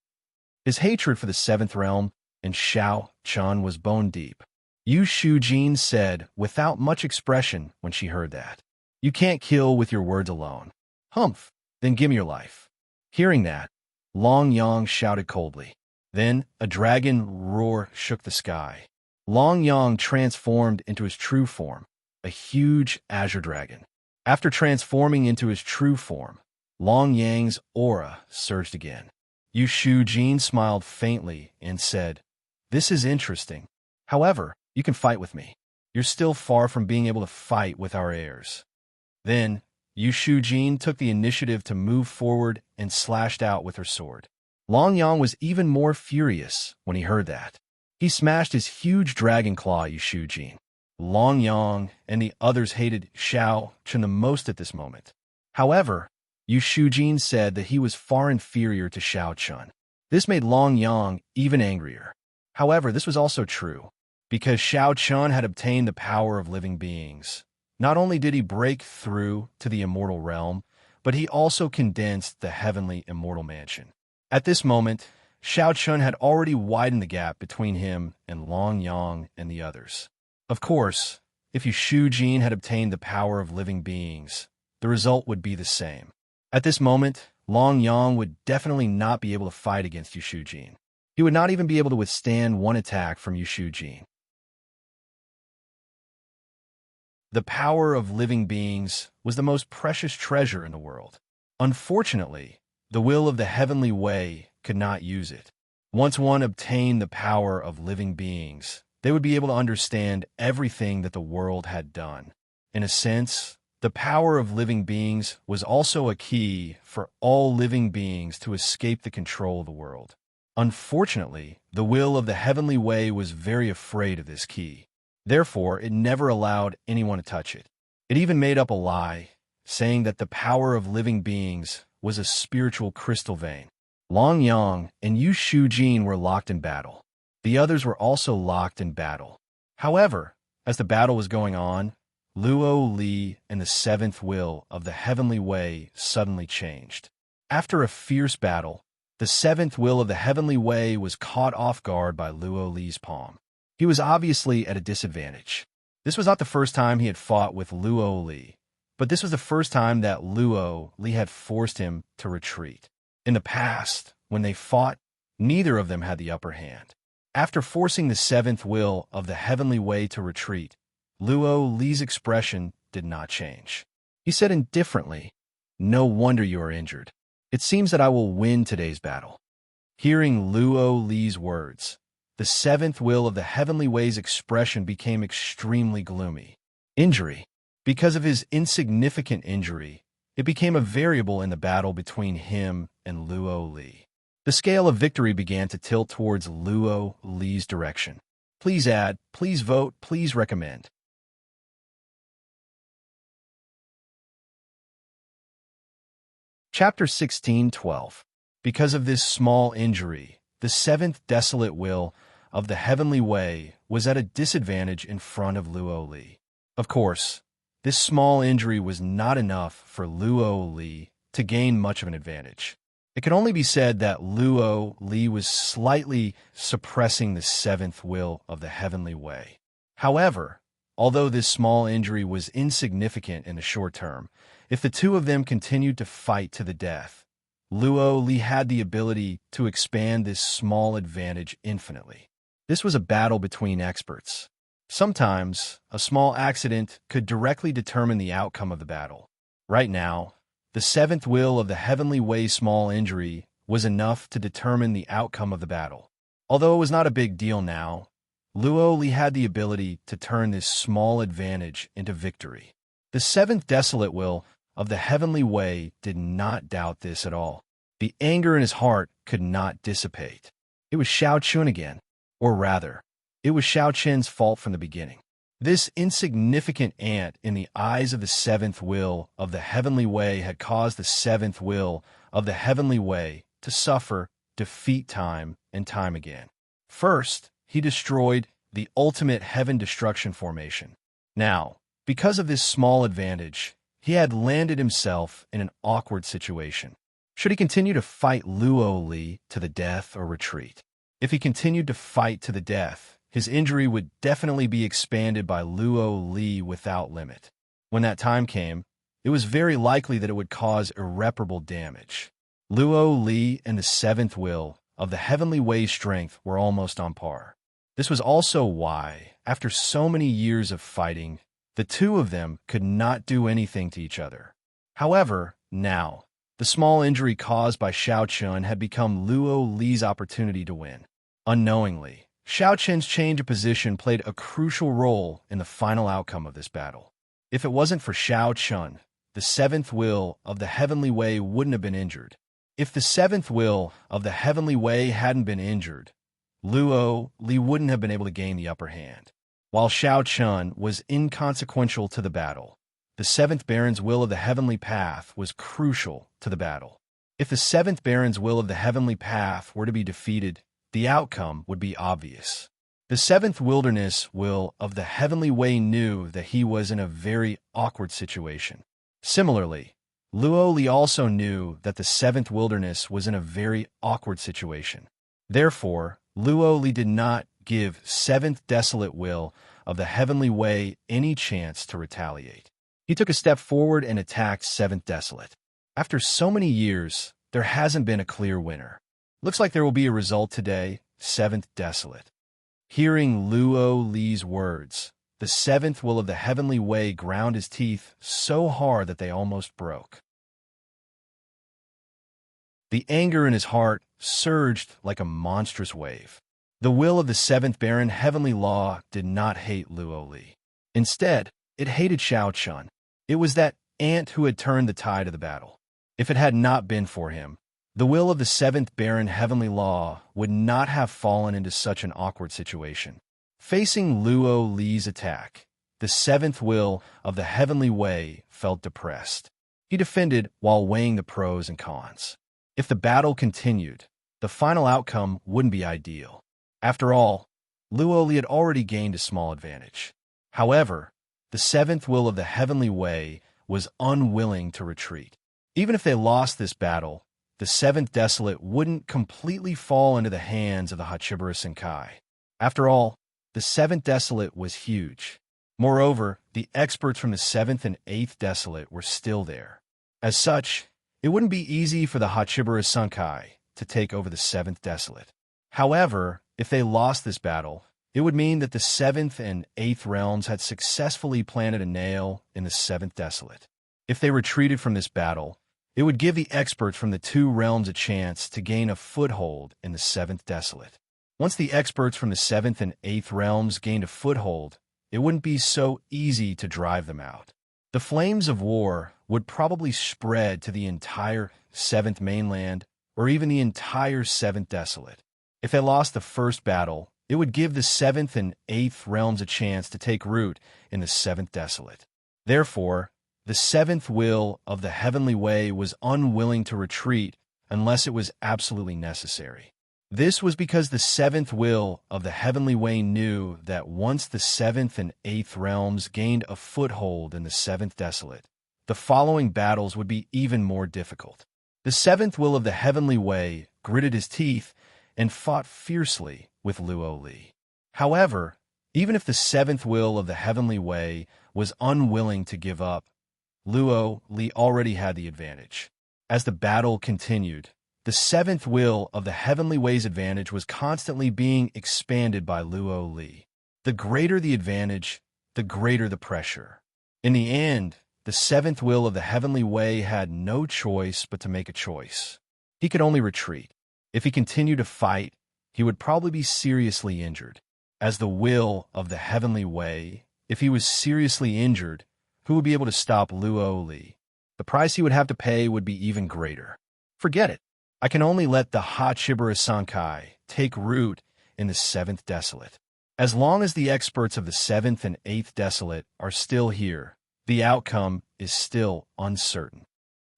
His hatred for the seventh realm and Xiao Chun was bone-deep. Yu Shujin said, without much expression when she heard that, "You can't kill with your words alone. Humph, then give me your life." Hearing that, Long Yang shouted coldly. Then a dragon roar shook the sky. Long Yang transformed into his true form, a huge azure dragon. After transforming into his true form, Long Yang's aura surged again. Yu Shujin smiled faintly and said, "This is interesting. However, you can fight with me. You're still far from being able to fight with our heirs." Then, Yu Shujin took the initiative to move forward and slashed out with her sword. Long Yang was even more furious when he heard that. He smashed his huge dragon claw at Yu Shujin. Long Yang and the others hated Xiao Chun the most at this moment. However, Yu Shujin said that he was far inferior to Xiao Chun. This made Long Yang even angrier. However, this was also true, because Xiao Chun had obtained the power of living beings. Not only did he break through to the immortal realm, but he also condensed the heavenly immortal mansion. At this moment, Xiao Chun had already widened the gap between him and Long Yang and the others. Of course, If Yushujin had obtained the power of living beings, the result would be the same. At this moment, Long Yang would definitely not be able to fight against Yushujin. He would not even be able to withstand one attack from Yushujin. The power of living beings was the most precious treasure in the world. Unfortunately, the will of the heavenly way could not use it. Once one obtained the power of living beings, they would be able to understand everything that the world had done. In a sense, the power of living beings was also a key for all living beings to escape the control of the world. Unfortunately, the will of the heavenly way was very afraid of this key. Therefore, it never allowed anyone to touch it. It even made up a lie, saying that the power of living beings was a spiritual crystal vein. Long Yang and Yu Shujin were locked in battle. The others were also locked in battle. However, as the battle was going on, Luo Li and the seventh will of the heavenly way suddenly changed. After a fierce battle, the seventh will of the heavenly way was caught off guard by Luo Li's palm. He was obviously at a disadvantage. This was not the first time he had fought with Luo Li, but this was the first time that Luo Li had forced him to retreat. In the past, when they fought, neither of them had the upper hand. After forcing the seventh will of the heavenly way to retreat, Luo Li's expression did not change. He said indifferently, "No wonder you are injured. It seems that I will win today's battle." Hearing Luo Li's words, the seventh will of the heavenly way's expression became extremely gloomy. Injury. Because of his insignificant injury, it became a variable in the battle between him and Luo Li. The scale of victory began to tilt towards Luo Li's direction. Please add, please vote, please recommend. Chapter 16:12. Because of this small injury, the seventh desolate will of the heavenly way was at a disadvantage in front of Luo Li. Of course, this small injury was not enough for Luo Li to gain much of an advantage. It can only be said that Luo Li was slightly suppressing the seventh will of the heavenly way. However, although this small injury was insignificant in the short term, if the two of them continued to fight to the death, Luo Li had the ability to expand this small advantage infinitely. This was a battle between experts. Sometimes, a small accident could directly determine the outcome of the battle. Right now, the seventh will of the heavenly way's small injury was enough to determine the outcome of the battle. Although it was not a big deal now, Luo Li had the ability to turn this small advantage into victory. The seventh desolate will of the heavenly way did not doubt this at all. The anger in his heart could not dissipate. It was Xiao Chun again, or rather, it was Xiao Chen's fault from the beginning. This insignificant ant in the eyes of the seventh will of the heavenly way had caused the seventh will of the heavenly way to suffer defeat time and time again. First, he destroyed the ultimate heaven destruction formation. Now, because of this small advantage, he had landed himself in an awkward situation. Should he continue to fight Luo Li to the death or retreat? If he continued to fight to the death, his injury would definitely be expanded by Luo Li without limit. When that time came, it was very likely that it would cause irreparable damage. Luo Li and the seventh will of the heavenly way's strength were almost on par. This was also why, after so many years of fighting, the two of them could not do anything to each other. However, now, the small injury caused by Xiao Chun had become Luo Li's opportunity to win. Unknowingly, Xiao Chen's change of position played a crucial role in the final outcome of this battle. If it wasn't for Xiao Chun, the seventh will of the heavenly way wouldn't have been injured. If the seventh will of the heavenly way hadn't been injured, Luo Li wouldn't have been able to gain the upper hand. While Xiao Chun was inconsequential to the battle, the seventh Baron's will of the heavenly path was crucial to the battle. If the seventh Baron's will of the heavenly path were to be defeated, the outcome would be obvious. The seventh wilderness will of the heavenly way knew that he was in a very awkward situation. Similarly, Luo Li also knew that the seventh wilderness was in a very awkward situation. Therefore, Luo Li did not give seventh desolate will of the heavenly way any chance to retaliate. He took a step forward and attacked 7th Desolate. After so many years, there hasn't been a clear winner. Looks like there will be a result today, 7th Desolate. Hearing Luo Li's words, the 7th will of the heavenly way ground his teeth so hard that they almost broke. The anger in his heart surged like a monstrous wave. The will of the 7th Baron Heavenly Law did not hate Luo Li. Instead, it hated Xiao Chun. It was that ant who had turned the tide of the battle. If it had not been for him, the will of the 7th Baron Heavenly Law would not have fallen into such an awkward situation. Facing Luo Li's attack, the 7th will of the Heavenly Way felt depressed. He defended while weighing the pros and cons. If the battle continued, the final outcome wouldn't be ideal. After all, Luo Li had already gained a small advantage. However, the 7th will of the Heavenly Way was unwilling to retreat. Even if they lost this battle, the 7th Desolate wouldn't completely fall into the hands of the Hachibara Senkai. After all, the 7th Desolate was huge. Moreover, the experts from the 7th and 8th Desolate were still there. As such, it wouldn't be easy for the Hachibara Senkai to take over the 7th Desolate. However, if they lost this battle, it would mean that the 7th and 8th realms had successfully planted a nail in the 7th Desolate. If they retreated from this battle, it would give the experts from the two realms a chance to gain a foothold in the 7th Desolate. Once the experts from the 7th and 8th realms gained a foothold, it wouldn't be so easy to drive them out. The flames of war would probably spread to the entire 7th mainland or even the entire 7th Desolate. If they lost the first battle, it would give the 7th and 8th realms a chance to take root in the 7th Desolate. Therefore, the 7th will of the Heavenly Way was unwilling to retreat unless it was absolutely necessary. This was because the 7th will of the Heavenly Way knew that once the 7th and 8th realms gained a foothold in the 7th Desolate, the following battles would be even more difficult. The 7th will of the Heavenly Way gritted his teeth and fought fiercely with Luo Li. However, even if the 7th will of the Heavenly Way was unwilling to give up, Luo Li already had the advantage. As the battle continued, the 7th will of the Heavenly Way's advantage was constantly being expanded by Luo Li. The greater the advantage, the greater the pressure. In the end, the 7th will of the Heavenly Way had no choice but to make a choice. He could only retreat. If he continued to fight, he would probably be seriously injured. As the will of the Heavenly Way, if he was seriously injured, who would be able to stop Luo Li? The price he would have to pay would be even greater. Forget it. I can only let the Hachibara Senkai take root in the 7th Desolate. As long as the experts of the 7th and 8th Desolate are still here, the outcome is still uncertain.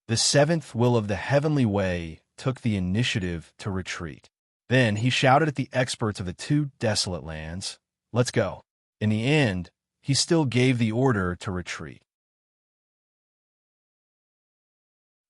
The 7th will of the Heavenly Way took the initiative to retreat. Then he shouted at the experts of the two desolate lands, "Let's go." In the end, he still gave the order to retreat.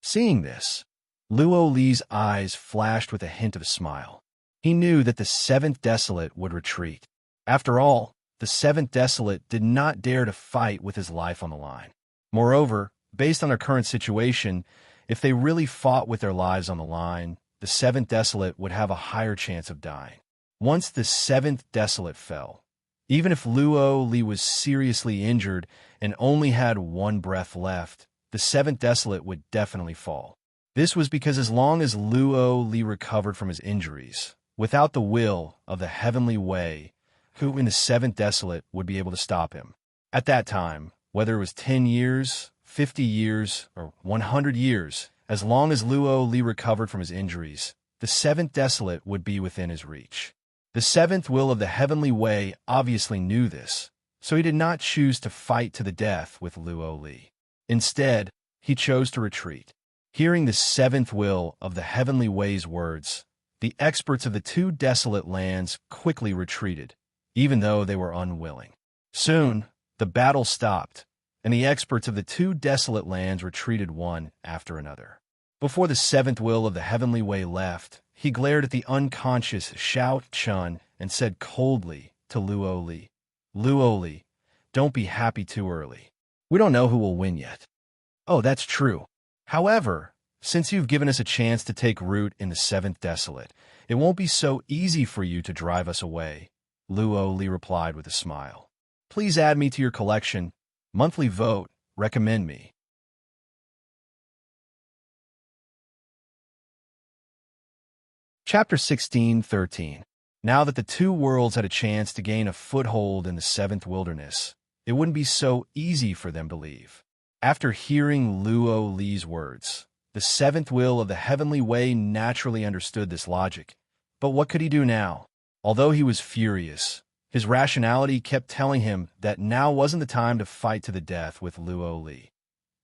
Seeing this, Luo Li's eyes flashed with a hint of a smile. He knew that the 7th Desolate would retreat. After all, the 7th Desolate did not dare to fight with his life on the line. Moreover, based on their current situation, if they really fought with their lives on the line, the 7th Desolate would have a higher chance of dying. Once the 7th Desolate fell, even if Luo Li was seriously injured and only had one breath left, the 7th Desolate would definitely fall. This was because as long as Luo Li recovered from his injuries, without the will of the Heavenly Way, who in the 7th Desolate would be able to stop him? At that time, whether it was 10 years, 50 years, or 100 years, as long as Luo Li recovered from his injuries, the 7th Desolate would be within his reach. The 7th will of the Heavenly Way obviously knew this, so he did not choose to fight to the death with Luo Li. Instead, he chose to retreat. Hearing the 7th will of the Heavenly Way's words, the experts of the two desolate lands quickly retreated, even though they were unwilling. Soon, the battle stopped, and the experts of the two desolate lands retreated one after another. Before the 7th will of the Heavenly Way left, he glared at the unconscious Xiao Chun and said coldly to Luo Li, Luo Li, don't be happy too early. We don't know who will win yet. Oh, that's true. However, since you've given us a chance to take root in the seventh desolate, it won't be so easy for you to drive us away, Luo Li replied with a smile. Please add me to your collection. Monthly vote, recommend me. Chapter 16:13. Now that the two worlds had a chance to gain a foothold in the seventh wilderness, it wouldn't be so easy for them to leave. After hearing Luo Li's words, the seventh will of the heavenly way naturally understood this logic. But what could he do now? Although he was furious, his rationality kept telling him that now wasn't the time to fight to the death with Luo Li.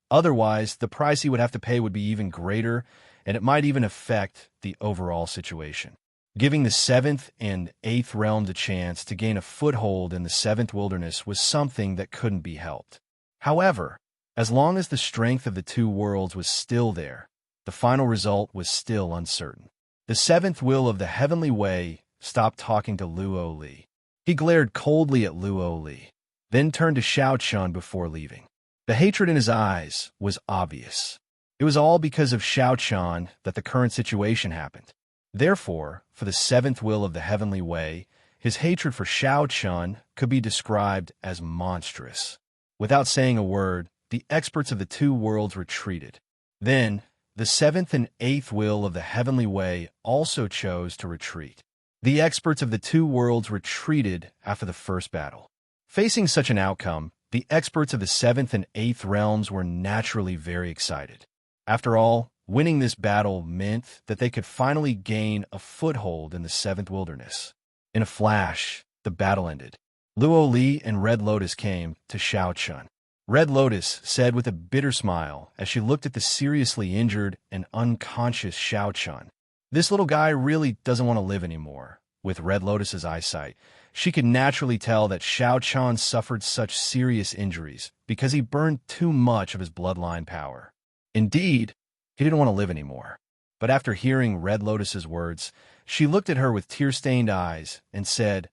Otherwise, the price he would have to pay would be even greater, and it might even affect the overall situation. Giving the seventh and eighth realms a chance to gain a foothold in the seventh wilderness was something that couldn't be helped. However, as long as the strength of the two worlds was still there, the final result was still uncertain. The seventh will of the heavenly way stopped talking to Luo Li. He glared coldly at Luo Li, then turned to Xiao Chun before leaving. The hatred in his eyes was obvious. It was all because of Xiao Chun that the current situation happened. Therefore, for the seventh will of the heavenly way, his hatred for Xiao Chun could be described as monstrous. Without saying a word, the experts of the two worlds retreated. Then, the seventh and eighth will of the heavenly way also chose to retreat. The experts of the two worlds retreated after the first battle. Facing such an outcome, the experts of the seventh and eighth realms were naturally very excited. After all, winning this battle meant that they could finally gain a foothold in the seventh wilderness. In a flash, the battle ended. Luo Li and Red Lotus came to Xiao Chun. Red Lotus said with a bitter smile as she looked at the seriously injured and unconscious Xiao Chun. This little guy really doesn't want to live anymore. With Red Lotus's eyesight, she could naturally tell that Xiao Chun suffered such serious injuries because he burned too much of his bloodline power. Indeed, he didn't want to live anymore. But after hearing Red Lotus's words, she looked at her with tear-stained eyes and said,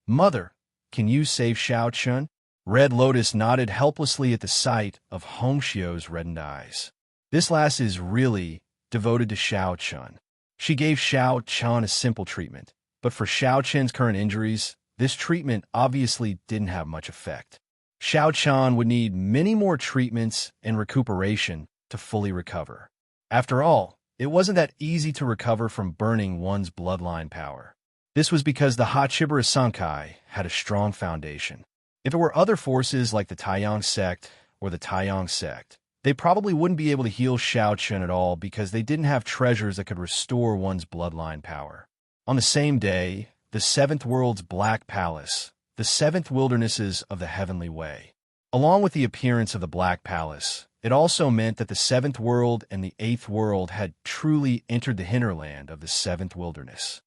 "Mother, can you save Xiao Chun?" Red Lotus nodded helplessly at the sight of Hongxiu's reddened eyes. This lass is really devoted to Xiao Chun. She gave Xiao Chun a simple treatment, but for Xiao Chun's current injuries, this treatment obviously didn't have much effect. Xiao Chun would need many more treatments and recuperation to fully recover. After all, it wasn't that easy to recover from burning one's bloodline power. This was because the Hachibara Sankai had a strong foundation. If it were other forces like the Taiyang sect or the Taiyang sect, they probably wouldn't be able to heal Xiao Chun at all because they didn't have treasures that could restore one's bloodline power. On the same day, the seventh world's Black Palace, the seventh wildernesses of the heavenly way. Along with the appearance of the Black Palace, it also meant that the seventh world and the eighth world had truly entered the hinterland of the seventh wilderness.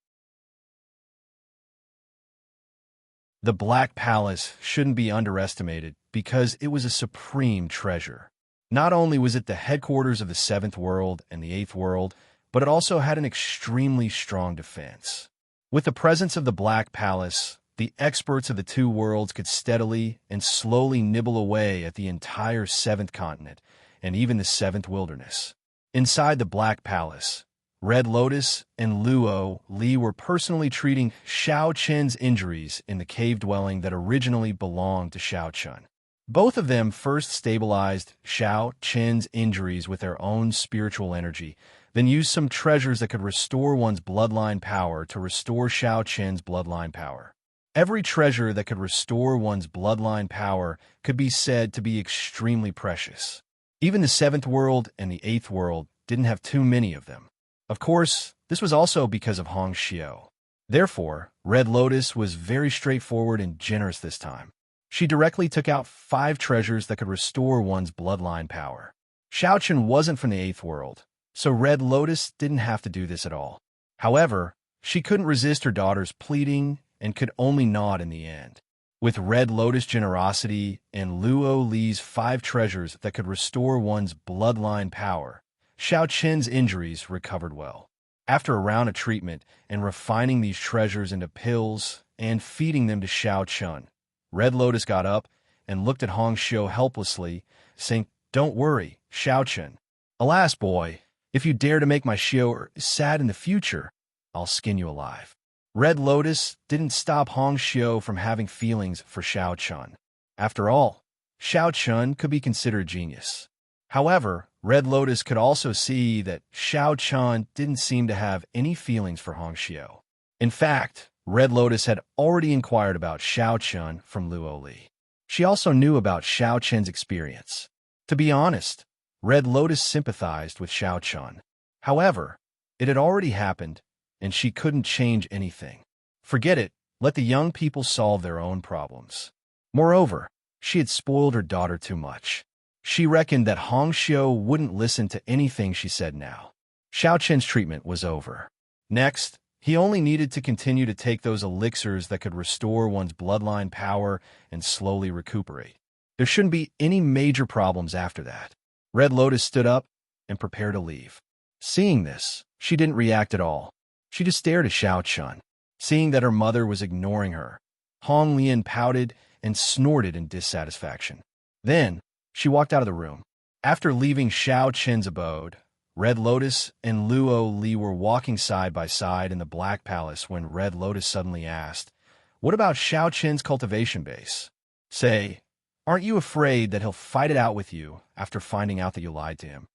The Black Palace shouldn't be underestimated because it was a supreme treasure. Not only was it the headquarters of the seventh world and the eighth world, but it also had an extremely strong defense. With the presence of the Black Palace, the experts of the two worlds could steadily and slowly nibble away at the entire seventh continent and even the seventh wilderness. Inside the Black Palace, Red Lotus and Luo Li were personally treating Xiao Chun's injuries in the cave dwelling that originally belonged to Xiao Chun. Both of them first stabilized Xiao Chun's injuries with their own spiritual energy, then used some treasures that could restore one's bloodline power to restore Xiao Chun's bloodline power. Every treasure that could restore one's bloodline power could be said to be extremely precious. Even the seventh world and the eighth world didn't have too many of them. Of course, this was also because of Hongxiu. Therefore, Red Lotus was very straightforward and generous this time. She directly took out 5 treasures that could restore one's bloodline power. Xiao Chun wasn't from the eighth world, so Red Lotus didn't have to do this at all. However, she couldn't resist her daughter's pleading and could only nod in the end. With Red Lotus' generosity and Luo Li's 5 treasures that could restore one's bloodline power, Xiao Chun's injuries recovered well. After a round of treatment and refining these treasures into pills and feeding them to Xiao Chun, Red Lotus got up and looked at Hong Xiu helplessly, saying, "Don't worry, Xiao Chen. Alas, boy, if you dare to make my Xiu sad in the future, I'll skin you alive." Red Lotus didn't stop Hong Xiu from having feelings for Xiao Chun. After all, Xiao Chun could be considered genius. However, Red Lotus could also see that Xiao Chun didn't seem to have any feelings for Hong Xiu. In fact, Red Lotus had already inquired about Xiao Chun from Luo Li. She also knew about Xiao Chen's experience. To be honest, Red Lotus sympathized with Xiao Chun. However, it had already happened, and she couldn't change anything. Forget it, let the young people solve their own problems. Moreover, she had spoiled her daughter too much. She reckoned that Hong Xiu wouldn't listen to anything she said now. Xiao Chen's treatment was over. Next, he only needed to continue to take those elixirs that could restore one's bloodline power and slowly recuperate. There shouldn't be any major problems after that. Red Lotus stood up and prepared to leave. Seeing this, she didn't react at all. She just stared at Xiao Chun. Seeing that her mother was ignoring her, Hong Lian pouted and snorted in dissatisfaction. Then, she walked out of the room. After leaving Xiao Chen's abode, Red Lotus and Luo Li were walking side by side in the Black Palace when Red Lotus suddenly asked, "What about Xiao Chen's cultivation base? Say, aren't you afraid that he'll fight it out with you after finding out that you lied to him?"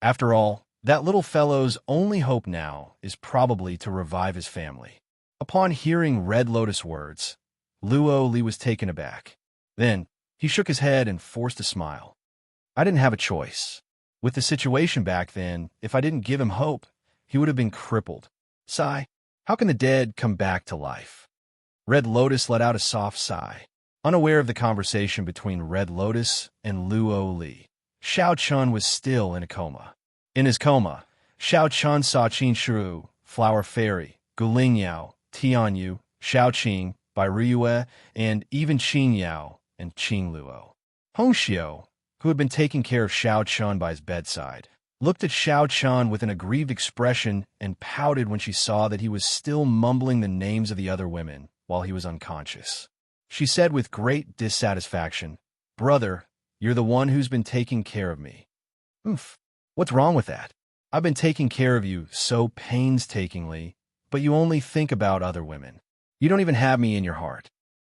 After all, that little fellow's only hope now is probably to revive his family. Upon hearing Red Lotus' words, Luo Li was taken aback. Then, he shook his head and forced a smile. "I didn't have a choice. With the situation back then, if I didn't give him hope, he would have been crippled. Sigh, how can the dead come back to life?" Red Lotus let out a soft sigh. Unaware of the conversation between Red Lotus and Luo Li, Xiao Chun was still in a coma. In his coma, Xiao Chun saw Qin Shiru, Flower Fairy, Guling Yao, Tian Yu, Xiao Qing, Bai Riyue, and even Qin Yao and Qing Luo. Hong Xiu, who had been taking care of Xiao Chun by his bedside, looked at Xiao Chun with an aggrieved expression and pouted when she saw that he was still mumbling the names of the other women while he was unconscious. She said with great dissatisfaction, "Brother, you're the one who's been taking care of me." "Oof, what's wrong with that? I've been taking care of you so painstakingly, but you only think about other women. You don't even have me in your heart."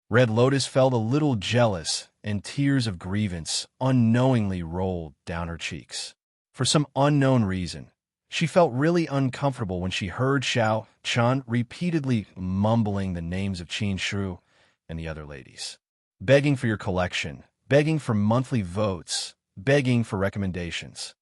Red Lotus felt a little jealous, and tears of grievance unknowingly rolled down her cheeks. For some unknown reason, she felt really uncomfortable when she heard Xiao Chun repeatedly mumbling the names of Qin Shiru and the other ladies. Begging for your collection, begging for monthly votes, begging for recommendations.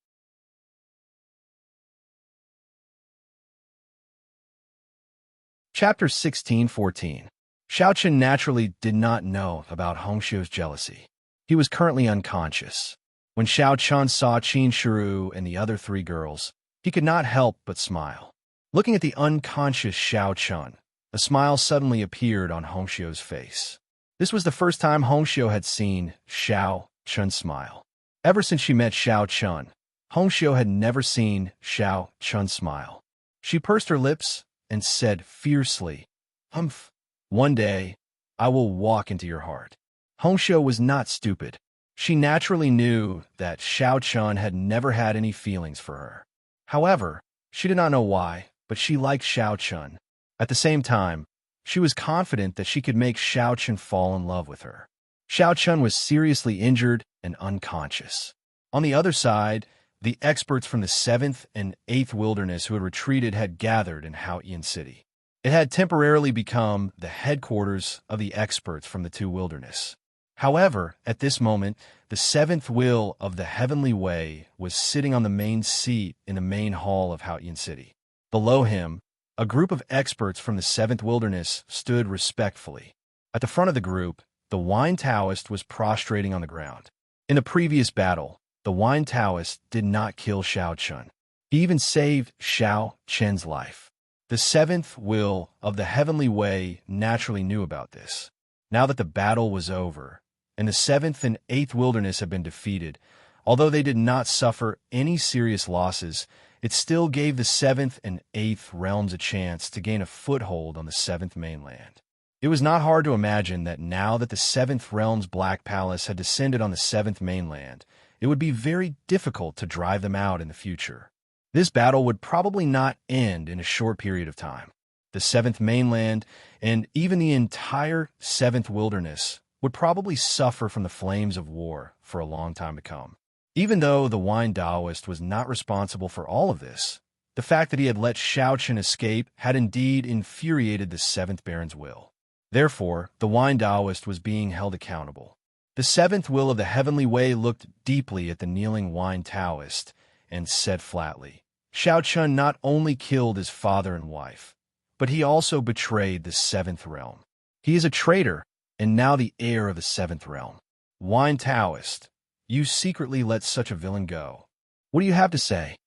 Chapter 16:14. Xiao Chen naturally did not know about Hong Xiu's jealousy. He was currently unconscious. When Xiao Chun saw Qin Shiru and the other three girls, he could not help but smile. Looking at the unconscious Xiao Chun, a smile suddenly appeared on Hong Xiu's face. This was the first time Hong Xiu had seen Xiao Chun smile. Ever since she met Xiao Chun, Hong Xiu had never seen Xiao Chun smile. She pursed her lips and said fiercely, "Humph. One day, I will walk into your heart." Hong Xiu was not stupid. She naturally knew that Xiao Chun had never had any feelings for her. However, she did not know why, but she liked Xiao Chun. At the same time, she was confident that she could make Xiao Chun fall in love with her. Xiao Chun was seriously injured and unconscious. On the other side, the experts from the 7th and 8th Wilderness who had retreated had gathered in Haotian City. It had temporarily become the headquarters of the experts from the 2 Wilderness. However, at this moment, the 7th Will of the Heavenly Way was sitting on the main seat in the main hall of Haotian City. Below him, a group of experts from the 7th Wilderness stood respectfully. At the front of the group, the Wine Taoist was prostrating on the ground. In the previous battle, the Wine Taoist did not kill Xiao Chun. He even saved Xiao Chen's life. The 7th Will of the Heavenly Way naturally knew about this. Now that the battle was over, and the 7th and 8th Wilderness had been defeated, although they did not suffer any serious losses, it still gave the seventh and eighth realms a chance to gain a foothold on the seventh mainland. It was not hard to imagine that now that the seventh realm's Black Palace had descended on the seventh mainland, it would be very difficult to drive them out in the future. This battle would probably not end in a short period of time. The seventh mainland, and even the entire seventh wilderness, would probably suffer from the flames of war for a long time to come. Even though the wine Taoist was not responsible for all of this, the fact that he had let Shao Chen escape had indeed infuriated the seventh Baron's will. Therefore, the wine Taoist was being held accountable. The seventh will of the Heavenly Way looked deeply at the kneeling wine Taoist and said flatly, Shao Chen not only killed his father and wife, but he also betrayed the seventh realm. He is a traitor, and now the heir of the seventh realm. Wine Taoist, you secretly let such a villain go. What do you have to say?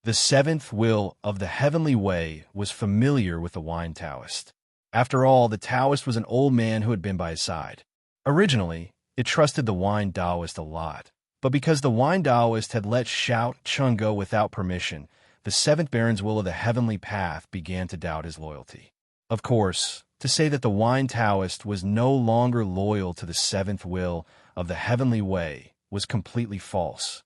The seventh will of the Heavenly Way was familiar with the wine Taoist. After all, the Taoist was an old man who had been by his side. Originally, it trusted the wine Taoist a lot, but because the wine Taoist had let Shao Chen go without permission, the seventh Baron's will of the Heavenly Path began to doubt his loyalty. Of course, to say that the wine Taoist was no longer loyal to the seventh will of the Heavenly Way was completely false.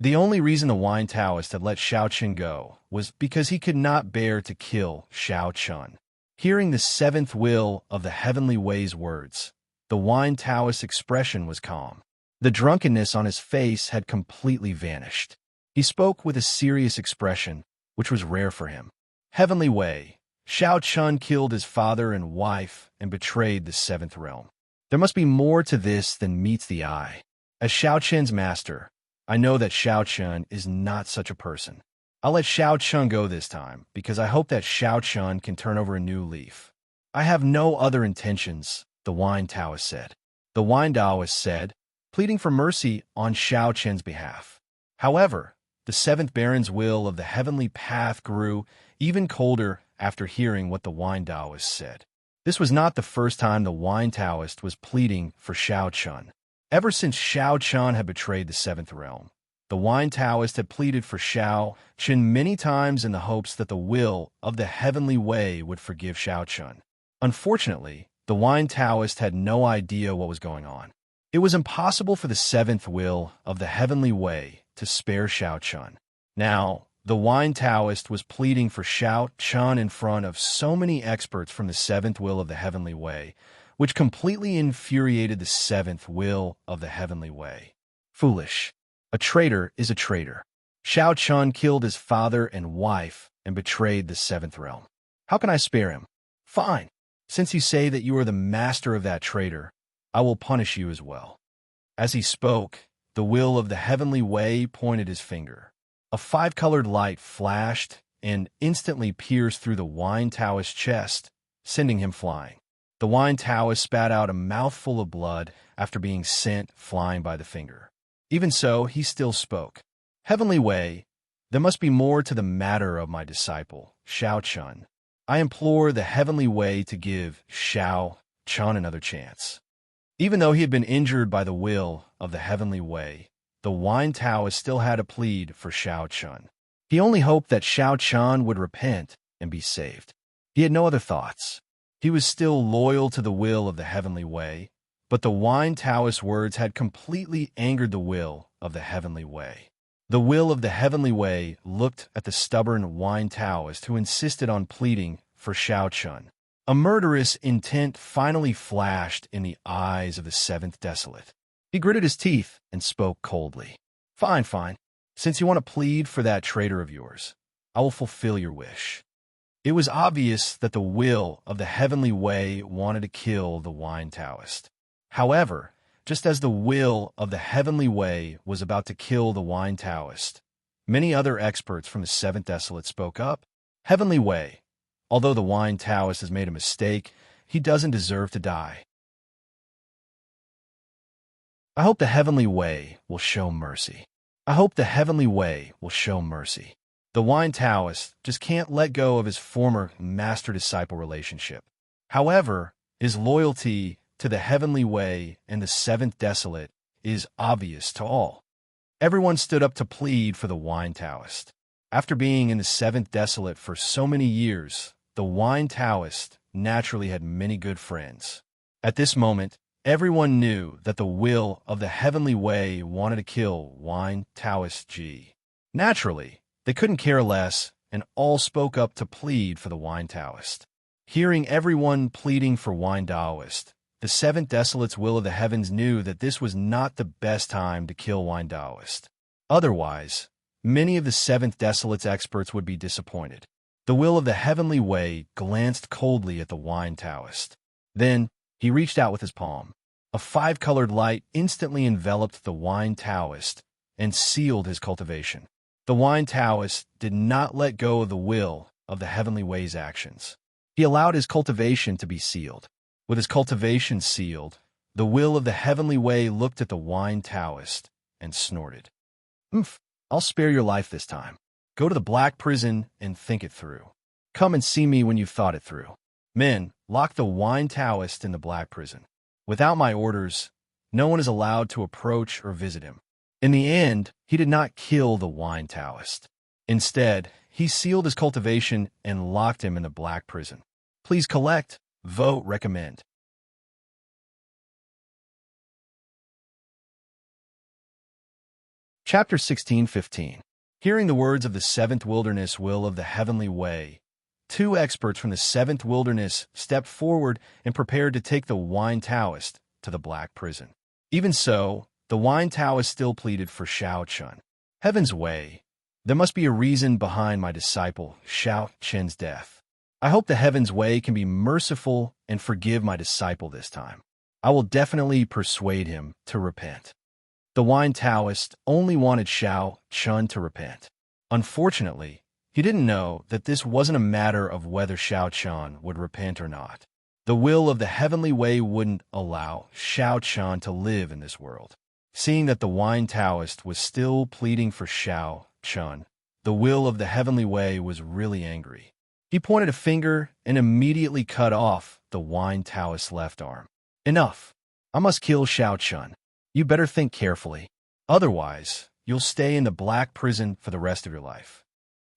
The only reason the wine Taoist had let Shao Chen go was because he could not bear to kill Shao Chen. Hearing the seventh will of the Heavenly Way's words, the wine Taoist's expression was calm. The drunkenness on his face had completely vanished. He spoke with a serious expression, which was rare for him. Heavenly Way, Shao Chen killed his father and wife and betrayed the seventh realm. There must be more to this than meets the eye. As Shao Chen's master, I know that Shao Chen is not such a person. I'll let Shao Chen go this time, because I hope that Shao Chen can turn over a new leaf. I have no other intentions, the wine Taoist said. The wine Taoist said, pleading for mercy on Shao Chen's behalf. However, the seventh Baron's will of the Heavenly Path grew even colder after hearing what the wine Taoist said. This was not the first time the wine Taoist was pleading for Shao Chen. Ever since Shao Chen had betrayed the seventh realm, the wine Taoist had pleaded for Shao Chen many times in the hopes that the will of the Heavenly Way would forgive Shao Chen. Unfortunately, the wine Taoist had no idea what was going on. It was impossible for the seventh will of the Heavenly Way to spare Shao Chen. Now, the wine Taoist was pleading for Shao Chen in front of so many experts from the seventh will of the Heavenly Way, which completely infuriated the seventh will of the Heavenly Way. Foolish. A traitor is a traitor. Shao Chen killed his father and wife and betrayed the seventh realm. How can I spare him? Fine. Since you say that you are the master of that traitor, I will punish you as well. As he spoke, the will of the Heavenly Way pointed his finger. A five-colored light flashed and instantly pierced through the wine Taoist's chest, sending him flying. The wine Taoist spat out a mouthful of blood after being sent flying by the finger. Even so, he still spoke. Heavenly Way, there must be more to the matter of my disciple, Shao Chen. I implore the Heavenly Way to give Shao Chen another chance. Even though he had been injured by the will of the Heavenly Way, the wine Taoist still had a plead for Shao Chen. He only hoped that Shao Chen would repent and be saved. He had no other thoughts. He was still loyal to the will of the Heavenly Way, but the wine Taoist's words had completely angered the will of the Heavenly Way. The will of the Heavenly Way looked at the stubborn wine Taoist who insisted on pleading for Shao Chen. A murderous intent finally flashed in the eyes of the seventh desolate. He gritted his teeth and spoke coldly. Fine, fine. Since you want to plead for that traitor of yours, I will fulfill your wish. It was obvious that the will of the Heavenly Way wanted to kill the wine Taoist. However, just as the will of the Heavenly Way was about to kill the wine Taoist, many other experts from the seventh desolate spoke up. Heavenly Way, although the wine Taoist has made a mistake, he doesn't deserve to die. I hope the Heavenly Way will show mercy. I hope the Heavenly Way will show mercy. The wine Taoist just can't let go of his former master-disciple relationship. However, his loyalty to the Heavenly Way and the seventh desolate is obvious to all. Everyone stood up to plead for the wine Taoist. After being in the seventh desolate for so many years, the wine Taoist naturally had many good friends. At this moment, everyone knew that the will of the heavenly way wanted to kill wine Taoist G. Naturally, they couldn't care less, and all spoke up to plead for the wine Taoist. Hearing everyone pleading for wine Taoist, the seventh desolate's will of the heavens knew that this was not the best time to kill wine Taoist. Otherwise, many of the seventh desolate's experts would be disappointed. The will of the heavenly way glanced coldly at the wine Taoist. Then, he reached out with his palm. A five-colored light instantly enveloped the wine Taoist and sealed his cultivation. The wine Taoist did not let go of the will of the heavenly way's actions. He allowed his cultivation to be sealed. With his cultivation sealed, the will of the heavenly way looked at the wine Taoist and snorted. "Oomph, I'll spare your life this time. Go to the black prison and think it through. Come and see me when you've thought it through. Men, lock the wine Taoist in the black prison. Without my orders, no one is allowed to approach or visit him." In the end, he did not kill the wine Taoist. Instead, he sealed his cultivation and locked him in the black prison. Please collect, vote, recommend. Chapter 16:15. Hearing the words of the seventh wilderness will of the heavenly way, two experts from the seventh wilderness stepped forward and prepared to take the wine Taoist to the black prison. Even so, the wine Taoist still pleaded for Xiao Chun. "Heaven's way, there must be a reason behind my disciple Xiao Chun's death. I hope the heaven's way can be merciful and forgive my disciple this time. I will definitely persuade him to repent." The wine Taoist only wanted Xiao Chun to repent. Unfortunately, he didn't know that this wasn't a matter of whether Xiao Chun would repent or not. The will of the heavenly way wouldn't allow Xiao Chun to live in this world. Seeing that the wine Taoist was still pleading for Xiao Chun, the will of the heavenly way was really angry. He pointed a finger and immediately cut off the wine Taoist's left arm. "Enough! I must kill Xiao Chun. You better think carefully. Otherwise, you'll stay in the black prison for the rest of your life."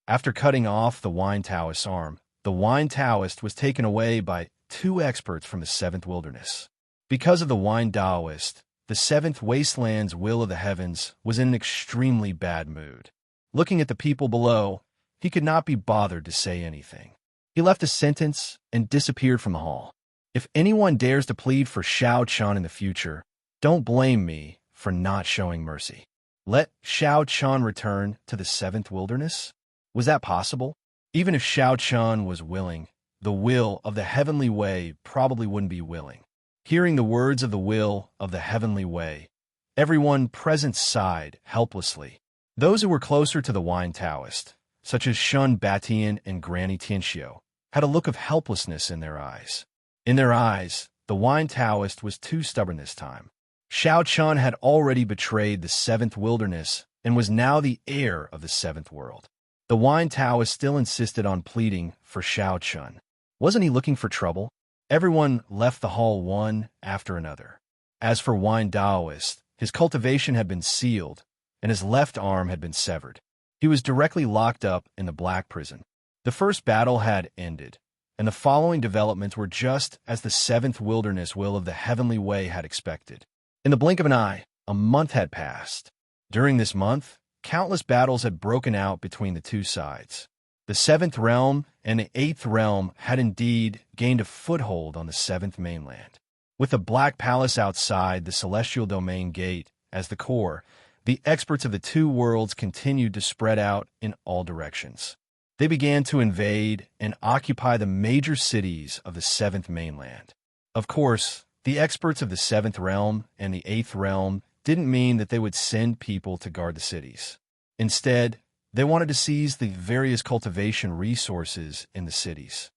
After cutting off the wine Taoist's arm, the wine Taoist was taken away by two experts from the seventh wilderness. Because of the wine Taoist, the seventh wasteland's will of the heavens was in an extremely bad mood. Looking at the people below, he could not be bothered to say anything. He left a sentence and disappeared from the hall. "If anyone dares to plead for Xiao Chun in the future, don't blame me for not showing mercy." Let Xiao Chun return to the seventh wilderness? Was that possible? Even if Xiao Chun was willing, the will of the heavenly way probably wouldn't be willing. Hearing the words of the will of the heavenly way, everyone present sighed helplessly. Those who were closer to the wine Taoist, such as Shun Batian and Granny Tianxiu, had a look of helplessness in their eyes. In their eyes, the wine Taoist was too stubborn this time. Xiao Chun had already betrayed the seventh wilderness and was now the heir of the seventh world. The wine Taoist still insisted on pleading for Xiao Chun. Wasn't he looking for trouble? Everyone left the hall one after another. As for wine Taoist, his cultivation had been sealed, and his left arm had been severed. He was directly locked up in the black prison. The first battle had ended, and the following developments were just as the seventh wilderness will of the heavenly way had expected. In the blink of an eye, a month had passed. During this month, countless battles had broken out between the two sides. The seventh realm and the eighth realm had indeed gained a foothold on the seventh mainland. With the Black Palace outside the celestial domain gate as the core, the experts of the two worlds continued to spread out in all directions. They began to invade and occupy the major cities of the seventh mainland. Of course, the experts of the seventh realm and the eighth realm didn't mean that they would send people to guard the cities. Instead, they wanted to seize the various cultivation resources in the cities.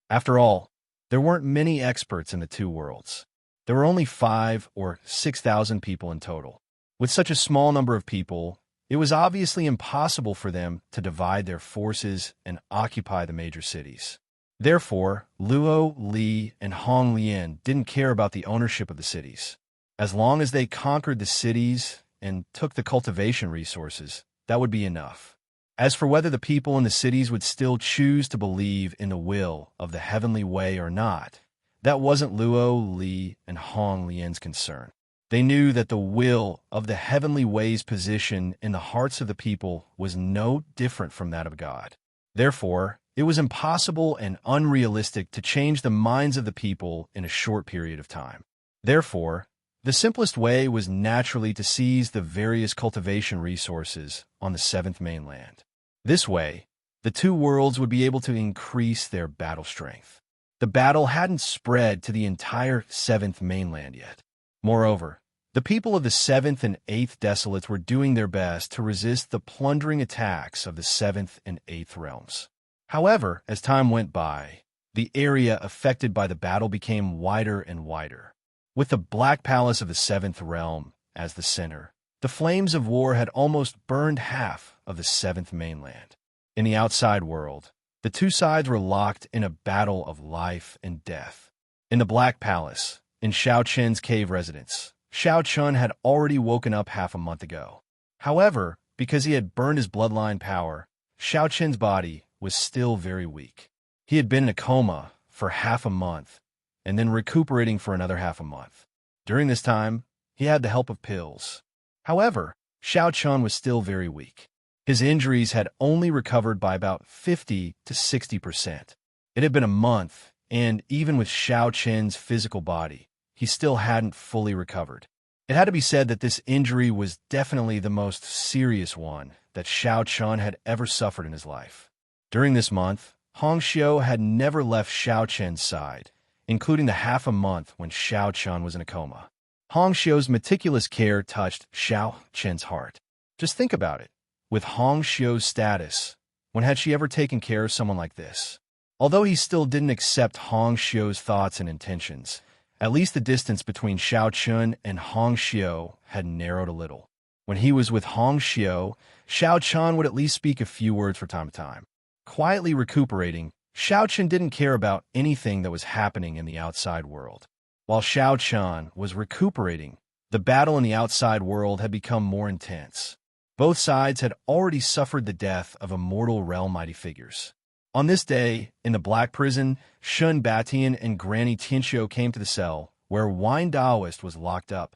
After all, there weren't many experts in the two worlds. There were only 5,000 or 6,000 people in total. With such a small number of people, it was obviously impossible for them to divide their forces and occupy the major cities. Therefore, Luo, Li, and Hong Lian didn't care about the ownership of the cities. As long as they conquered the cities and took the cultivation resources, that would be enough. As for whether the people in the cities would still choose to believe in the will of the heavenly way or not, that wasn't Luo, Li, and Hong Lian's concern. They knew that the will of the heavenly way's position in the hearts of the people was no different from that of God. Therefore, it was impossible and unrealistic to change the minds of the people in a short period of time. Therefore, the simplest way was naturally to seize the various cultivation resources on the seventh mainland. This way, the two worlds would be able to increase their battle strength. The battle hadn't spread to the entire seventh mainland yet. Moreover, the people of the seventh and eighth desolates were doing their best to resist the plundering attacks of the seventh and eighth realms. However, as time went by, the area affected by the battle became wider and wider. With the Black Palace of the seventh realm as the center, the flames of war had almost burned half of the seventh mainland. In the outside world, the two sides were locked in a battle of life and death. In the Black Palace, in Xiao Chen's cave residence, Xiao Chun had already woken up half a month ago. However, because he had burned his bloodline power, Xiao Chen's body was still very weak. He had been in a coma for half a month, and then recuperating for another half a month. During this time, he had the help of pills. However, Xiao Chun was still very weak. His injuries had only recovered by about 50 to 60%. It had been a month, and even with Xiao Chen's physical body, he still hadn't fully recovered. It had to be said that this injury was definitely the most serious one that Xiao Chun had ever suffered in his life. During this month, Hong Xiu had never left Xiao Chen's side, including the half a month when Xiao Chun was in a coma. Hong Xiu's meticulous care touched Xiao Chen's heart. Just think about it. With Hong Xiu's status, when had she ever taken care of someone like this? Although he still didn't accept Hong Xiu's thoughts and intentions, at least the distance between Xiao Chun and Hong Xiu had narrowed a little. When he was with Hong Xiu, Xiao Chun would at least speak a few words from time to time. Quietly recuperating, Xiao Chun didn't care about anything that was happening in the outside world. While Xiao Chun was recuperating, the battle in the outside world had become more intense. Both sides had already suffered the death of immortal realm mighty figures. On this day, in the Black Prison, Shun Batian and Granny Tianxiu came to the cell where Wine Daoist was locked up.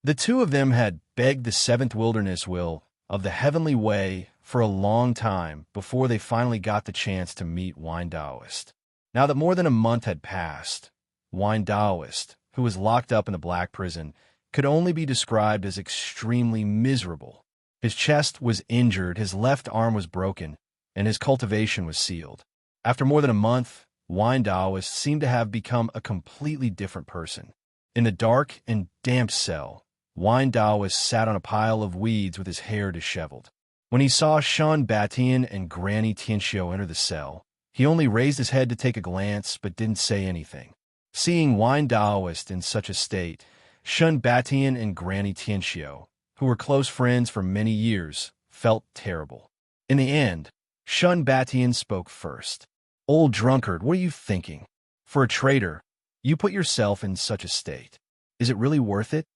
The two of them had begged the seventh wilderness will of the heavenly way for a long time before they finally got the chance to meet Wine Daoist. Now that more than a month had passed, Wine Daoist, who was locked up in the Black Prison, could only be described as extremely miserable. His chest was injured, his left arm was broken, and his cultivation was sealed. After more than a month, Wine Daoist seemed to have become a completely different person. In the dark and damp cell, Wine Daoist sat on a pile of weeds with his hair disheveled. When he saw Shun Batian and Granny Tianxiu enter the cell, he only raised his head to take a glance but didn't say anything. Seeing Wine Daoist in such a state, Shun Batian and Granny Tianxiu, who were close friends for many years, felt terrible. In the end, Shun Batian spoke first. "Old drunkard, what are you thinking? For a traitor, you put yourself in such a state. Is it really worth it?"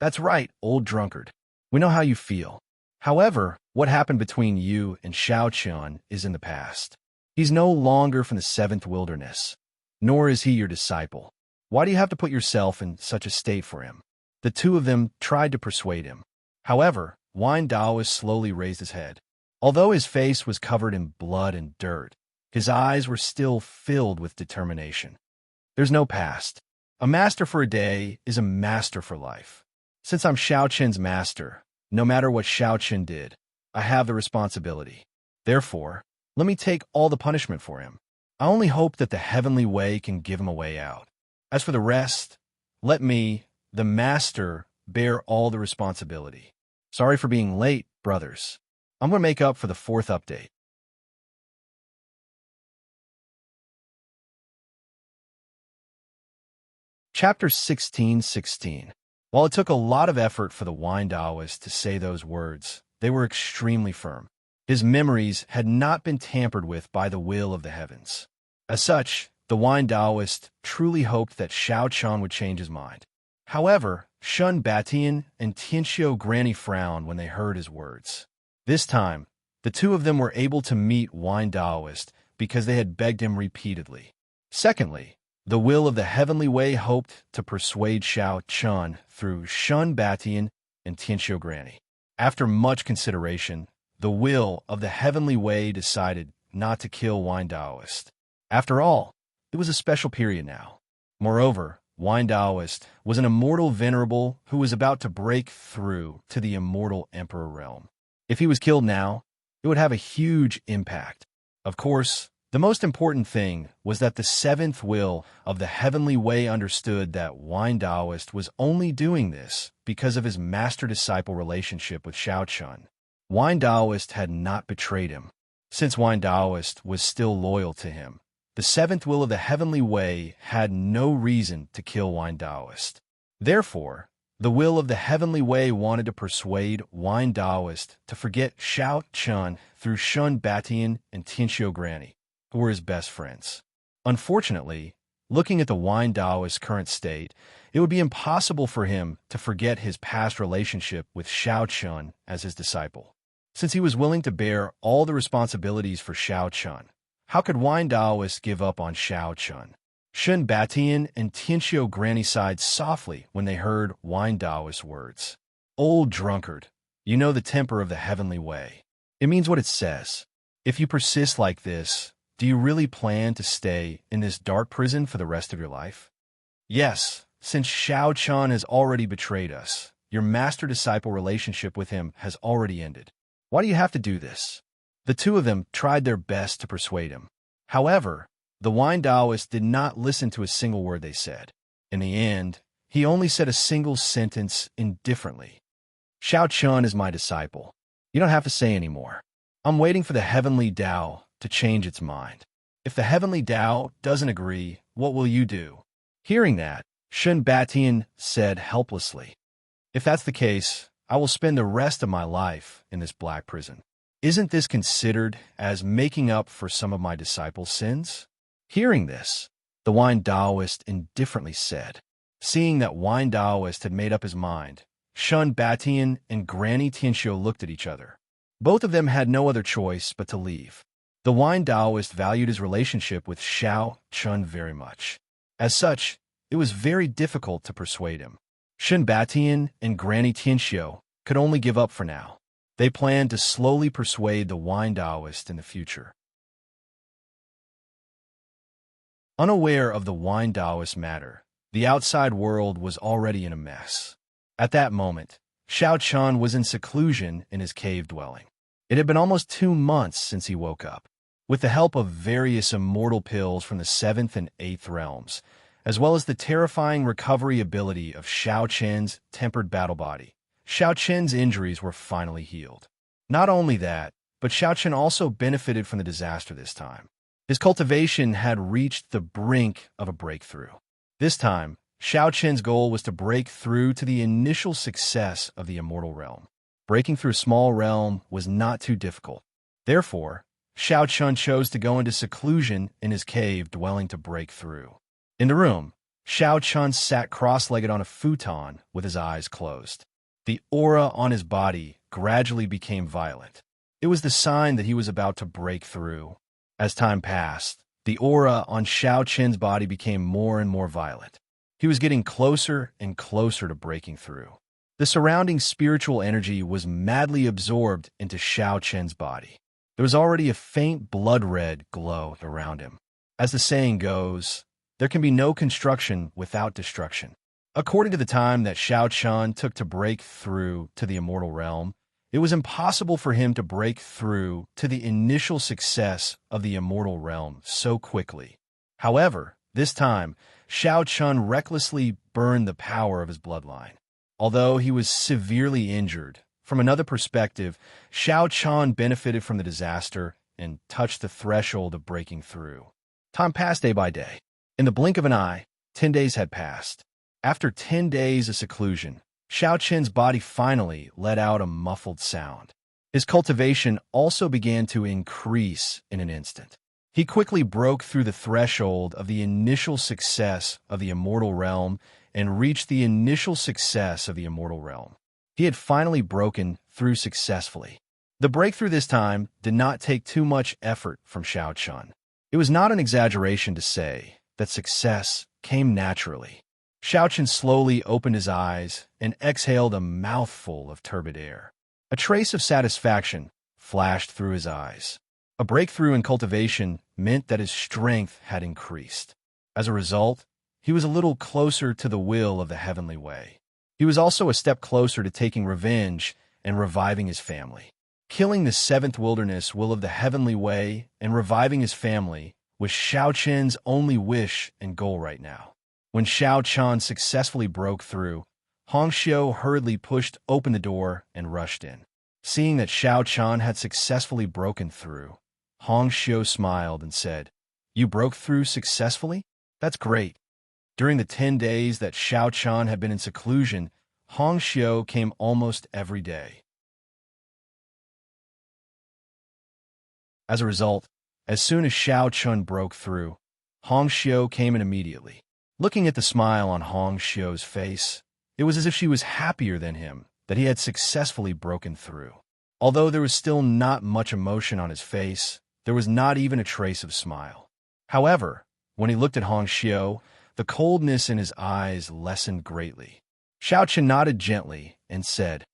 "That's right, old drunkard. We know how you feel. However, what happened between you and Xiao Chun is in the past. He's no longer from the seventh wilderness, nor is he your disciple. Why do you have to put yourself in such a state for him?" The two of them tried to persuade him. However, Wine Daoist slowly raised his head. Although his face was covered in blood and dirt, his eyes were still filled with determination. "There's no past. A master for a day is a master for life. Since I'm Xiao Chen's master, no matter what Xiao Chen did, I have the responsibility. Therefore, let me take all the punishment for him. I only hope that the heavenly way can give him a way out. As for the rest, let me, the master, bear all the responsibility. Sorry for being late, brothers. I'm going to make up for the fourth update." Chapter 16:16. While it took a lot of effort for the Wine Daoist to say those words, they were extremely firm. His memories had not been tampered with by the will of the heavens. As such, the wine Taoist truly hoped that Xiao Chun would change his mind. However, Shun Batian and Tianxiu Granny frowned when they heard his words. This time, the two of them were able to meet wine Taoist because they had begged him repeatedly. Secondly, the will of the heavenly way hoped to persuade Xiao Chun through Shun Batian and Tianxiu Granny. After much consideration, the will of the heavenly way decided not to kill wine Taoist. After all, it was a special period now. Moreover, wine Taoist was an immortal venerable who was about to break through to the immortal emperor realm. If he was killed now, it would have a huge impact. Of course, the most important thing was that the seventh will of the heavenly way understood that wine Taoist was only doing this because of his master-disciple relationship with Xiao Chun. Wine Taoist had not betrayed him. Since wine Taoist was still loyal to him, the seventh will of the heavenly way had no reason to kill wine Taoist. Therefore, the will of the heavenly way wanted to persuade wine Taoist to forget Xiao Chun through Shun Batian and Tianxiu Granny, who were his best friends. Unfortunately, looking at the wine Taoist's current state, it would be impossible for him to forget his past relationship with Xiao Chun as his disciple. Since he was willing to bear all the responsibilities for Xiao Chun, how could wine Taoist give up on Xiao Chun? Shun Batian and Tianxiu Granny sighed softly when they heard wine Taoist's words. Old drunkard, you know the temper of the heavenly way. It means what it says. If you persist like this, do you really plan to stay in this dark prison for the rest of your life? Yes, since Xiao Chun has already betrayed us, your master-disciple relationship with him has already ended. Why do you have to do this? The two of them tried their best to persuade him. However, the wine Taoist did not listen to a single word they said. In the end, he only said a single sentence indifferently. Xiao Chun is my disciple. You don't have to say any more. I'm waiting for the heavenly Tao to change its mind. If the heavenly Tao doesn't agree, what will you do? Hearing that, Shun Batian said helplessly, if that's the case, I will spend the rest of my life in this black prison. Isn't this considered as making up for some of my disciples' sins? Hearing this, the wine Taoist indifferently said. Seeing that wine Taoist had made up his mind, Shun Batian and Granny Tianxiu looked at each other. Both of them had no other choice but to leave. The wine Taoist valued his relationship with Xiao Chun very much. As such, it was very difficult to persuade him. Shun Batian and Granny Tianxiu could only give up for now. They planned to slowly persuade the wine Taoist in the future. Unaware of the wine Taoist matter, the outside world was already in a mess. At that moment, Xiao Chun was in seclusion in his cave dwelling. It had been almost 2 months since he woke up. With the help of various immortal pills from the 7th and 8th realms, as well as the terrifying recovery ability of Xiao Chen's tempered battle body, Xiao Chen's injuries were finally healed. Not only that, but Xiao Chen also benefited from the disaster this time. His cultivation had reached the brink of a breakthrough. This time, Xiao Chen's goal was to break through to the initial success of the immortal realm. Breaking through a small realm was not too difficult. Therefore, Xiao Chun chose to go into seclusion in his cave dwelling to break through. In the room, Xiao Chun sat cross-legged on a futon with his eyes closed. The aura on his body gradually became violent. It was the sign that he was about to break through. As time passed, the aura on Xiao Chen's body became more and more violent. He was getting closer and closer to breaking through. The surrounding spiritual energy was madly absorbed into Xiao Chen's body. There was already a faint blood-red glow around him. As the saying goes, there can be no construction without destruction. According to the time that Xiao Chun took to break through to the immortal realm, it was impossible for him to break through to the initial success of the immortal realm so quickly. However, this time, Xiao Chun recklessly burned the power of his bloodline. Although he was severely injured, from another perspective, Xiao Chun benefited from the disaster and touched the threshold of breaking through. Time passed day by day. In the blink of an eye, 10 days had passed. After 10 days of seclusion, Xiao Chen's body finally let out a muffled sound. His cultivation also began to increase in an instant. He quickly broke through the threshold of the initial success of the immortal realm and reached the initial success of the immortal realm. He had finally broken through successfully. The breakthrough this time did not take too much effort from Xiao Chun. It was not an exaggeration to say that success came naturally. Xiao Chun slowly opened his eyes and exhaled a mouthful of turbid air. A trace of satisfaction flashed through his eyes. A breakthrough in cultivation meant that his strength had increased. As a result, he was a little closer to the will of the heavenly way. He was also a step closer to taking revenge and reviving his family. Killing the seventh wilderness will of the heavenly way and reviving his family was Xiao Chen's only wish and goal right now. When Xiao Chan successfully broke through, Hong Xiu hurriedly pushed open the door and rushed in. Seeing that Xiao Chan had successfully broken through, Hong Xiu smiled and said, "You broke through successfully? That's great." During the 10 days that Xiao Chan had been in seclusion, Hong Xiu came almost every day. As a result, as soon as Xiao Chun broke through, Hong Xiu came in immediately. Looking at the smile on Hong Xiu's face, it was as if she was happier than him that he had successfully broken through. Although there was still not much emotion on his face, there was not even a trace of smile. However, when he looked at Hong Xiu, the coldness in his eyes lessened greatly. Xiao Chun nodded gently and said,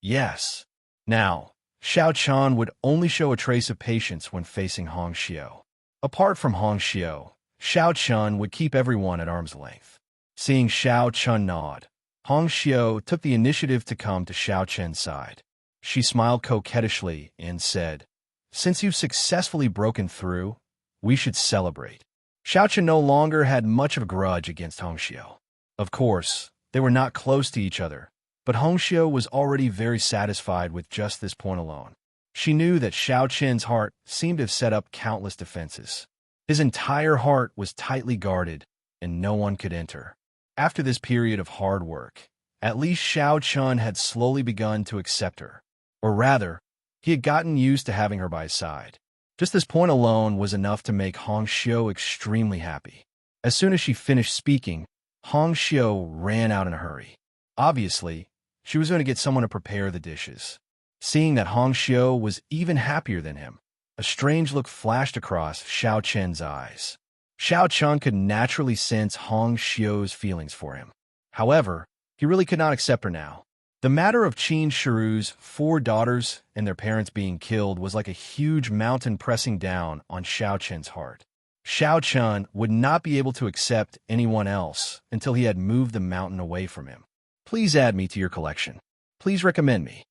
"Yes." Now, Xiao Chan would only show a trace of patience when facing Hong Xiu. Apart from Hong Xiu, Xiao Chun would keep everyone at arm's length. Seeing Xiao Chun nod, Hong Xiu took the initiative to come to Xiao Chen's side. She smiled coquettishly and said, "Since you've successfully broken through, we should celebrate." Xiao Chen no longer had much of a grudge against Hong Xiu. Of course, they were not close to each other, but Hong Xiu was already very satisfied with just this point alone. She knew that Xiao Chen's heart seemed to have set up countless defenses. His entire heart was tightly guarded, and no one could enter. After this period of hard work, at least Xiao Chun had slowly begun to accept her. Or rather, he had gotten used to having her by his side. Just this point alone was enough to make Hong Xiu extremely happy. As soon as she finished speaking, Hong Xiu ran out in a hurry. Obviously, she was going to get someone to prepare the dishes. Seeing that Hong Xiu was even happier than him, a strange look flashed across Xiao Chen's eyes. Xiao Chen could naturally sense Hong Xiu's feelings for him. However, he really could not accept her now. The matter of Qin Shiru's 4 daughters and their parents being killed was like a huge mountain pressing down on Xiao Chen's heart. Xiao Chen would not be able to accept anyone else until he had moved the mountain away from him. Please add me to your collection. Please recommend me.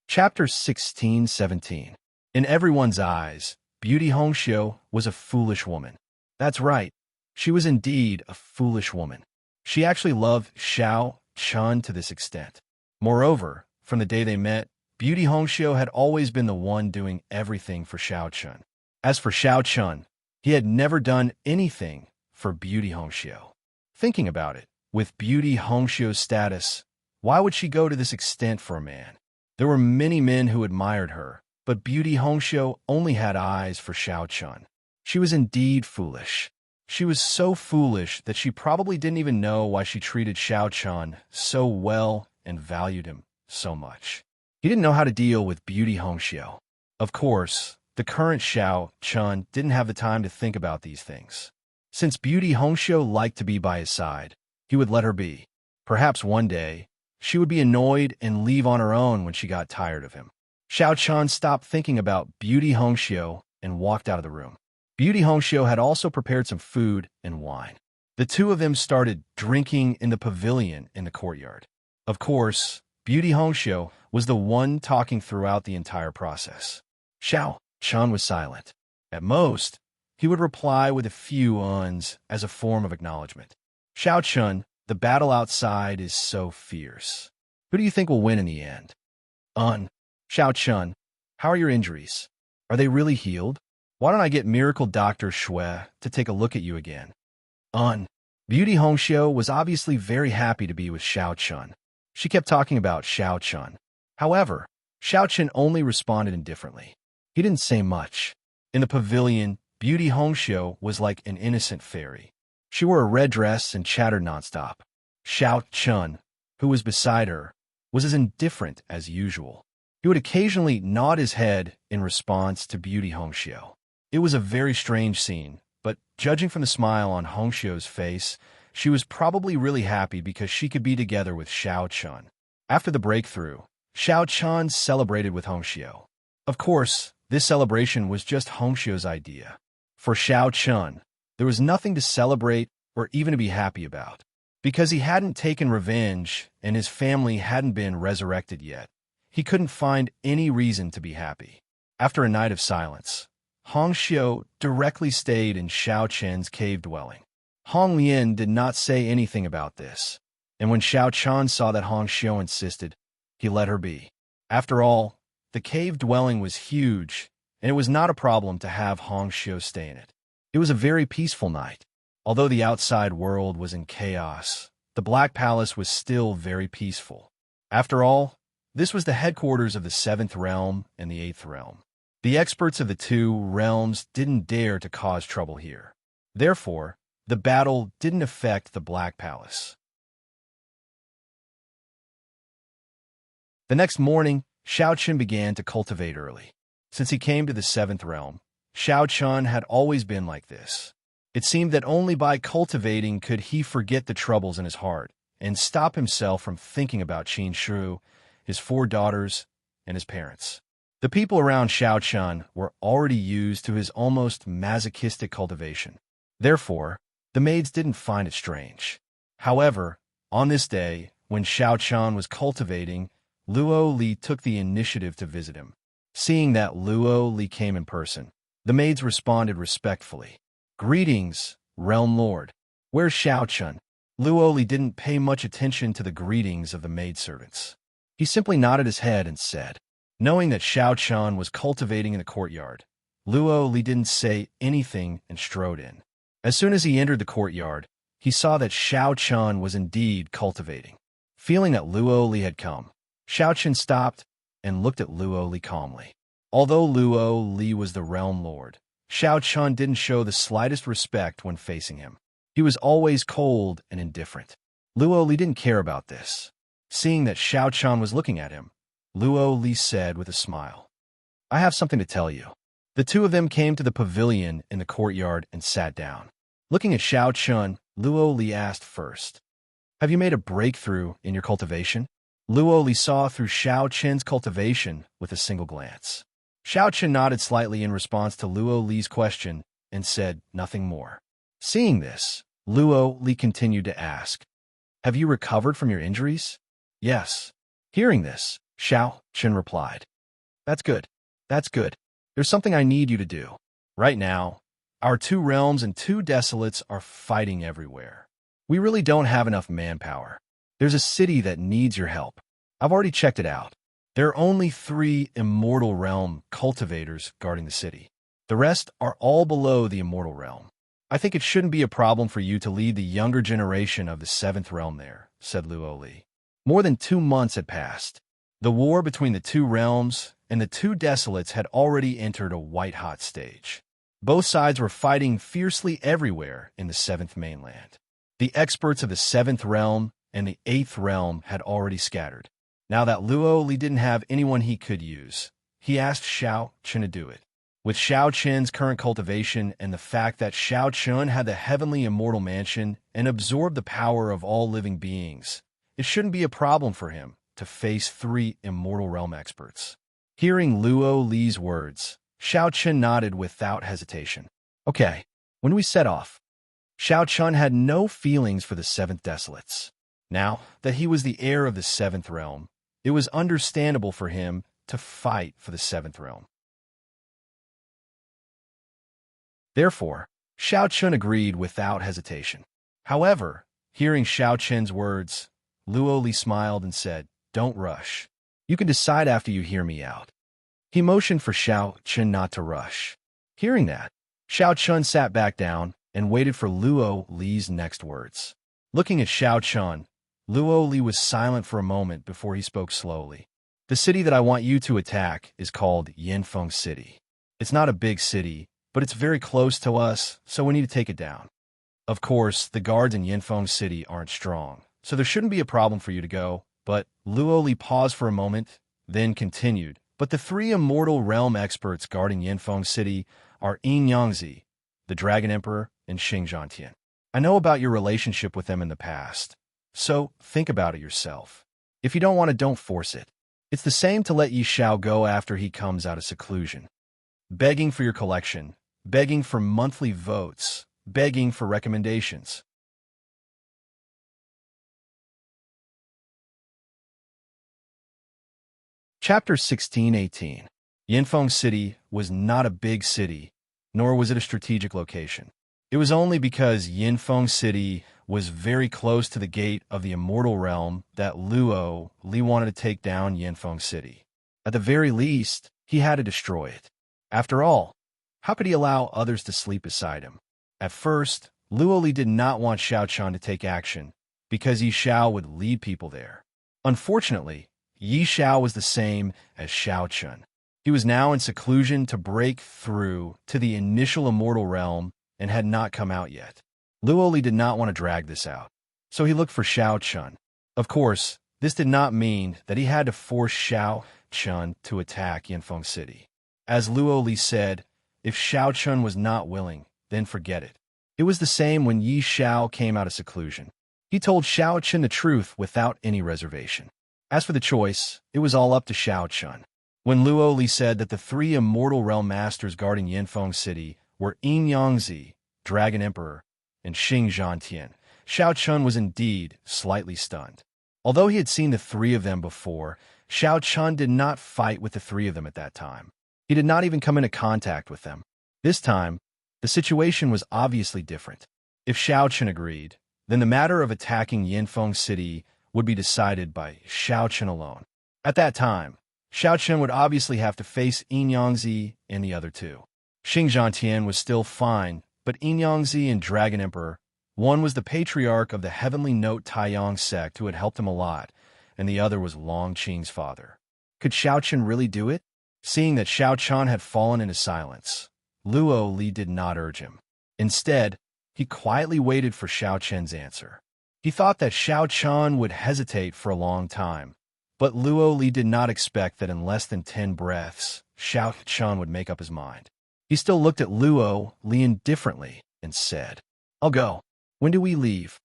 Chapter 16-17. In everyone's eyes, Beauty Hongxiu was a foolish woman. That's right. She was indeed a foolish woman. She actually loved Xiao Chun to this extent. Moreover, from the day they met, Beauty Hongxiu had always been the one doing everything for Xiao Chun. As for Xiao Chun, he had never done anything for Beauty Hongxiu. Thinking about it, with Beauty Hongxiu's status, why would she go to this extent for a man? There were many men who admired her, but Beauty Hongxiu only had eyes for Xiao Chun. She was indeed foolish. She was so foolish that she probably didn't even know why she treated Xiao Chun so well and valued him so much. He didn't know how to deal with Beauty Hongxiu. Of course, the current Xiao Chun didn't have the time to think about these things. Since Beauty Hongxiu liked to be by his side, he would let her be. Perhaps one day, she would be annoyed and leave on her own when she got tired of him. Xiao Chun stopped thinking about Beauty Hongxiu and walked out of the room. Beauty Hongxiu had also prepared some food and wine. The two of them started drinking in the pavilion in the courtyard. Of course, Beauty Hongxiu was the one talking throughout the entire process. Xiao Chun was silent. At most, he would reply with a few uns as a form of acknowledgement. Xiao Chun, the battle outside is so fierce. Who do you think will win in the end? Xiao Chun, how are your injuries? Are they really healed? Why don't I get Miracle Dr. Shui to take a look at you again? Beauty Hongxiu was obviously very happy to be with Xiao Chun. She kept talking about Xiao Chun, However, Xiao Chen only responded indifferently. He didn't say much. In the pavilion, Beauty Hongxiu was like an innocent fairy. She wore a red dress and chattered nonstop. Xiao Chen, who was beside her, was as indifferent as usual. He would occasionally nod his head in response to Beauty Hongxiu. It was a very strange scene, but judging from the smile on Hongxiu's face, she was probably really happy because she could be together with Xiao Chen. After the breakthrough, Xiao Chen celebrated with Hongxiu. Of course, this celebration was just Hongxiu's idea. For Xiao Chen, there was nothing to celebrate or even to be happy about. Because he hadn't taken revenge and his family hadn't been resurrected yet, he couldn't find any reason to be happy. After a night of silence, Hongxiu directly stayed in Xiao Chen's cave dwelling. Hong Lian did not say anything about this, and when Xiao Chen saw that Hongxiu insisted, he let her be. After all, the cave dwelling was huge, and it was not a problem to have Hongxiu stay in it. It was a very peaceful night. Although the outside world was in chaos, the Black Palace was still very peaceful. After all, this was the headquarters of the 7th Realm and the 8th Realm. The experts of the two realms didn't dare to cause trouble here. Therefore, the battle didn't affect the Black Palace. The next morning, Xiao Chen began to cultivate early. Since he came to the 7th Realm, Xiao Chen had always been like this. It seemed that only by cultivating could he forget the troubles in his heart and stop himself from thinking about Qin Shu, his 4 daughters, and his parents. The people around Xiao Chen were already used to his almost masochistic cultivation. Therefore, the maids didn't find it strange. However, on this day, when Xiao Chen was cultivating, Luo Li took the initiative to visit him. Seeing that Luo Li came in person, the maids responded respectfully. "Greetings, Realm Lord. Where's Xiao Chen?" Luo Li didn't pay much attention to the greetings of the maidservants. He simply nodded his head and said, knowing that Xiao Chen was cultivating in the courtyard, Luo Li didn't say anything and strode in. As soon as he entered the courtyard, he saw that Xiao Chen was indeed cultivating. Feeling that Luo Li had come, Xiao Chen stopped and looked at Luo Li calmly. Although Luo Li was the Realm Lord, Xiao Chen didn't show the slightest respect when facing him. He was always cold and indifferent. Luo Li didn't care about this. Seeing that Xiao Chen was looking at him, Luo Li said with a smile, "I have something to tell you." The two of them came to the pavilion in the courtyard and sat down. Looking at Xiao Chen, Luo Li asked first, "Have you made a breakthrough in your cultivation?" Luo Li saw through Xiao Chen's cultivation with a single glance. Xiao Chen nodded slightly in response to Luo Li's question and said nothing more. Seeing this, Luo Li continued to ask, "Have you recovered from your injuries?" "Yes." Hearing this, Xiao Chen replied, "That's good. That's good. There's something I need you to do. Right now, our 2 realms and 2 desolates are fighting everywhere. We really don't have enough manpower. There's a city that needs your help. I've already checked it out. There are only 3 Immortal Realm cultivators guarding the city. The rest are all below the Immortal Realm. I think it shouldn't be a problem for you to lead the younger generation of the 7th Realm there," said Luo Li. More than 2 months had passed. The war between the 2 realms and the 2 desolates had already entered a white-hot stage. Both sides were fighting fiercely everywhere in the 7th mainland. The experts of the 7th Realm and the 8th Realm had already scattered. Now that Luo Li didn't have anyone he could use, he asked Xiao Chen to do it. With Xiao Chen's current cultivation and the fact that Xiao Chen had the heavenly immortal mansion and absorbed the power of all living beings, it shouldn't be a problem for him to face 3 Immortal Realm experts. Hearing Luo Li's words, Xiao Chen nodded without hesitation. Okay, when we set off, Xiao Chen had no feelings for the 7th Desolates. Now that he was the heir of the 7th Realm, it was understandable for him to fight for the 7th Realm. Therefore, Xiao Chen agreed without hesitation. However, hearing Xiao Chen's words, Luo Li smiled and said, "Don't rush. You can decide after you hear me out." He motioned for Xiao Chen not to rush. Hearing that, Xiao Chen sat back down and waited for Luo Li's next words. Looking at Xiao Chen, Luo Li was silent for a moment before he spoke slowly. The city that I want you to attack is called Yinfeng City. It's not a big city, but it's very close to us, so we need to take it down. Of course, the guards in Yinfeng City aren't strong, so there shouldn't be a problem for you to go, but Luo Li paused for a moment, then continued. But the three immortal realm experts guarding Yinfeng City are Yin Yangzi, the Dragon Emperor, and Xing Zhantian. I know about your relationship with them in the past, so think about it yourself. If you don't want it, don't force it. It's the same to let Yi Xiao go after he comes out of seclusion. Begging for your collection, begging for monthly votes, begging for recommendations. Chapter 16:18. Yinfeng City was not a big city, nor was it a strategic location. It was only because Yinfeng City was very close to the gate of the immortal realm that Luo Li wanted to take down Yinfeng City. At the very least, he had to destroy it. After all, how could he allow others to sleep beside him? At first, Luo Li did not want Xiao Chun to take action, because Yi Xiao would lead people there. Unfortunately, Yi Xiao was the same as Xiao Chun. He was now in seclusion to break through to the initial immortal realm and had not come out yet. Luo Li did not want to drag this out, so he looked for Xiao Chun. Of course, this did not mean that he had to force Xiao Chun to attack Yinfeng City. As Luo Li said, if Xiao Chun was not willing, then forget it. It was the same when Yi Xiao came out of seclusion. He told Xiao Chun the truth without any reservation. As for the choice, it was all up to Xiao Chun. When Luo Li said that the three immortal realm masters guarding Yinfeng City were Yin Yangzi, Dragon Emperor, and Xing Zhantian, Xiao Chun was indeed slightly stunned. Although he had seen the three of them before, Xiao Chun did not fight with the three of them at that time. He did not even come into contact with them. This time, the situation was obviously different. If Xiao Chun agreed, then the matter of attacking Yinfeng City would be decided by Xiao Chun alone. At that time, Xiao Chun would obviously have to face Yin Yangzi and the other two. Xing Zhantian was still fine, but Yin Yangzi and Dragon Emperor, one was the patriarch of the Heavenly Note Taiyang sect who had helped him a lot, and the other was Long Qing's father. Could Xiao Chun really do it? Seeing that Xiao Chun had fallen into silence, Luo Li did not urge him. Instead, he quietly waited for Xiao Chun's answer. He thought that Xiao Chun would hesitate for a long time, but Luo Li did not expect that in less than 10 breaths, Xiao Chun would make up his mind. He still looked at Luo Li indifferently and said, "I'll go. When do we leave?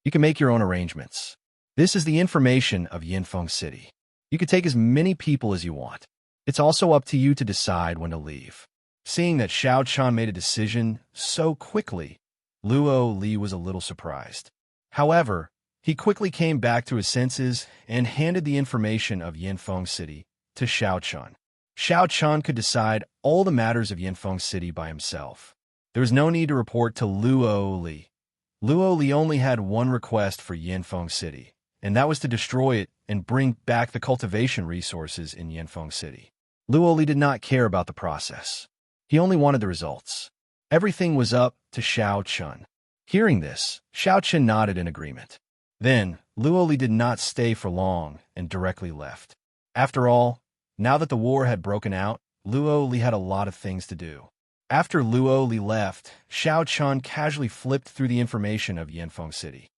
You can make your own arrangements. This is the information of Yinfeng City. You can take as many people as you want. It's also up to you to decide when to leave." Seeing that Xiao Chun made a decision so quickly, Luo Li was a little surprised. However, he quickly came back to his senses and handed the information of Yinfeng City to Xiao Chun. Xiao Chun could decide all the matters of Yinfeng City by himself. There was no need to report to Luo Li. Luo Li only had one request for Yinfeng City, and that was to destroy it and bring back the cultivation resources in Yinfeng City. Luo Li did not care about the process. He only wanted the results. Everything was up to Xiao Chun. Hearing this, Xiao Chun nodded in agreement. Then, Luo Li did not stay for long and directly left. After all, now that the war had broken out, Luo Li had a lot of things to do. After Luo Li left, Xiao Chun casually flipped through the information of Yinfeng City.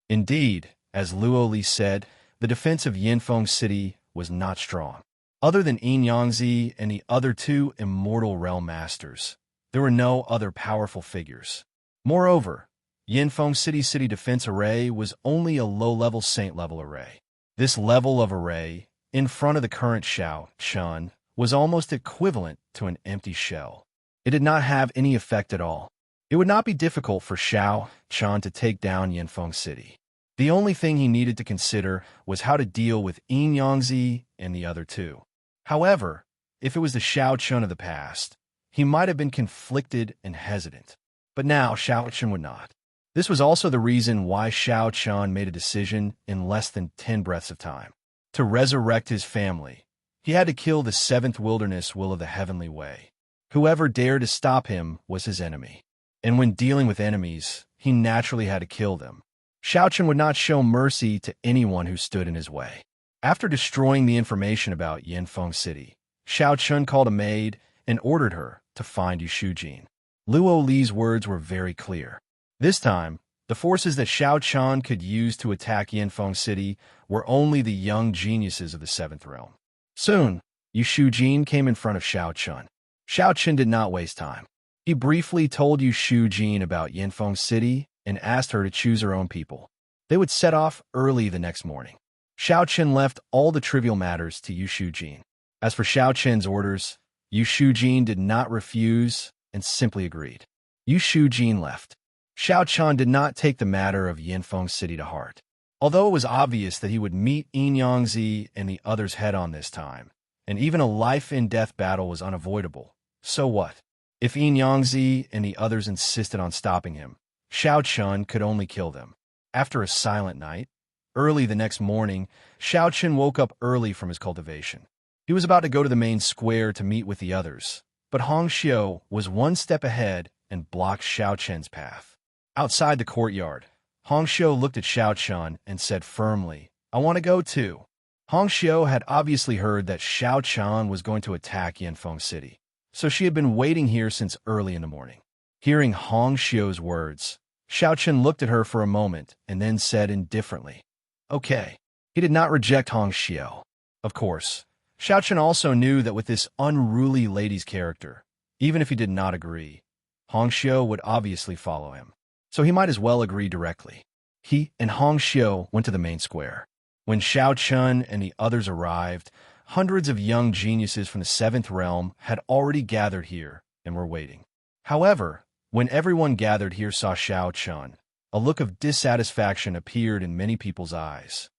Indeed, as Luo Li said, the defense of Yinfeng City was not strong. Other than Yin Yangzi and the other two immortal realm masters, there were no other powerful figures. Moreover, Yinfeng City defense array was only a low-level saint-level array. This level of array, in front of the current Xiao Chun, was almost equivalent to an empty shell. It did not have any effect at all. It would not be difficult for Xiao Chun to take down Yinfeng City. The only thing he needed to consider was how to deal with Yin Yangzi and the other two. However, if it was the Xiao Chun of the past, he might have been conflicted and hesitant. But now Xiao Chun would not. This was also the reason why Xiao Chun made a decision in less than 10 breaths of time. To resurrect his family, he had to kill the seventh wilderness will of the heavenly way. Whoever dared to stop him was his enemy. And when dealing with enemies, he naturally had to kill them. Xiao Chen would not show mercy to anyone who stood in his way. After destroying the information about Yanfeng City, Xiao Chen called a maid and ordered her to find Yu Shujin. Luo Li's words were very clear. This time, the forces that Xiao Chen could use to attack Yanfeng City were only the young geniuses of the Seventh Realm. Soon, Yu Shujin came in front of Xiao Chen. Xiao Chen did not waste time. He briefly told Yu Shujin about Yanfeng City and asked her to choose her own people. They would set off early the next morning. Xiao Chen left all the trivial matters to Yu Shujin. As for Xiao Chen's orders, Yu Shujin did not refuse and simply agreed. Yu Shujin left. Xiao Chen did not take the matter of Yanfeng City to heart. Although it was obvious that he would meet Yin Yangzi and the others head-on this time, and even a life-and-death battle was unavoidable, so what? If Yin Yangzi and the others insisted on stopping him, Xiao Chen could only kill them. After a silent night, early the next morning, Xiao Chen woke up early from his cultivation. He was about to go to the main square to meet with the others, but Hong Xiu was one step ahead and blocked Xiao Chen's path. Outside the courtyard, Hong Xiu looked at Xiao Chen and said firmly, "I want to go too." Hong Xiu had obviously heard that Xiao Chen was going to attack Yanfeng City, so she had been waiting here since early in the morning. Hearing Hong Xiu's words, Xiao Chen looked at her for a moment and then said indifferently, "Okay." He did not reject Hong Xiu. Of course, Xiao Chen also knew that with this unruly lady's character, even if he did not agree, Hong Xiu would obviously follow him. So he might as well agree directly. He and Hong Xiu went to the main square. When Xiao Chen and the others arrived, hundreds of young geniuses from the Seventh Realm had already gathered here and were waiting. However, when everyone gathered here saw Xiao Chen, a look of dissatisfaction appeared in many people's eyes.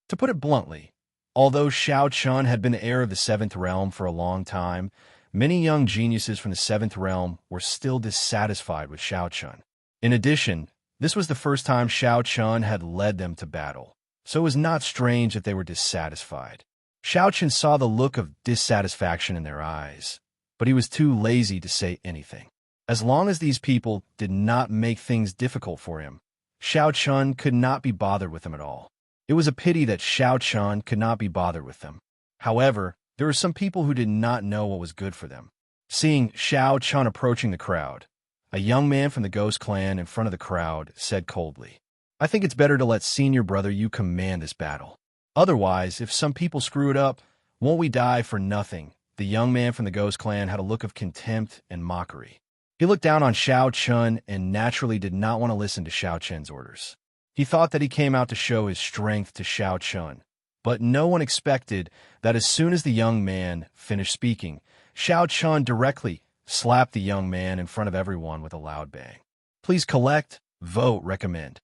To put it bluntly, although Xiao Chen had been the heir of the Seventh Realm for a long time, many young geniuses from the Seventh Realm were still dissatisfied with Xiao Chen. In addition, this was the first time Xiao Chen had led them to battle, so it was not strange that they were dissatisfied. Xiao Chen saw the look of dissatisfaction in their eyes, but he was too lazy to say anything. As long as these people did not make things difficult for him, Xiao Chen could not be bothered with them at all. It was a pity that Xiao Chen could not be bothered with them. However, there were some people who did not know what was good for them. Seeing Xiao Chen approaching the crowd, a young man from the Ghost Clan in front of the crowd said coldly, "I think it's better to let senior brother you command this battle. Otherwise, if some people screw it up, won't we die for nothing?" The young man from the Ghost Clan had a look of contempt and mockery. He looked down on Xiao Chen and naturally did not want to listen to Xiao Chen's orders. He thought that he came out to show his strength to Xiao Chen, but no one expected that as soon as the young man finished speaking, Xiao Chen directly slapped the young man in front of everyone with a loud bang. Please collect, vote, recommend.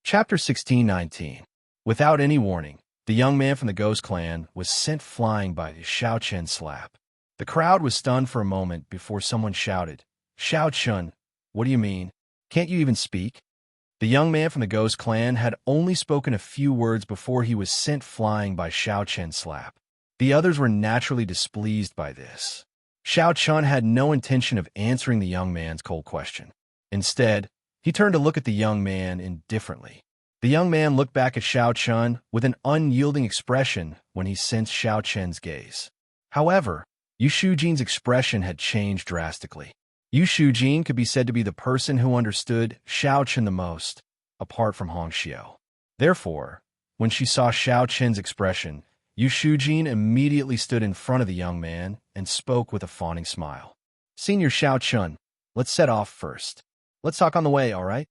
Chapter 1619. Without any warning, the young man from the Ghost Clan was sent flying by Xiao Chen's slap. The crowd was stunned for a moment before someone shouted, "Xiao Chen, what do you mean? Can't you even speak?" The young man from the Ghost Clan had only spoken a few words before he was sent flying by Xiao Chen's slap. The others were naturally displeased by this. Xiao Chen had no intention of answering the young man's cold question. Instead, he turned to look at the young man indifferently. The young man looked back at Xiao Chen with an unyielding expression when he sensed Xiao Chen's gaze. However, Yu Shujin's expression had changed drastically. Yu Shujin could be said to be the person who understood Xiao Chen the most, apart from Hong Xiu. Therefore, when she saw Xiao Chen's expression, Yu Shujin immediately stood in front of the young man and spoke with a fawning smile. "Senior Xiao Chen, let's set off first. Let's talk on the way, all right?"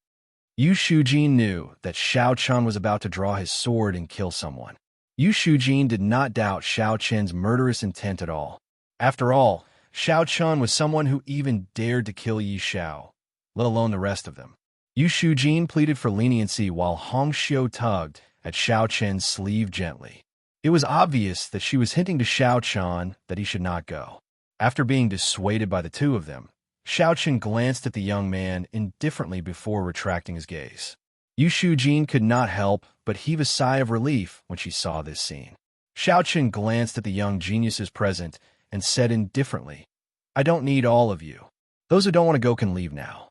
Yu Shujin knew that Xiao Chen was about to draw his sword and kill someone. Yu Shujin did not doubt Xiao Chen's murderous intent at all. After all, Xiao Chen was someone who even dared to kill Yi Xiao, let alone the rest of them. Yu Shujin pleaded for leniency while Hong Xiu tugged at Xiao Chen's sleeve gently. It was obvious that she was hinting to Xiao Chen that he should not go. After being dissuaded by the two of them, Xiao Chen glanced at the young man indifferently before retracting his gaze. Yu Shujin could not help but heave a sigh of relief when she saw this scene. Xiao Chen glanced at the young geniuses present and said indifferently, I don't need all of you. Those who don't want to go can leave now.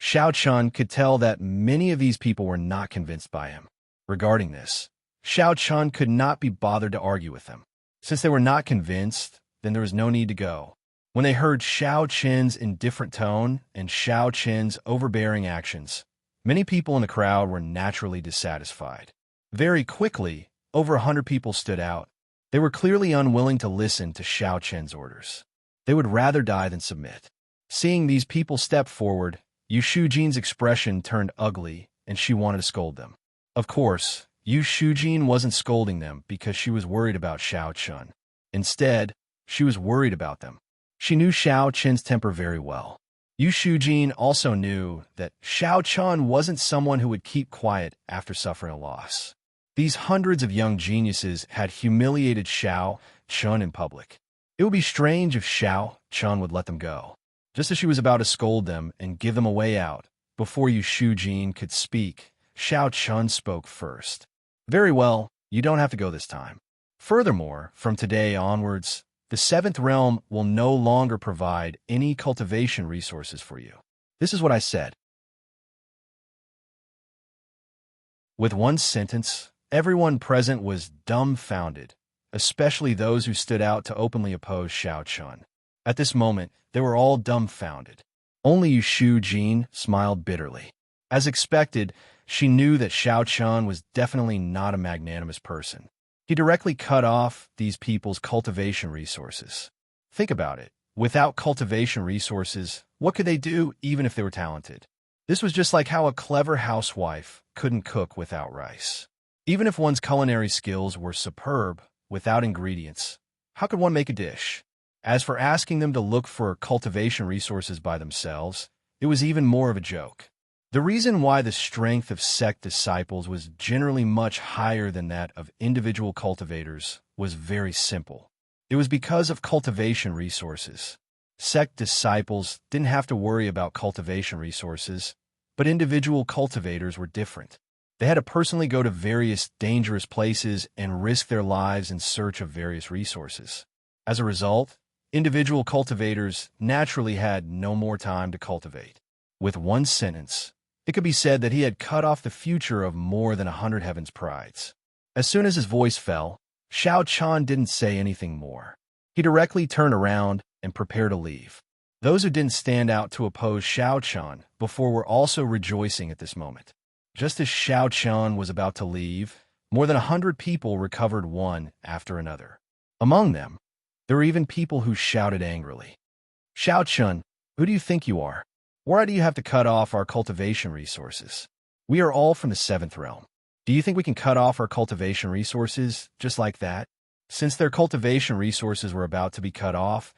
Xiao Chen could tell that many of these people were not convinced by him. Regarding this, Xiao Chen could not be bothered to argue with them. Since they were not convinced, then there was no need to go. When they heard Xiao Chen's indifferent tone and Xiao Chen's overbearing actions, many people in the crowd were naturally dissatisfied. Very quickly, over 100 people stood out. They were clearly unwilling to listen to Xiao Chen's orders. They would rather die than submit. Seeing these people step forward, Yu Shujin's expression turned ugly, and she wanted to scold them. Of course, Yu Shujin wasn't scolding them because she was worried about Xiao Chen. Instead, she was worried about them. She knew Xiao Chen's temper very well. Yu Shujin also knew that Xiao Chen wasn't someone who would keep quiet after suffering a loss. These hundreds of young geniuses had humiliated Xiao Chen in public. It would be strange if Xiao Chen would let them go. Just as she was about to scold them and give them a way out, before Yu Shujin could speak, Xiao Chen spoke first. Very well, you don't have to go this time. Furthermore, from today onwards, the 7th realm will no longer provide any cultivation resources for you. This is what I said. With one sentence, everyone present was dumbfounded, especially those who stood out to openly oppose Xiao Chen. At this moment, they were all dumbfounded. Only Yu Shujin smiled bitterly. As expected, she knew that Xiao Chen was definitely not a magnanimous person. He directly cut off these people's cultivation resources. Think about it. Without cultivation resources, what could they do even if they were talented? This was just like how a clever housewife couldn't cook without rice. Even if one's culinary skills were superb, without ingredients, how could one make a dish? As for asking them to look for cultivation resources by themselves, it was even more of a joke. The reason why the strength of sect disciples was generally much higher than that of individual cultivators was very simple. It was because of cultivation resources. Sect disciples didn't have to worry about cultivation resources, but individual cultivators were different. They had to personally go to various dangerous places and risk their lives in search of various resources. As a result, individual cultivators naturally had no more time to cultivate. With one sentence, it could be said that he had cut off the future of more than 100 Heaven's Prides. As soon as his voice fell, Xiao Chen didn't say anything more. He directly turned around and prepared to leave. Those who didn't stand out to oppose Xiao Chen before were also rejoicing at this moment. Just as Xiao Chen was about to leave, more than 100 people recovered one after another. Among them, there were even people who shouted angrily, Xiao Chen, who do you think you are? Why do you have to cut off our cultivation resources? We are all from the 7th realm. Do you think we can cut off our cultivation resources just like that? Since their cultivation resources were about to be cut off,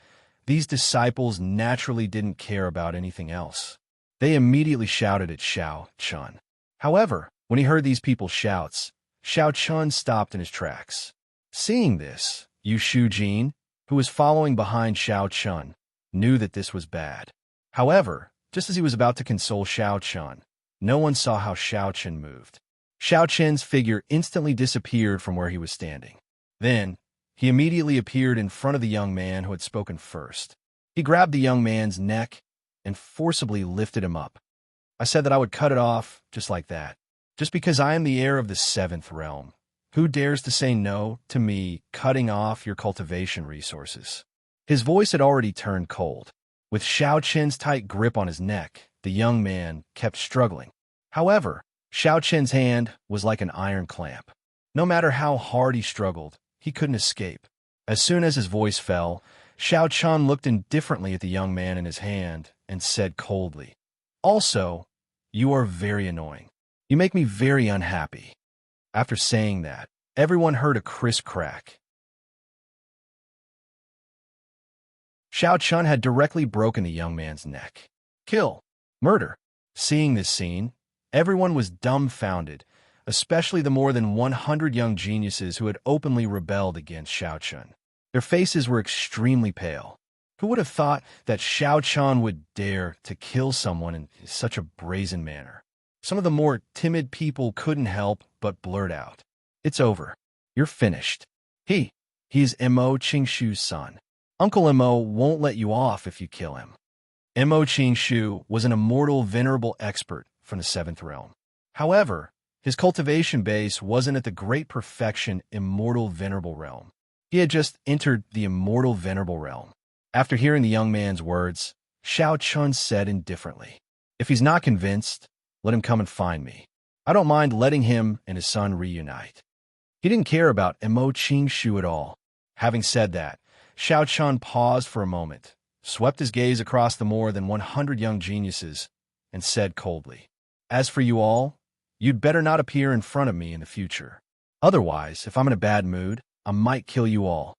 these disciples naturally didn't care about anything else. They immediately shouted at Xiao Chen. However, when he heard these people's shouts, Xiao Chen stopped in his tracks. Seeing this, Yu Shujin, who was following behind Xiao Chen, knew that this was bad. However, just as he was about to console Xiao Chen, no one saw how Xiao Chen moved. Xiao Chen's figure instantly disappeared from where he was standing. Then, he immediately appeared in front of the young man who had spoken first. He grabbed the young man's neck and forcibly lifted him up. I said that I would cut it off just like that. Just because I am the heir of the 7th realm. Who dares to say no to me cutting off your cultivation resources? His voice had already turned cold. With Xiao Chen's tight grip on his neck, the young man kept struggling. However, Xiao Chen's hand was like an iron clamp. No matter how hard he struggled, he couldn't escape. As soon as his voice fell, Xiao Chen looked indifferently at the young man in his hand and said coldly, Also, you are very annoying. You make me very unhappy. After saying that, everyone heard a crisp crack. Xiao Chen had directly broken the young man's neck. Kill. Murder. Seeing this scene, everyone was dumbfounded, especially the more than 100 young geniuses who had openly rebelled against Xiao Chen. Their faces were extremely pale. Who would have thought that Xiao Chen would dare to kill someone in such a brazen manner? Some of the more timid people couldn't help but blurt out, It's over. You're finished. He is Mo Qingshu's son. Uncle Mo won't let you off if you kill him. Mo Qingshu was an immortal, venerable expert from the seventh realm. However, his cultivation base wasn't at the great perfection immortal, venerable realm. He had just entered the immortal, venerable realm. After hearing the young man's words, Xiao Chun said indifferently, "If he's not convinced, let him come and find me. I don't mind letting him and his son reunite." He didn't care about Mo Qingshu at all. Having said that, Xiao Chun paused for a moment, swept his gaze across the more than 100 young geniuses, and said coldly, "As for you all, you'd better not appear in front of me in the future. Otherwise, if I'm in a bad mood, I might kill you all."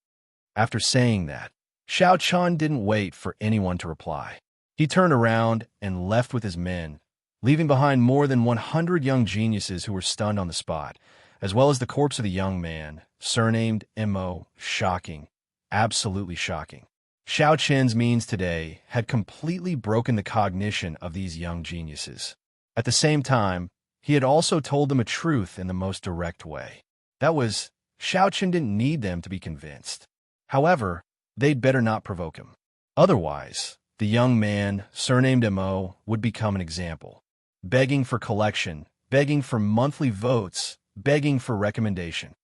After saying that, Xiao Chun didn't wait for anyone to reply. He turned around and left with his men, leaving behind more than 100 young geniuses who were stunned on the spot, as well as the corpse of the young man, surnamed Mo. Shocking. Absolutely shocking. Xiao Chen's means today had completely broken the cognition of these young geniuses. At the same time, he had also told them a truth in the most direct way. That was, Xiao Chen didn't need them to be convinced. However, they'd better not provoke him. Otherwise, the young man, surnamed Mo, would become an example. Begging for collection, begging for monthly votes, begging for recommendation.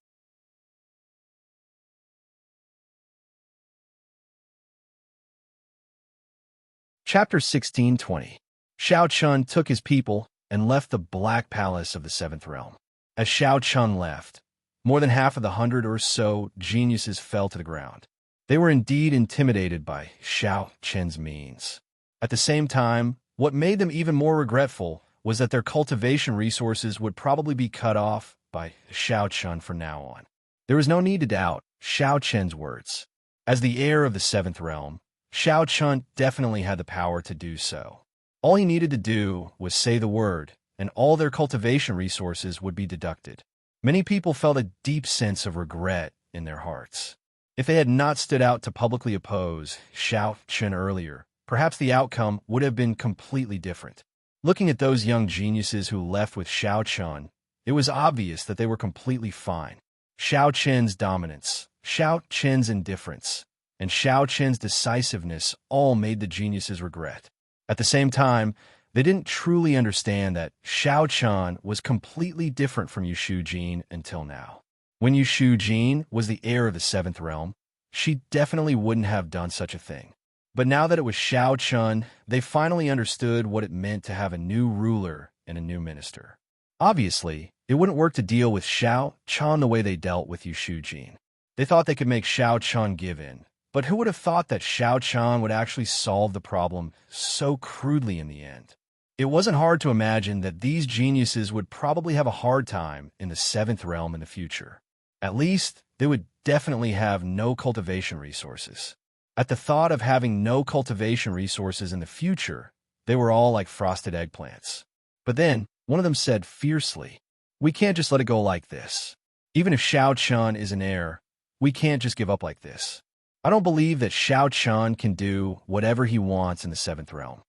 Chapter 1620. Xiao Chun took his people and left the Black Palace of the Seventh Realm. As Xiao Chun left, more than half of the 100 or so geniuses fell to the ground. They were indeed intimidated by Xiao Chen's means. At the same time, what made them even more regretful was that their cultivation resources would probably be cut off by Xiao Chun from now on. There was no need to doubt Xiao Chen's words. As the heir of the Seventh Realm, Xiao Chun definitely had the power to do so. All he needed to do was say the word, and all their cultivation resources would be deducted. Many people felt a deep sense of regret in their hearts. If they had not stood out to publicly oppose Xiao Chun earlier, perhaps the outcome would have been completely different. Looking at those young geniuses who left with Xiao Chun, it was obvious that they were completely fine. Xiao Chen's dominance, Xiao Chen's indifference, and Xiao Chen's decisiveness all made the geniuses regret. At the same time, they didn't truly understand that Xiao Chun was completely different from Yushu Jin until now. When Yushu Jin was the heir of the Seventh Realm, she definitely wouldn't have done such a thing. But now that it was Xiao Chun, they finally understood what it meant to have a new ruler and a new minister. Obviously, it wouldn't work to deal with Xiao Chun the way they dealt with Yushu Jin. They thought they could make Xiao Chun give in. But who would have thought that Xiao Chun would actually solve the problem so crudely in the end? It wasn't hard to imagine that these geniuses would probably have a hard time in the Seventh Realm in the future. At least, they would definitely have no cultivation resources. At the thought of having no cultivation resources in the future, they were all like frosted eggplants. But then, one of them said fiercely, "We can't just let it go like this. Even if Xiao Chun is an heir, we can't just give up like this. I don't believe that Xiao Chun can do whatever he wants in the Seventh Realm."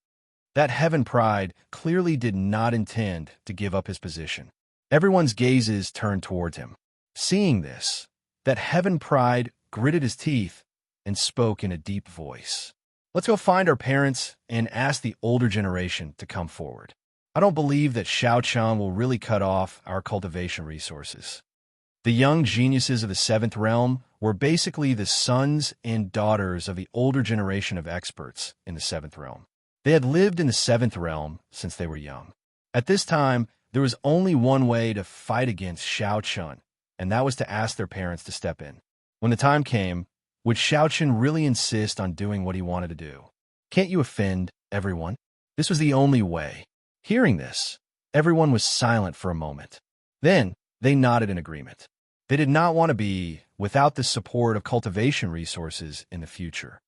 That heaven pride clearly did not intend to give up his position. Everyone's gazes turned towards him. Seeing this, that heaven pride gritted his teeth and spoke in a deep voice. "Let's go find our parents and ask the older generation to come forward. I don't believe that Xiao Chun will really cut off our cultivation resources." The young geniuses of the Seventh Realm were basically the sons and daughters of the older generation of experts in the Seventh Realm. They had lived in the Seventh Realm since they were young. At this time, there was only one way to fight against Xiao Chun, and that was to ask their parents to step in. When the time came, would Xiao Chun really insist on doing what he wanted to do? Can't you offend everyone? This was the only way. Hearing this, everyone was silent for a moment. Then, they nodded in agreement. They did not want to be without the support of cultivation resources in the future.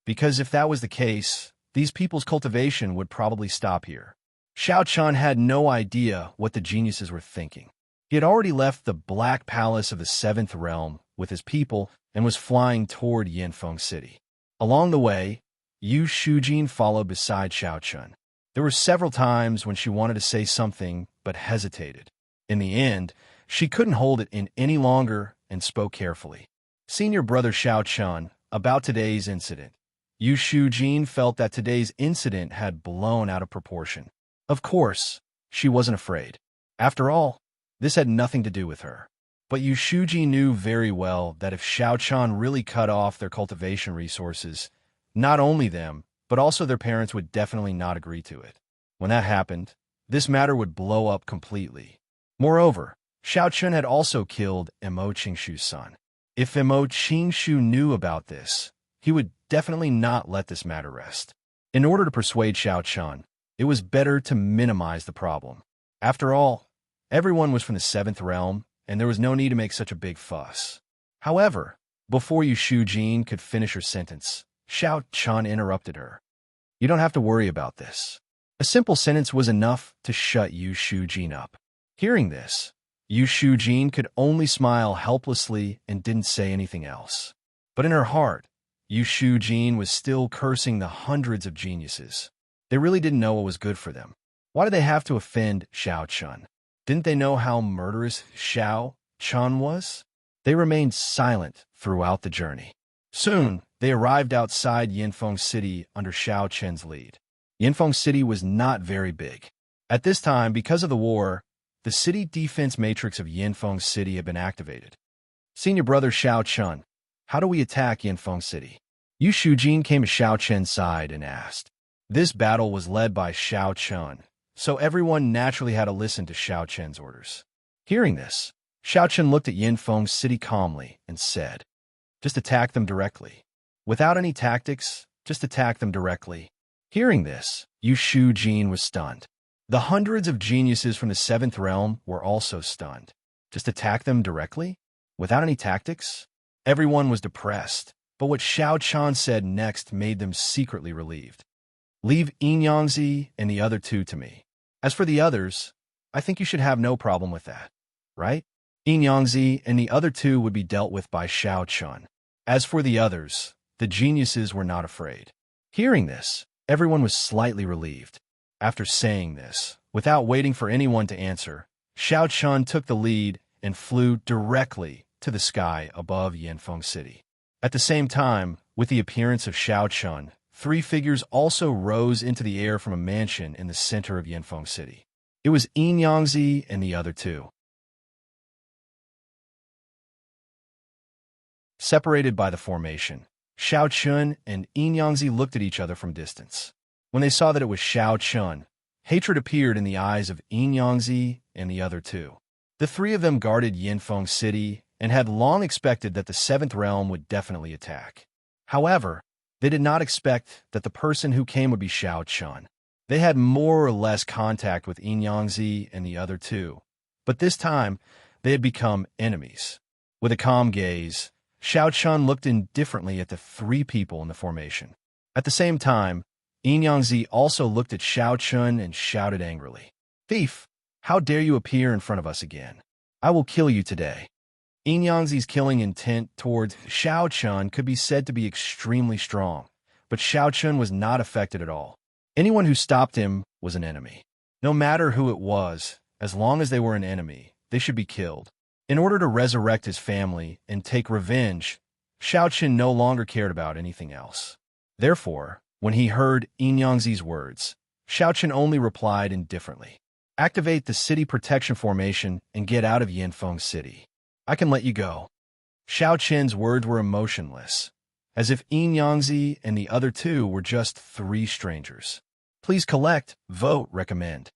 Because if that was the case, these people's cultivation would probably stop here. Xiao Chun had no idea what the geniuses were thinking. He had already left the Black Palace of the Seventh Realm with his people and was flying toward Yanfeng City. Along the way, Yu Shujin followed beside Xiao Chun. There were several times when she wanted to say something but hesitated. In the end, She couldn't hold it in any longer and spoke carefully. Senior brother Xiao Chun, about today's incident. Yu Shujin felt that today's incident had blown out of proportion. Of course, she wasn't afraid. After all, this had nothing to do with her. But Yu Shuji knew very well that if Xiao Chan really cut off their cultivation resources, not only them, but also their parents would definitely not agree to it. When that happened, this matter would blow up completely. Moreover, Xiao Chun had also killed Mo Qingshu's son. If Mo Qingshu knew about this, he would definitely not let this matter rest. In order to persuade Xiao Chun, it was better to minimize the problem. After all, everyone was from the 7th realm, and there was no need to make such a big fuss. However, before Yu Shujin could finish her sentence, Xiao Chun interrupted her. You don't have to worry about this. A simple sentence was enough to shut Yu Shujin up. Hearing this, Yu Shujin could only smile helplessly and didn't say anything else. But in her heart, Yu Shujin was still cursing the hundreds of geniuses. They really didn't know what was good for them. Why did they have to offend Xiao Chun? Didn't they know how murderous Xiao Chun was? They remained silent throughout the journey. Soon, they arrived outside Yinfeng City under Xiao Chen's lead. Yinfeng City was not very big. At this time, because of the war, the city defense matrix of Yinfeng City had been activated. Senior brother Xiao Chun, how do we attack Yinfeng City? Yu Shujin came to Xiao Chen's side and asked. This battle was led by Xiao Chun, so everyone naturally had to listen to Xiao Chen's orders. Hearing this, Xiao Chen looked at Yinfeng City calmly and said, just attack them directly. Without any tactics, just attack them directly. Hearing this, Yu Shujin was stunned. The hundreds of geniuses from the 7th realm were also stunned. Just attack them directly? Without any tactics? Everyone was depressed, but what Xiao Chan said next made them secretly relieved. Leave Yin Yangzi and the other two to me. As for the others, I think you should have no problem with that, right? Yin Yangzi and the other two would be dealt with by Xiao Chun. As for the others, the geniuses were not afraid. Hearing this, everyone was slightly relieved. After saying this, without waiting for anyone to answer, Xiao Chun took the lead and flew directly to the sky above Yinfeng City. At the same time, with the appearance of Xiao Chun, 3 figures also rose into the air from a mansion in the center of Yinfeng City. It was Yin Yangzi and the other two. Separated by the formation, Xiao Chun and Yin Yangzi looked at each other from distance. When they saw that it was Xiao Chun, hatred appeared in the eyes of Yin Yangzi and the other two. The 3 of them guarded Yinfeng City and had long expected that the 7th realm would definitely attack. However, they did not expect that the person who came would be Xiao Chun. They had more or less contact with Yin Yangzi and the other two, but this time they had become enemies. With a calm gaze, Xiao Chun looked indifferently at the 3 people in the formation. At the same time, Yin Yangzi also looked at Xiao Chun and shouted angrily, "Thief! How dare you appear in front of us again? I will kill you today." Yin Yangzi's killing intent towards Xiao Chun could be said to be extremely strong, but Xiao Chun was not affected at all. Anyone who stopped him was an enemy. No matter who it was, as long as they were an enemy, they should be killed. In order to resurrect his family and take revenge, Xiao Chun no longer cared about anything else. Therefore, when he heard Yin Yangzi's words, Xiao Chun only replied indifferently. Activate the city protection formation and get out of Yinfeng City. I can let you go. Xiao Chen's words were emotionless, as if Yin Yangzi and the other two were just 3 strangers. Please collect, vote, recommend.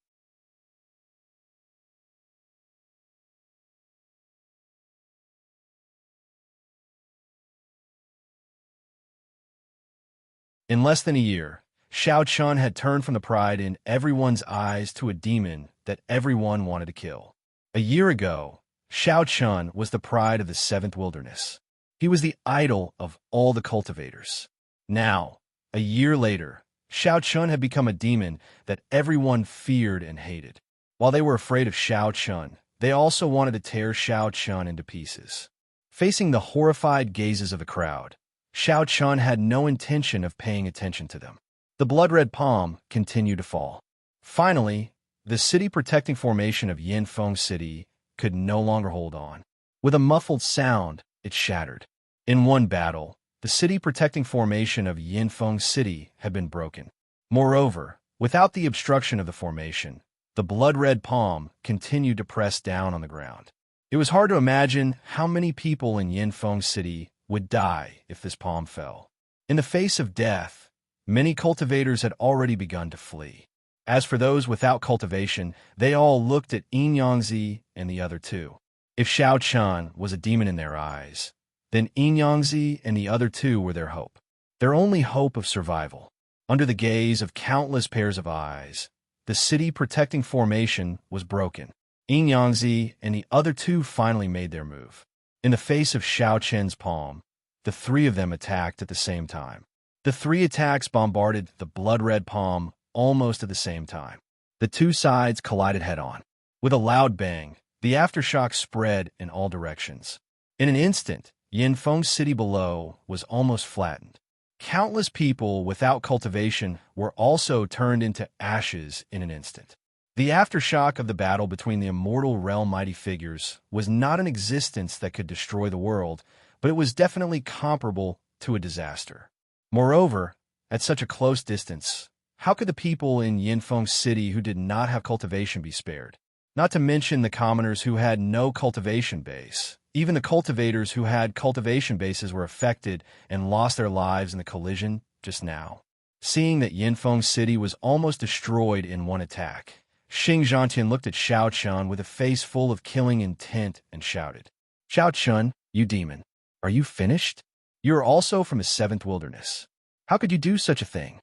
In less than a year, Xiao Chun had turned from the pride in everyone's eyes to a demon that everyone wanted to kill. A year ago, Xiao Chun was the pride of the 7th wilderness. He was the idol of all the cultivators. Now, a year later, Xiao Chun had become a demon that everyone feared and hated. While they were afraid of Xiao Chun, they also wanted to tear Xiao Chun into pieces. Facing the horrified gazes of the crowd, Xiao Chun had no intention of paying attention to them. The blood-red palm continued to fall. Finally, the city protecting formation of Yinfeng City could no longer hold on. With a muffled sound, it shattered. In one battle, the city-protecting formation of Yinfeng City had been broken. Moreover, without the obstruction of the formation, the blood-red palm continued to press down on the ground. It was hard to imagine how many people in Yinfeng City would die if this palm fell. In the face of death, many cultivators had already begun to flee. As for those without cultivation, they all looked at Yin Yangzi and the other two. If Xiao Chun was a demon in their eyes, then Yin Yangzi and the other two were their hope. Their only hope of survival. Under the gaze of countless pairs of eyes, the city-protecting formation was broken. Yin Yangzi and the other two finally made their move. In the face of Xiao Chen's palm, the three of them attacked at the same time. The three attacks bombarded the blood-red palm almost at the same time. The two sides collided head-on. With a loud bang, the aftershock spread in all directions. In an instant, Yinfeng City below was almost flattened. Countless people without cultivation were also turned into ashes in an instant. The aftershock of the battle between the immortal realm mighty figures was not an existence that could destroy the world, but it was definitely comparable to a disaster. Moreover, at such a close distance, how could the people in Yinfeng City who did not have cultivation be spared? Not to mention the commoners who had no cultivation base. Even the cultivators who had cultivation bases were affected and lost their lives in the collision just now. Seeing that Yinfeng City was almost destroyed in one attack, Xing Zhantian looked at Xiao Chun with a face full of killing intent and shouted, "Xiao Chun, you demon, are you finished? You are also from the seventh wilderness. How could you do such a thing?"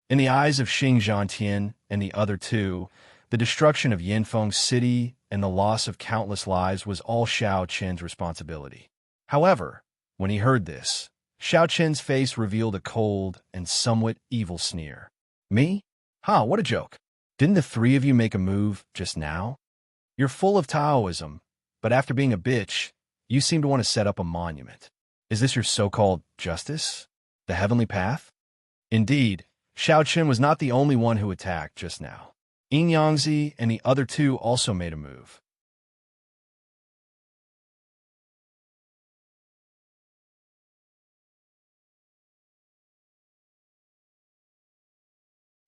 In the eyes of Xing Zhantian and the other two, the destruction of Yinfeng City and the loss of countless lives was all Xiao Chen's responsibility. However, when he heard this, Xiao Chen's face revealed a cold and somewhat evil sneer. "Me? Ha, what a joke. Didn't the three of you make a move just now? You're full of Taoism, but after being a bitch, you seem to want to set up a monument. Is this your so-called justice? The heavenly path?" Indeed, Xiao Chen was not the only one who attacked just now. Yin Yangzi and the other two also made a move.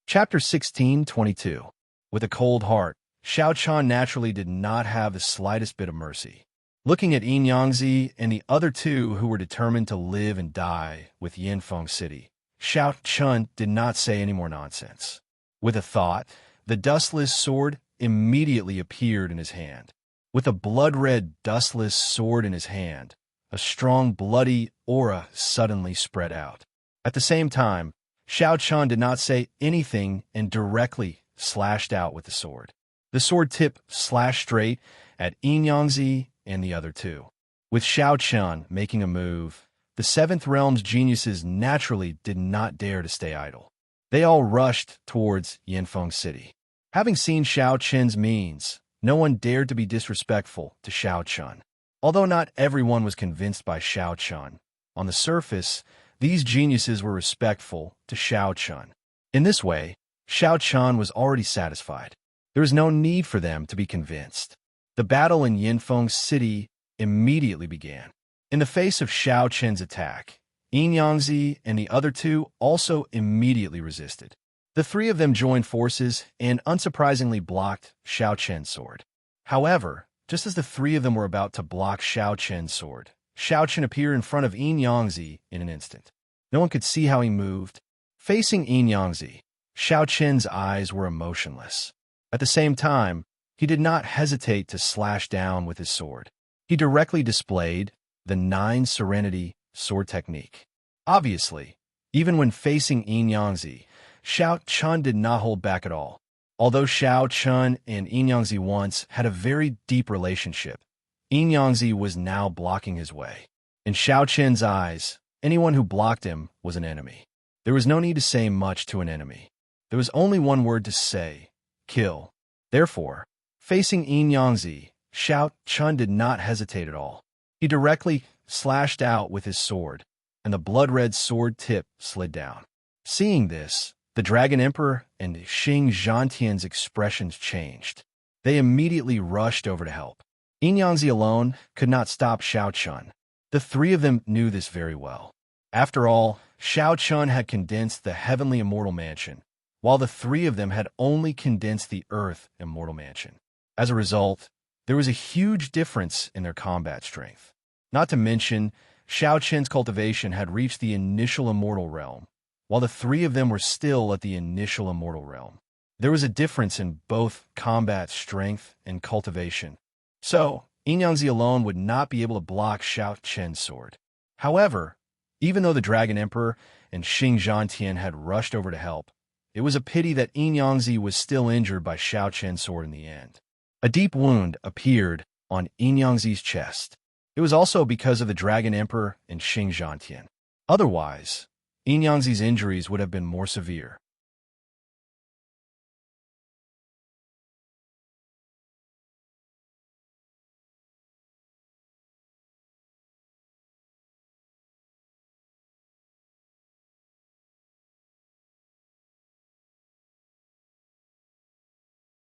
Chapter 16:22. With a cold heart, Xiao Chan naturally did not have the slightest bit of mercy. Looking at Yin Yangzi and the other two who were determined to live and die with Yinfeng City, Xiao Chun did not say any more nonsense. With a thought, the dustless sword immediately appeared in his hand. With a blood-red dustless sword in his hand, a strong bloody aura suddenly spread out. At the same time, Xiao Chun did not say anything and directly slashed out with the sword. The sword tip slashed straight at Yin Yangzi and the other two. With Xiao Chun making a move, the Seventh Realm's geniuses naturally did not dare to stay idle. They all rushed towards Yinfeng City. Having seen Xiao Chen's means, no one dared to be disrespectful to Xiao Chun. Although not everyone was convinced by Xiao Chun, on the surface, these geniuses were respectful to Xiao Chun. In this way, Xiao Chun was already satisfied. There was no need for them to be convinced. The battle in Yinfeng City immediately began. In the face of Xiao Chen's attack, Yin Yangzi and the other two also immediately resisted. The three of them joined forces and unsurprisingly blocked Xiao Chen's sword. However, just as the three of them were about to block Xiao Chen's sword, Xiao Chen appeared in front of Yin Yangzi in an instant. No one could see how he moved. Facing Yin Yangzi, Xiao Chen's eyes were emotionless. At the same time, he did not hesitate to slash down with his sword. He directly displayed the 9 Serenity sword technique. Obviously, even when facing Yin Yangzi, Xiao Chun did not hold back at all. Although Xiao Chun and Yin Yangzi once had a very deep relationship, Yin Yangzi was now blocking his way. In Xiao Chen's eyes, anyone who blocked him was an enemy. There was no need to say much to an enemy. There was only one word to say: kill. Therefore, facing Yin Yangzi, Xiao Chun did not hesitate at all. He directly slashed out with his sword, and the blood-red sword tip slid down. Seeing this, the Dragon Emperor and Xing Zhantian's expressions changed. They immediately rushed over to help. Yangzi alone could not stop Xiao Chun. The three of them knew this very well. After all, Xiao Chun had condensed the heavenly immortal mansion, while the three of them had only condensed the earth immortal mansion. As a result, there was a huge difference in their combat strength. Not to mention, Xiao Chen's cultivation had reached the initial immortal realm, while the three of them were still at the initial immortal realm. There was a difference in both combat strength and cultivation. So, Yangzi alone would not be able to block Xiao Chen's sword. However, even though the Dragon Emperor and Xing Zhantian had rushed over to help, it was a pity that Yangzi was still injured by Xiao Chen's sword in the end. A deep wound appeared on Yangzi's chest. It was also because of the Dragon Emperor and Xing Zhantian. Otherwise, Yangzi's injuries would have been more severe.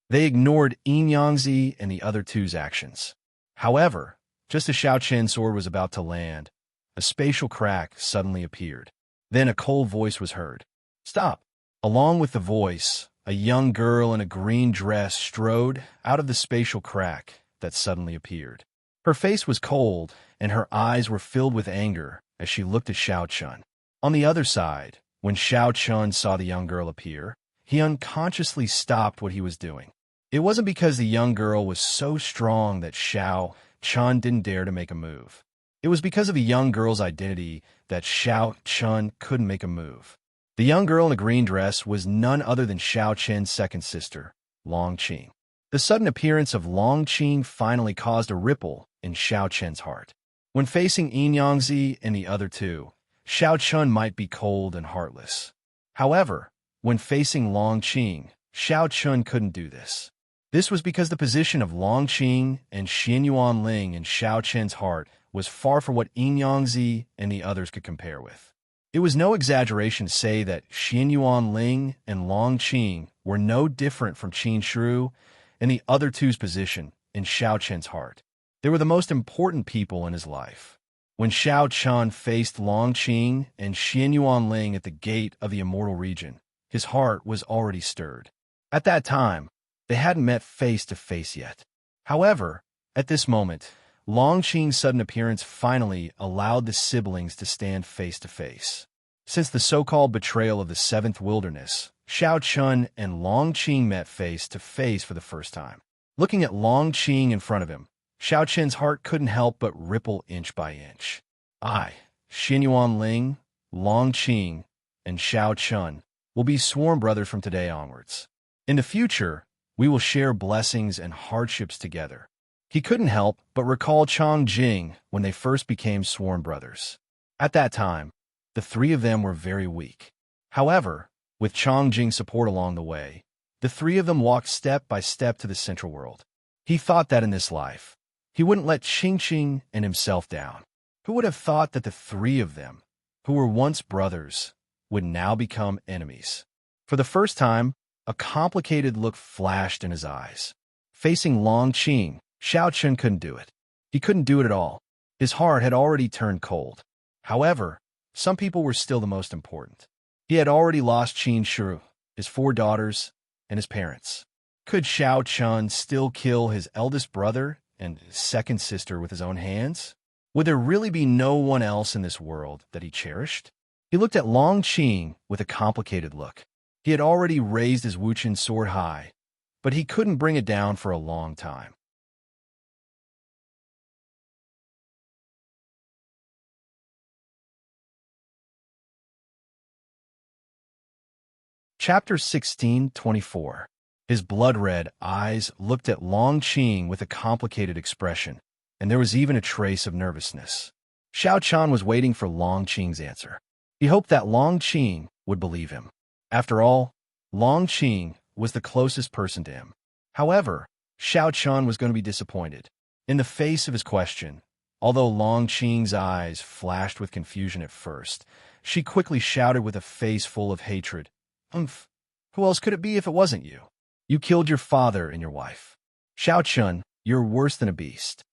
They ignored Yangzi and the other two's actions. However, just as Xiao Chen's sword was about to land, a spatial crack suddenly appeared. Then a cold voice was heard. "Stop!" Along with the voice, a young girl in a green dress strode out of the spatial crack that suddenly appeared. Her face was cold, and her eyes were filled with anger as she looked at Xiao Chun. On the other side, when Xiao Chun saw the young girl appear, he unconsciously stopped what he was doing. It wasn't because the young girl was so strong that Xiao Chun didn't dare to make a move. It was because of the young girl's identity that Xiao Chun couldn't make a move. The young girl in the green dress was none other than Xiao Chen's second sister, Long Qing. The sudden appearance of Long Qing finally caused a ripple in Xiao Chen's heart. When facing Yangzi and the other two, Xiao Chun might be cold and heartless. However, when facing Long Qing, Xiao Chun couldn't do this. This was because the position of Long Qing and Xianyuan Ling in Xiao Chen's heart was far from what Yangzi and the others could compare with. It was no exaggeration to say that Xianyuan Ling and Long Qing were no different from Qin Shi and the other two's position in Xiao Chen's heart. They were the most important people in his life. When Xiao Chun faced Long Qing and Xianyuan Ling at the gate of the immortal region, his heart was already stirred. At that time, they hadn't met face to face yet. However, at this moment, Long Qing's sudden appearance finally allowed the siblings to stand face to face. Since the so-called betrayal of the seventh wilderness, Xiao Chun and Long Qing met face to face for the first time. Looking at Long Qing in front of him, Xiao Chen's heart couldn't help but ripple inch by inch. I, Xianyuan Ling, Long Qing, and Xiao Chun will be sworn brothers from today onwards. In the future, we will share blessings and hardships together. He couldn't help but recall Chang Jing when they first became sworn brothers. At that time, the three of them were very weak. However, with Chang Jing's support along the way, the three of them walked step by step to the central world. He thought that in this life, he wouldn't let Qing and himself down. Who would have thought that the three of them, who were once brothers, would now become enemies? For the first time, a complicated look flashed in his eyes. Facing Long Qing, Xiao Chun couldn't do it. He couldn't do it at all. His heart had already turned cold. However, some people were still the most important. He had already lost Qin Shi, his 4 daughters, and his parents. Could Xiao Chun still kill his eldest brother and his second sister with his own hands? Would there really be no one else in this world that he cherished? He looked at Long Qing with a complicated look. He had already raised his Wuchen sword high, but he couldn't bring it down for a long time. Chapter 16:24. His blood-red eyes looked at Long Qing with a complicated expression, and there was even a trace of nervousness. Xiao Chun was waiting for Long Qing's answer. He hoped that Long Qing would believe him. After all, Long Qing was the closest person to him. However, Xiao Chun was going to be disappointed. In the face of his question, although Long Qing's eyes flashed with confusion at first, she quickly shouted with a face full of hatred, Who else could it be if it wasn't you? You killed your father and your wife." Xiao Chun, You're worse than a beast.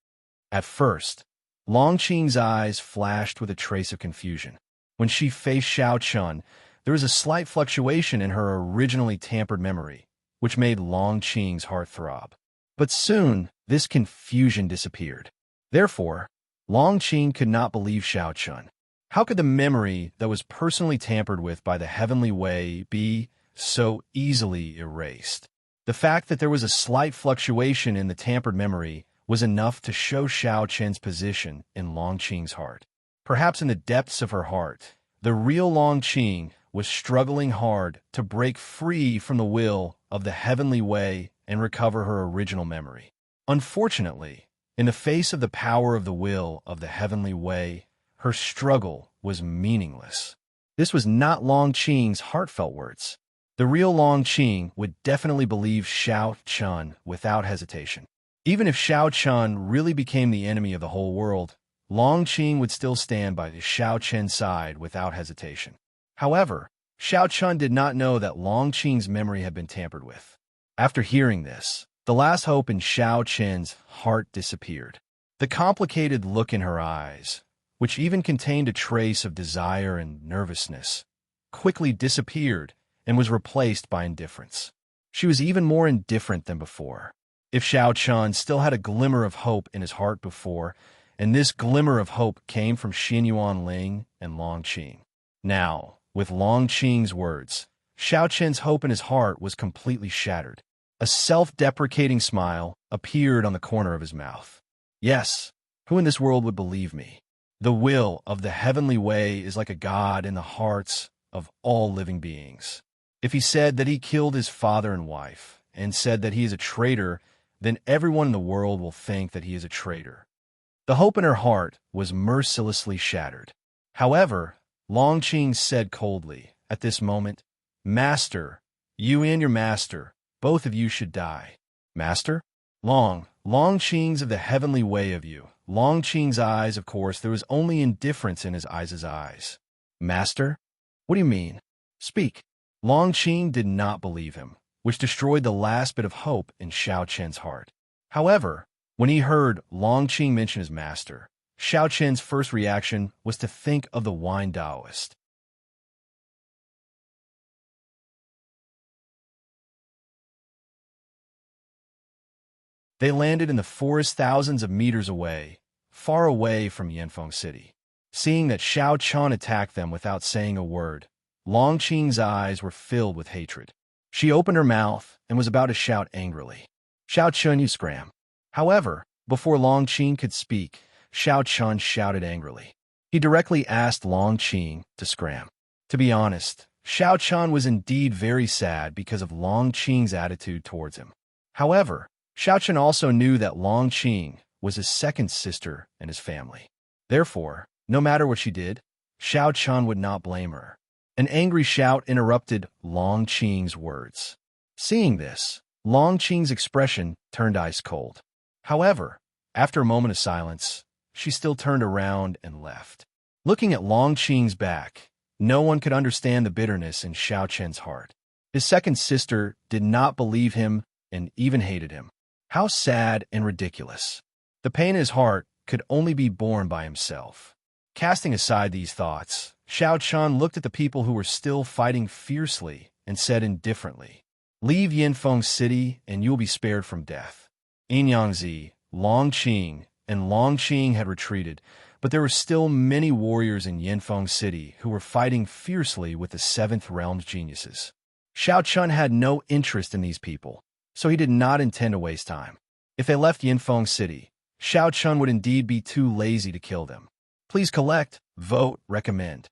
At first, Long Qing's eyes flashed with a trace of confusion. When she faced Xiao Chun, there was a slight fluctuation in her originally tampered memory, which made Long Qing's heart throb. But soon, this confusion disappeared. Therefore, Long Qing could not believe Xiao Chun. How could the memory that was personally tampered with by the heavenly way be so easily erased? The fact that there was a slight fluctuation in the tampered memory was enough to show Xiao Chen's position in Long Qing's heart. Perhaps in the depths of her heart, the real Long Qing was struggling hard to break free from the will of the heavenly way and recover her original memory. Unfortunately, in the face of the power of the will of the heavenly way, her struggle was meaningless. This was not Long Qing's heartfelt words. The real Long Qing would definitely believe Xiao Chun without hesitation. Even if Xiao Chun really became the enemy of the whole world, Long Qing would still stand by Xiao Chen's side without hesitation. However, Xiao Chun did not know that Long Qing's memory had been tampered with. After hearing this, the last hope in Xiao Chen's heart disappeared. The complicated look in her eyes, which even contained a trace of desire and nervousness, quickly disappeared and was replaced by indifference. She was even more indifferent than before. If Xiao Chun still had a glimmer of hope in his heart before, and this glimmer of hope came from Xin Yuan Ling and Long Qing. Now, with Long Qing's words, Xiao Chen's hope in his heart was completely shattered. A self-deprecating smile appeared on the corner of his mouth. Yes, who in this world would believe me? The will of the heavenly way is like a god in the hearts of all living beings. If he said that he killed his father and wife, and said that he is a traitor, then everyone in the world will think that he is a traitor. The hope in her heart was mercilessly shattered. However, Long Qing said coldly, at this moment, "Master, you and your master, both of you should die." Master? Long Qing's of the heavenly way of you. Long Qing's eyes, of course, there was only indifference in his eyes. Master? What do you mean? Speak. Long Qing did not believe him, which destroyed the last bit of hope in Xiao Chen's heart. However, when he heard Long Qing mention his master, Xiao Chen's first reaction was to think of the wine Taoist. They landed in the forest thousands of meters away, far away from Yanfeng City. Seeing that Xiao Chun attacked them without saying a word, Long Qing's eyes were filled with hatred. She opened her mouth and was about to shout angrily, "Xiao Chun, you scram!" However, before Long Qing could speak, Xiao Chun shouted angrily. He directly asked Long Qing to scram. To be honest, Xiao Chun was indeed very sad because of Long Qing's attitude towards him. However, Xiao Chun also knew that Long Qing was his second sister and his family. Therefore, no matter what she did, Xiao Chun would not blame her. An angry shout interrupted Long Qing's words. Seeing this, Long Qing's expression turned ice cold. However, after a moment of silence, she still turned around and left. Looking at Long Qing's back, no one could understand the bitterness in Xiao Chen's heart. His second sister did not believe him and even hated him. How sad and ridiculous. The pain in his heart could only be borne by himself. Casting aside these thoughts, Xiao Chun looked at the people who were still fighting fiercely and said indifferently, "Leave Yanfeng City and you will be spared from death." Yangzi, Long Qing, and Long Qing had retreated, but there were still many warriors in Yanfeng City who were fighting fiercely with the Seventh Realm's geniuses. Xiao Chun had no interest in these people, so he did not intend to waste time. If they left Yanfeng City, Xiao Chun would indeed be too lazy to kill them. Please collect, vote, recommend.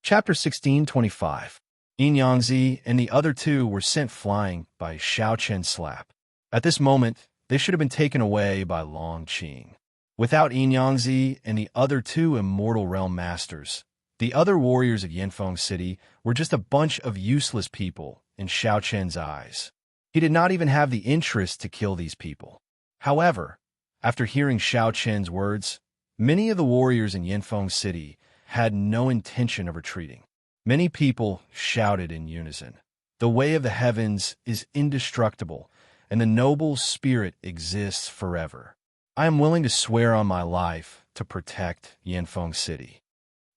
Chapter 1625. Yangzi and the other two were sent flying by Xiao Chen's slap. At this moment, they should have been taken away by Long Qing. Without Yangzi and the other two immortal realm masters, the other warriors of Yanfeng City were just a bunch of useless people in Xiao Chen's eyes. He did not even have the interest to kill these people. However, after hearing Xiao Chen's words, many of the warriors in Yanfeng City had no intention of retreating. Many people shouted in unison, "The way of the heavens is indestructible, and the noble spirit exists forever. I am willing to swear on my life to protect Yanfeng City."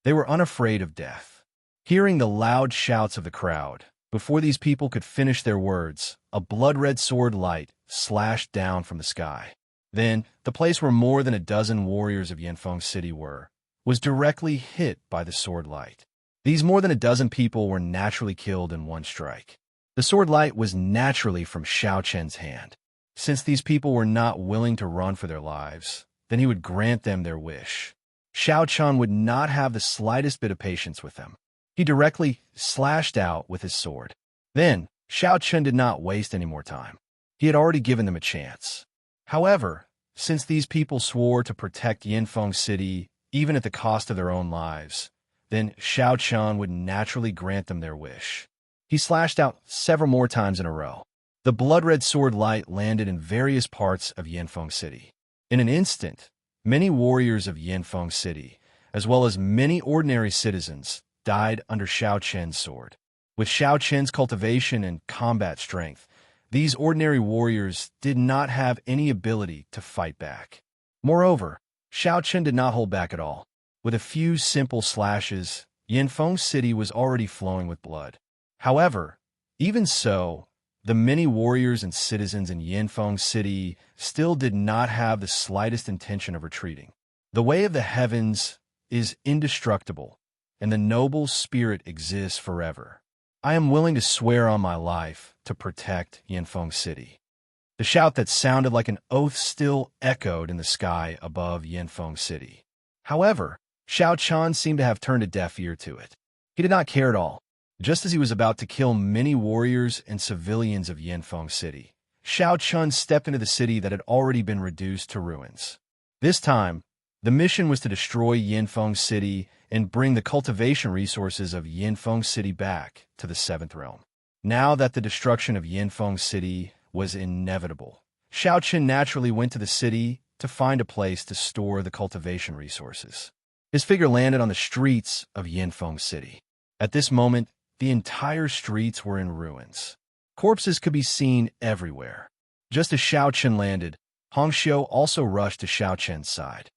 They were unafraid of death. Hearing the loud shouts of the crowd, before these people could finish their words, a blood-red sword light slashed down from the sky. Then, the place where more than a dozen warriors of Yanfeng City was directly hit by the sword light. These more than a dozen people were naturally killed in one strike. The sword light was naturally from Xiao Chen's hand. Since these people were not willing to run for their lives, then he would grant them their wish. Xiao Chen would not have the slightest bit of patience with them. He directly slashed out with his sword. Then, Xiao Chen did not waste any more time. He had already given them a chance. However, since these people swore to protect Yanfeng City, even at the cost of their own lives, then Xiao Chen would naturally grant them their wish. He slashed out several more times in a row. The blood-red sword light landed in various parts of Yanfeng City. In an instant, many warriors of Yanfeng City, as well as many ordinary citizens, died under Xiao Chen's sword. With Xiao Chen's cultivation and combat strength, these ordinary warriors did not have any ability to fight back. Moreover, Xiao Chen did not hold back at all. With a few simple slashes, Yanfeng City was already flowing with blood. However, even so, the many warriors and citizens in Yanfeng City still did not have the slightest intention of retreating. The way of the heavens is indestructible, and the noble spirit exists forever. I am willing to swear on my life to protect Yanfeng City. The shout that sounded like an oath still echoed in the sky above Yanfeng City. However, Xiao Chen seemed to have turned a deaf ear to it. He did not care at all. Just as he was about to kill many warriors and civilians of Yanfeng City, Xiao Chen stepped into the city that had already been reduced to ruins. This time, the mission was to destroy Yanfeng City and bring the cultivation resources of Yanfeng City back to the Seventh Realm. Now that the destruction of Yanfeng City was inevitable, Xiao Chen naturally went to the city to find a place to store the cultivation resources. His figure landed on the streets of Yanfeng City. At this moment, the entire streets were in ruins. Corpses could be seen everywhere. Just as Xiao Chen landed, Hongxiu also rushed to Xiao Chen's side.